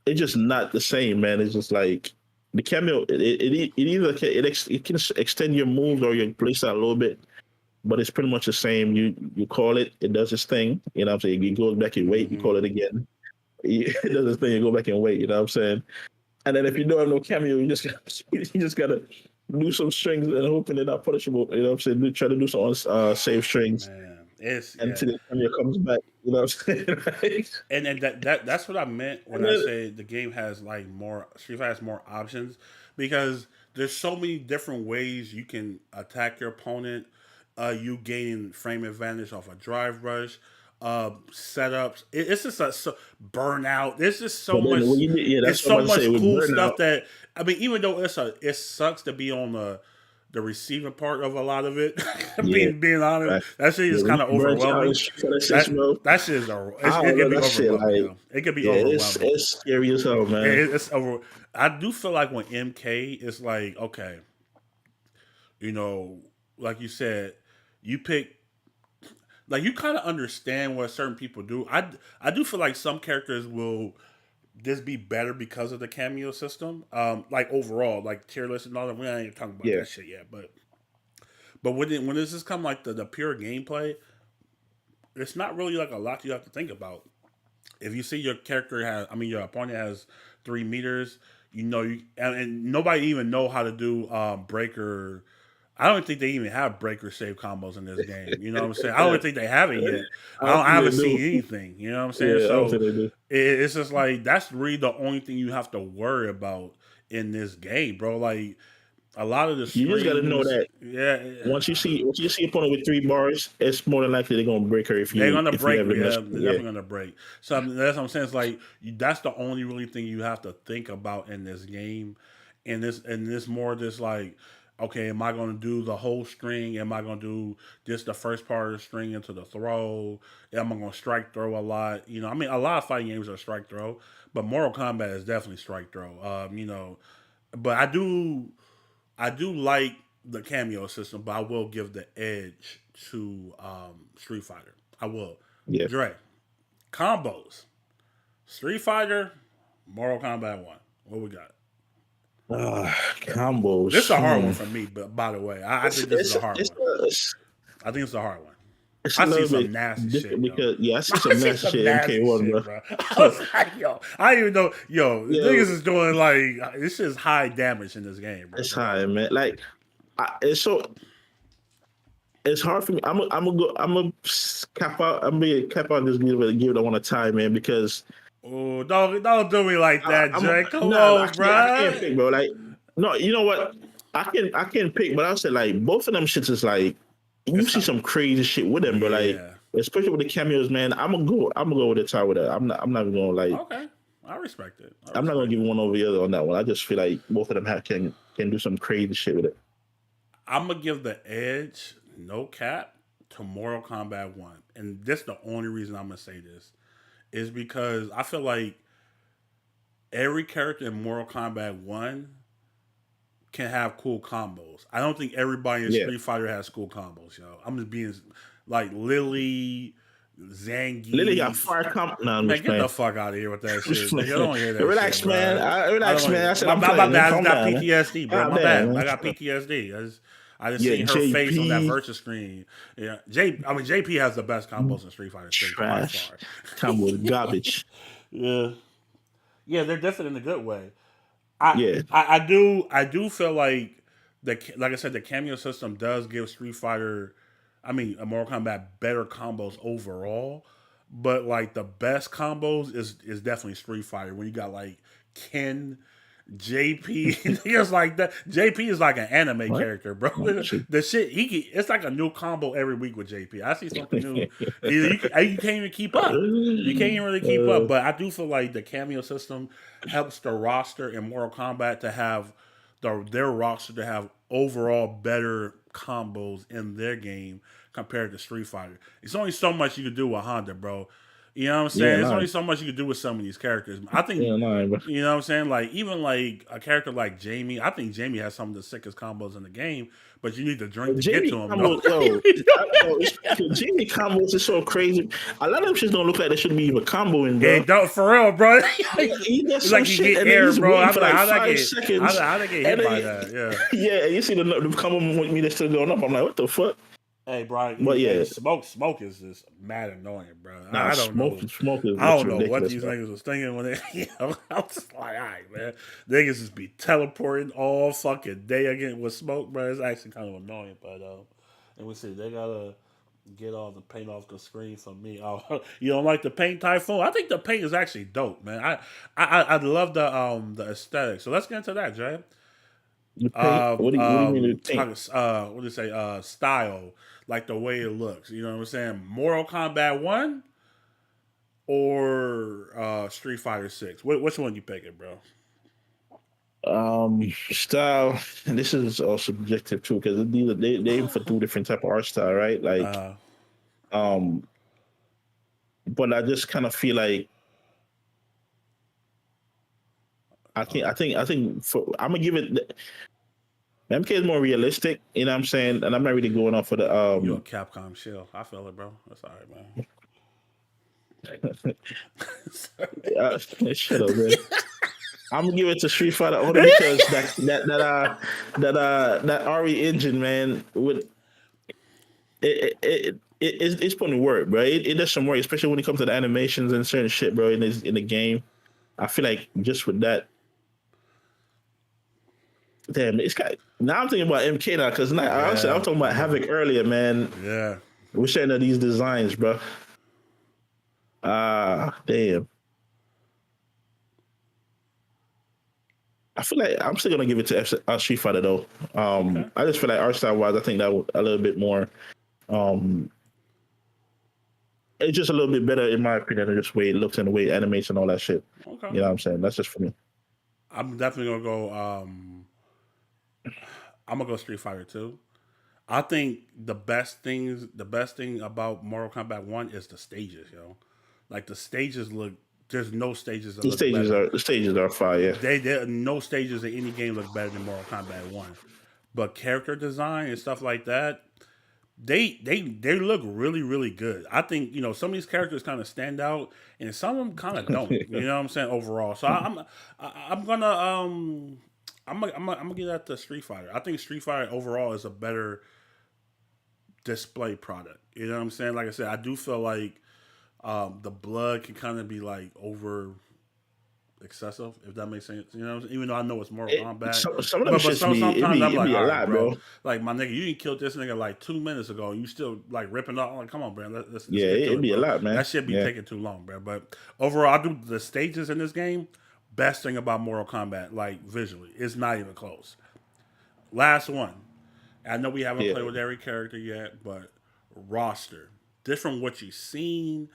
it's just not the same, man. It's just like the cameo. It can extend your moves or your playstyle a little bit, but it's pretty much the same. You call it, it does its thing. You know what I'm saying? You go back and wait. You call it again. It does its thing. You go back and wait. You know what I'm saying? And then if you don't have no cameo, you just gotta do some strings and hoping they're not punishable. You know what I'm saying? Try to do some save strings. Man, until the cameo comes back. You know what I'm saying? Right? And that's what I meant when I say the game has like more. Street Fighter has more options because there's so many different ways you can attack your opponent. You gain frame advantage off a drive rush. Setups. It's just burnout. There's just so much. There's so much cool stuff that I mean. Even though it sucks to be on the receiving part of a lot of it. being honest, that shit is kind of overwhelming. That shit is it can be overwhelming. It can be overwhelming. It's scary as hell, man. It's over. I do feel like when MK is like, okay, you know, like you said, you pick. Like you kind of understand what certain people do. I do feel like some characters will just be better because of the cameo system. Like overall, like tier list and all that. We ain't even talking about that shit yet. But when this just come like the pure gameplay, it's not really like a lot you have to think about. If you see your character has, I mean, your opponent has 3 meters, you know, and nobody even know how to do breaker. I don't think they even have breaker save combos in this game. You know what I'm saying? I don't think they have it yet. I don't I think haven't they seen do. anything. You know what I'm saying? Yeah, I don't So think they do. it's just like that's really the only thing you have to worry about in this game, bro. Like a lot of the You just got to know screens, that yeah, once you see an opponent with 3 bars, it's more than likely they're gonna break her they're gonna if you break. have them. Yeah, they're Yeah, definitely gonna break. So that's what I'm saying. It's like that's the only really thing you have to think about in this game, and this more just like, okay, am I gonna do the whole string? Am I gonna do just the first part of the string into the throw? Am I gonna strike throw a lot? You know, I mean, a lot of fighting games are strike throw, but Mortal Kombat is definitely strike throw. You know, but I do like the cameo system, but I will give the edge to Street Fighter. I will. yeah. Dre, combos. Street Fighter, Mortal Kombat 1. What we got? Combos. This is a hard one for me, but by the way, I think this is a hard one. I think it's a hard one. It's I a see little some bit nasty shit. because Though. I see some nasty shit in MK1, bro. I was like, yo, I didn't even know, Yo. niggas is doing like this is high damage in this game, bro. It's high, man. Like, it's hard for me. I'm gonna cap out. I'm gonna cap out this give it one time, man, because Oh, don't do me like that, Jay. Come on, bro. I can't pick, bro. Like, no, you know what? I can pick, but I'll say like both of them shits is like you see some crazy shit with them, bro. Like, especially with the cameos, man. I'm gonna go with the tie with that. I'm not gonna like. Okay, I respect it. I'm not gonna give one over the other on that one. I just feel like both of them can do some crazy shit with it. I'm gonna give the edge, no cap, to Mortal Kombat 1, and this the only reason I'm gonna say this is because I feel like every character in Mortal Kombat 1 can have cool combos. I don't think everybody in Street Fighter has cool combos, yo. I'm just being like Lily, Zangief. Lily got fire comp. No, man, get the fuck out of here with that shit. I don't hear that. Relax, shit, man. Relax, man. I said my bad. I got man. PTSD, bro. My bad. I got PTSD. I just seen her JP. face on that versus screen. Yeah, JP has the best combos in Street Fighter 6 by far. Combos garbage. Yeah, they're different in a good way. I do feel like like I said, the cameo system does give Street Fighter, Mortal Kombat better combos overall. But like the best combos is definitely Street Fighter when you got like Ken, JP, niggas like that. JP is like an anime character, bro. The shit it's like a new combo every week with JP. I see something new. You can't even keep up. You can't even really keep up. But I do feel like the cameo system helps the roster in Mortal Kombat to have their roster to have overall better combos in their game compared to Street Fighter. It's only so much you can do with Honda, bro. You know what I'm saying? There's only so much you can do with some of these characters. I think, you know what I'm saying? Like, even like a character like Jamie, I think Jamie has some of the sickest combos in the game, but you need to drink to get to him, bro. Jamie combos is so crazy. A lot of them shit don't look like they should be even comboing, bro. Yeah, don't, for real, bro. It's like you get air, bro. I'm like, how'd I get hit by that? Yeah. Yeah, you see the combo with me that's still going up. I'm like, what the fuck? Hey, bro. But yeah, smoke is just mad annoying, bro. Nah, I don't know. Smoke is I don't know ridiculous, what these niggas was thinking when they. I'm just like, all right, man. Niggas just be teleporting all fucking day again with smoke, bro. It's actually kind of annoying, but and we see they gotta get all the paint off the screen for me. Oh, you don't like the paint, Typhoon? I think the paint is actually dope, man. I love the aesthetic. So let's get into that, Jay. What do you mean? What do you say? Style, like the way it looks. You know what I'm saying? Mortal Kombat 1 or Street Fighter 6. Which one you picking, bro? Style. And this is all subjective too, because they aim for 2 different type of art style, right? Like, but I just kind of feel like. I think I'm gonna give it. MK is more realistic, you know what I'm saying, and I'm not really going off for the. You're a Capcom shell. I feel it, bro. That's all right, man. Shut up, man. I'm gonna give it to Street Fighter only because that RE engine, man, with it it's putting work, bro. It does some work, especially when it comes to the animations and certain shit, bro. In the game, I feel like just with that, damn, it's got. Now I'm thinking about MK now because honestly, I was talking about Havoc earlier, man. Yeah. We're sharing of these designs, bro. Damn. I feel like I'm still gonna give it to Street Fighter though. Okay. I just feel like art style wise, I think that was a little bit more. Um, it's just a little bit better in my opinion than just the way it looks and the way it animates and all that shit. Okay. You know what I'm saying? That's just for me. I'm definitely gonna go. I'm gonna go Street Fighter 2. I think the best thing about Mortal Kombat 1 is the stages, yo. Like the stages look. There's no stages that look better. The stages are fire. There no stages in any game look better than Mortal Kombat 1. But character design and stuff like that, they look really really good. I think some of these characters kind of stand out, and some of them kind of don't. You know what I'm saying overall. So I'm gonna I'm gonna give that to Street Fighter. I think Street Fighter overall is a better display product. You know what I'm saying? Like I said, I do feel like the blood can kind of be like over excessive, if that makes sense. You know, even though I know it's Mortal Kombat, Some of them shits sometimes I'm it like, be a all lot, right, bro. like my nigga, you didn't kill this nigga like 2 minutes ago. And you still like ripping off. I'm like, come on, bro. Let's Yeah, get to it'd it, be a bro. lot, man. That shit be Yeah. taking too long, bro. But overall, I do the stages in this game. Best thing about Mortal Kombat, like visually, it's not even close. Last one. I know we haven't Yeah. played with every character yet, but roster. Different what you've seen,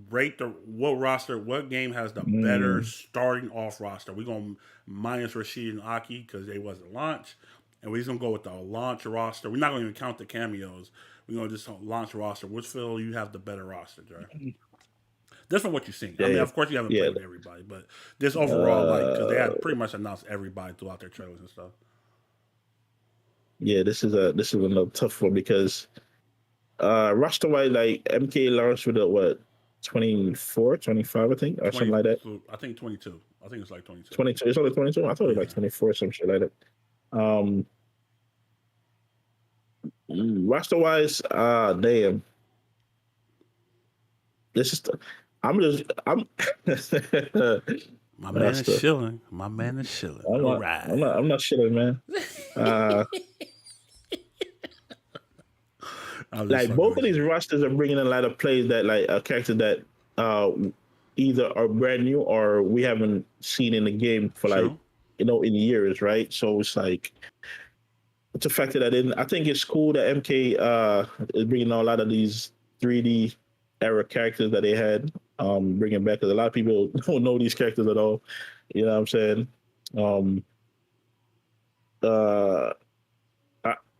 rate what game has the better starting off roster. We're gonna minus Rashid and Aki because they wasn't launch, and we're just gonna go with the launch roster. We're not gonna even count the cameos. We're gonna just launch roster. Which feel you have the better roster, Dre? This from what you've seen. I mean, of course you haven't Yeah. played with everybody, but this overall, like, because they had pretty much announced everybody throughout their trailers and stuff. Yeah, this is another tough one because roster wise, like MK launched with a what 24, 25, I think, or something like that. I think 22. I think it's like 22. 22. It's only 22. I thought it was like 24, some shit like that. Roster wise, damn. This is. I'm. My man is chilling. My man is chilling. All right. I'm not chilling, man. Like both of these rosters are bringing in a lot of plays that like a character that either are brand new or we haven't seen in the game for like in years, right? So it's like it's a factor that I think it's cool that MK is bringing a lot of these 3D era characters that they had, bringing back because a lot of people don't know these characters at all. You know what I'm saying?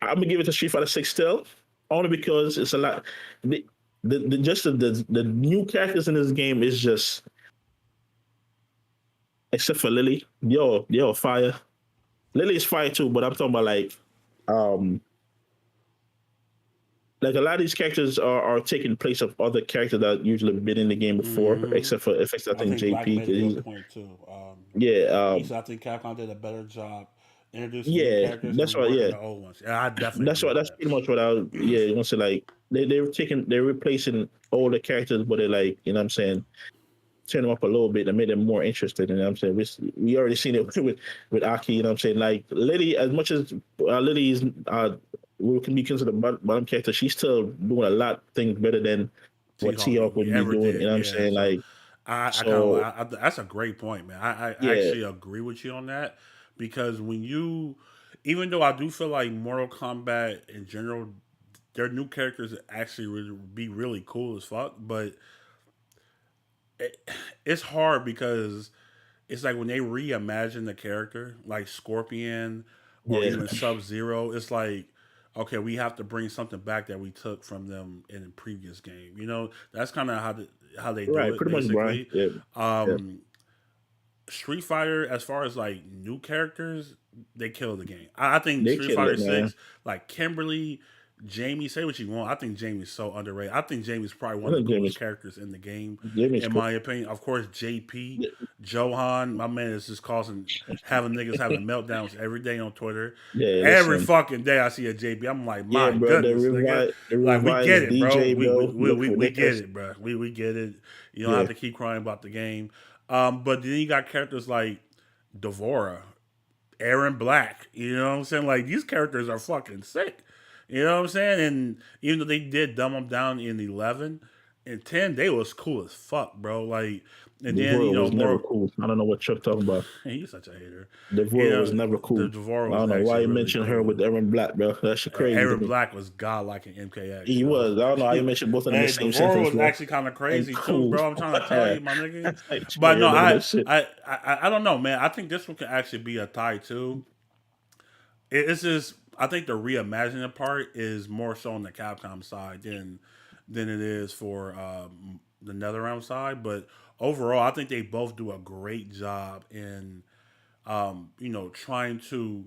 I'm gonna give it to Street Fighter 6 still, only because it's a lot. The new characters in this game is just, except for Lily, yo, fire. Lily is fire too, but I'm talking about like a lot of these characters are taking place of other characters that usually been in the game before, except for FX. I think JP. Yeah, I think Capcom did a better job introducing new characters. That's why. Yeah, the old ones. Yeah, I definitely. That's pretty much what I. You want to say like they're replacing older characters, but they're like what I'm saying, turn them up a little bit and make them more interested. You know what I'm saying? We already seen it with Aki. You know what I'm saying? Like Lily, as much as Lily is we can be considered a bottom character, she's still doing a lot of things better than what T-Hawk would be doing. You know what I'm saying? Like, that's a great point, man. I actually agree with you on that because even though I do feel like Mortal Kombat in general, their new characters actually would be really cool as fuck, but it's hard because it's like when they reimagine the character, like Scorpion or even Sub-Zero, it's like, okay, we have to bring something back that we took from them in the previous game. You know, that's kind of how they do it. Pretty basically. much, Brian. Street Fighter, as far as like new characters, they kill the game. I think Street Fighter 6, like Kimberly, Jamie, say what you want. I think Jamie's so underrated. I think Jamie's probably I one of think the coolest Jamie's characters in the game, Jamie's in cool. my opinion. Of course, JP, Yeah, Johan, my man is just having niggas having meltdowns every day on Twitter. yeah, Every listen. fucking day I see a JP, I'm like, Yeah, my bro, goodness, nigga. the Like we get revised it, bro. DJ, bro, look We get ridiculous. it, bro. We get it. You don't Yeah, have to keep crying about the game. But then you got characters like Devora, Aaron Black. You know what I'm saying? Like these characters are fucking sick. You know what I'm saying? And even though they did dumb them down in 11 and 10, they was cool as fuck, bro. Like, and then Devora was never cool. I don't know what Chuck talking about. he's such a hater. You Devora was know, never the cool. Devora I was don't know why actually you really mentioned cool. her with Aaron Black, bro. That shit crazy to Aaron me. Black was godlike in MKX. He Bro. was. I don't know how you mentioned both of them in Hey, the same Devora sentence, was bro. actually kind of crazy And too, cool. bro. I'm trying to tell you, my nigga. Like, But no, look at that shit. I don't know, man. I think this one could actually be a tie too. It's just I think the reimagining part is more so on the Capcom side than it is for the NetherRealm side. But overall, I think they both do a great job in trying to.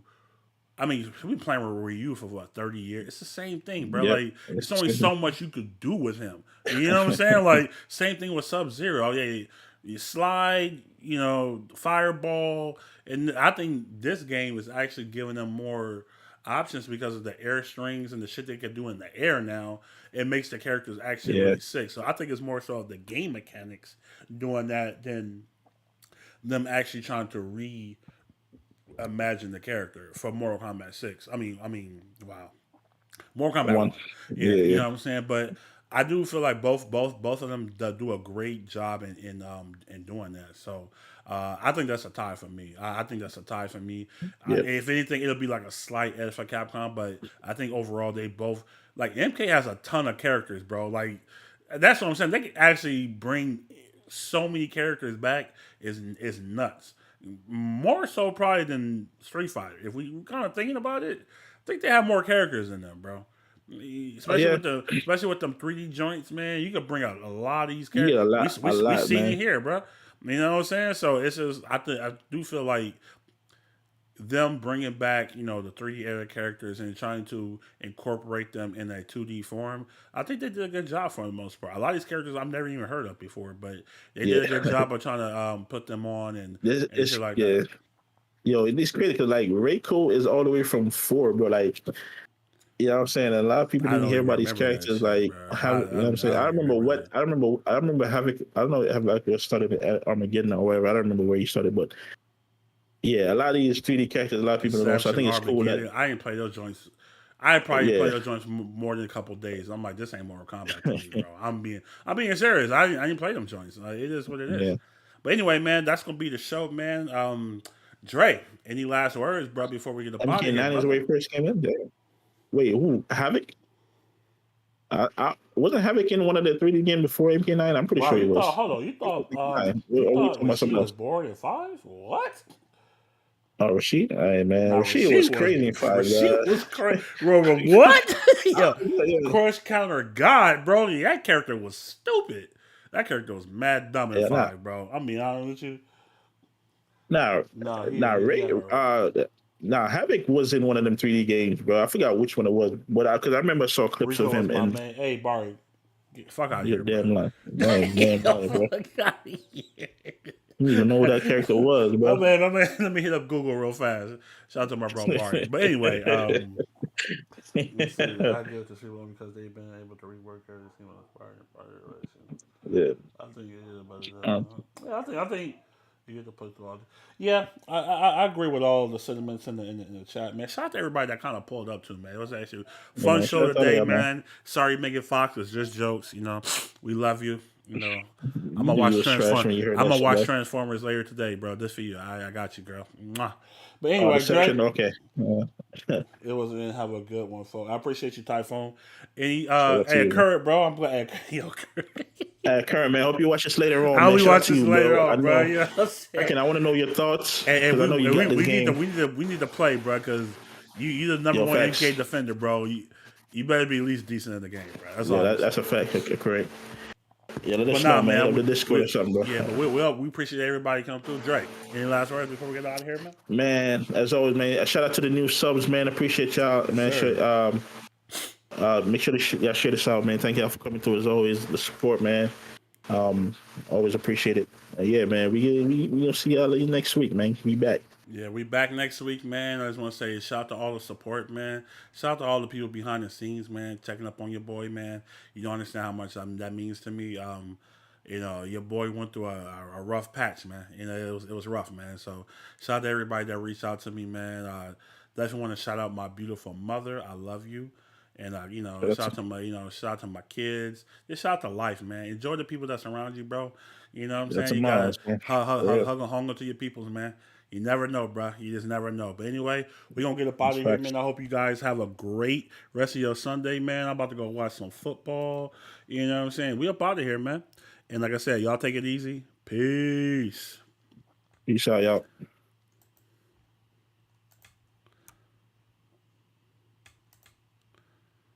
I mean, we've been playing with Ryu for what 30 years. It's the same thing, bro. Yep. Like, it's only so much you could do with him. You know what I'm saying? Like, same thing with Sub Zero. Yeah, you slide, fireball, and I think this game is actually giving them more options because of the air strings and the shit they can do in the air now. It makes the characters actually really sick. So I think it's more so the game mechanics doing that than them actually trying to imagine the character for Mortal Kombat 6. I mean, wow. Mortal Kombat 1. Yeah, you know what I'm saying? But I do feel like both of them do a great job in doing that. So I think that's a tie for me. I think that's a tie for me. Yep. If anything, it'll be like a slight edge for Capcom, but I think overall they both like MK has a ton of characters, bro. Like that's what I'm saying. They can actually bring so many characters back is nuts. More so probably than Street Fighter. If we kind of thinking about it, I think they have more characters in them, bro. Especially with them 3D joints, man. You could bring out a lot of these characters. Yeah, we see man. it here, bro. You know what I'm saying? So it's just I do feel like them bringing back the 3D era characters and trying to incorporate them in a 2D form. I think they did a good job for the most part. A lot of these characters I've never even heard of before, but they did a good job of trying to put them on and shit like that. Yo, it's crazy because like Reiko is all the way from 4, bro. Like, you know what I'm saying? A lot of people didn't hear about these characters. Like, how you know what I'm saying? I remember Havoc. I don't know if Havoc started at Armageddon or whatever. I don't remember where he started, but yeah, a lot of these 3D characters, a lot of people don't know. So I think it's cool that I ain't play those joints. I probably play those joints more than a couple of days. I'm like, this ain't Mortal Kombat to me, bro. I'm being serious. I didn't play them joints. It is what it is. Yeah. But anyway, man, that's gonna be the show, man. Dre, any last words, bro, before we get the podcast? MK9 is where he first came in. Damn. Wait, who? Havoc? I wasn't Havoc in one of the 3D games before MK9? I'm pretty sure he was. Hold on, you thought Rashid was born in 5? What? Oh, Rashid? All right, man. Rashid was crazy in 5. Rashid was crazy. What? Yo, Crush Counter God, bro. That character was stupid. That character was mad dumb in 5, bro. I mean, honest with you. Havoc was in one of them 3D games, bro. I forgot which one it was, but because I remember I saw clips of him. And hey, Barry, fuck out here, damn bro. Damn lie, bro. You don't know who that character was, bro. Man, let me hit up Google real fast. Shout out to my bro Barry. But anyway, let's see. I give it to Shibon because they've been able to rework everything on the prior relation. Yeah. I think it is about I think you get to put through all. Yeah, I agree with all the sentiments in the chat, man. Shout out to everybody that kind of pulled up to, man. It was actually a fun show today, man. Sorry, Megan Fox. It's just jokes. We love you. I'm gonna watch Transformers later today, bro. This for you. I got you, girl. Mwah. But anyway, Greg, okay. It was gonna have a good one, folks. I appreciate you, Typhoon. Any Current, bro. I'm glad. Yo, Current, man. Hope you watch this later on. I'll be watching this later on, bro. I want to know your thoughts. And I know you got this game. We need to play, bro, because you the number one MK defender, bro. You better be at least decent in the game, bro. That's all. That's a fact. Correct. Yeah, let us know, man. The Discord or something, bro. Yeah, but we appreciate everybody coming through. Drake, any last words before we get out of here, man? Man, as always, man. Shout out to the new subs, man. Appreciate y'all, man. Make sure to y'all share this out, man. Thank y'all for coming through as always. The support, man. Always appreciate it. Yeah, man. We gonna see y'all next week, man. We back. Yeah, we back next week, man. I just want to say shout out to all the support, man. Shout out to all the people behind the scenes, man, checking up on your boy, man. You don't understand how much that means to me. Your boy went through a rough patch, man. It was rough, man. So shout out to everybody that reached out to me, man. Definitely want to shout out my beautiful mother. I love you. And shout out to shout out to my kids. Just shout out to life, man. Enjoy the people that's around you, bro. You know what I'm That's saying? a You gotta miles, man. hug on to your peoples, man. You never know, bro. You just never know. But anyway, we're gonna get up out That's of here, facts. man. I hope you guys have a great rest of your Sunday, man. I'm about to go watch some football. You know what I'm saying? We up out of here, man. And like I said, y'all take it easy. Peace. Peace out, y'all.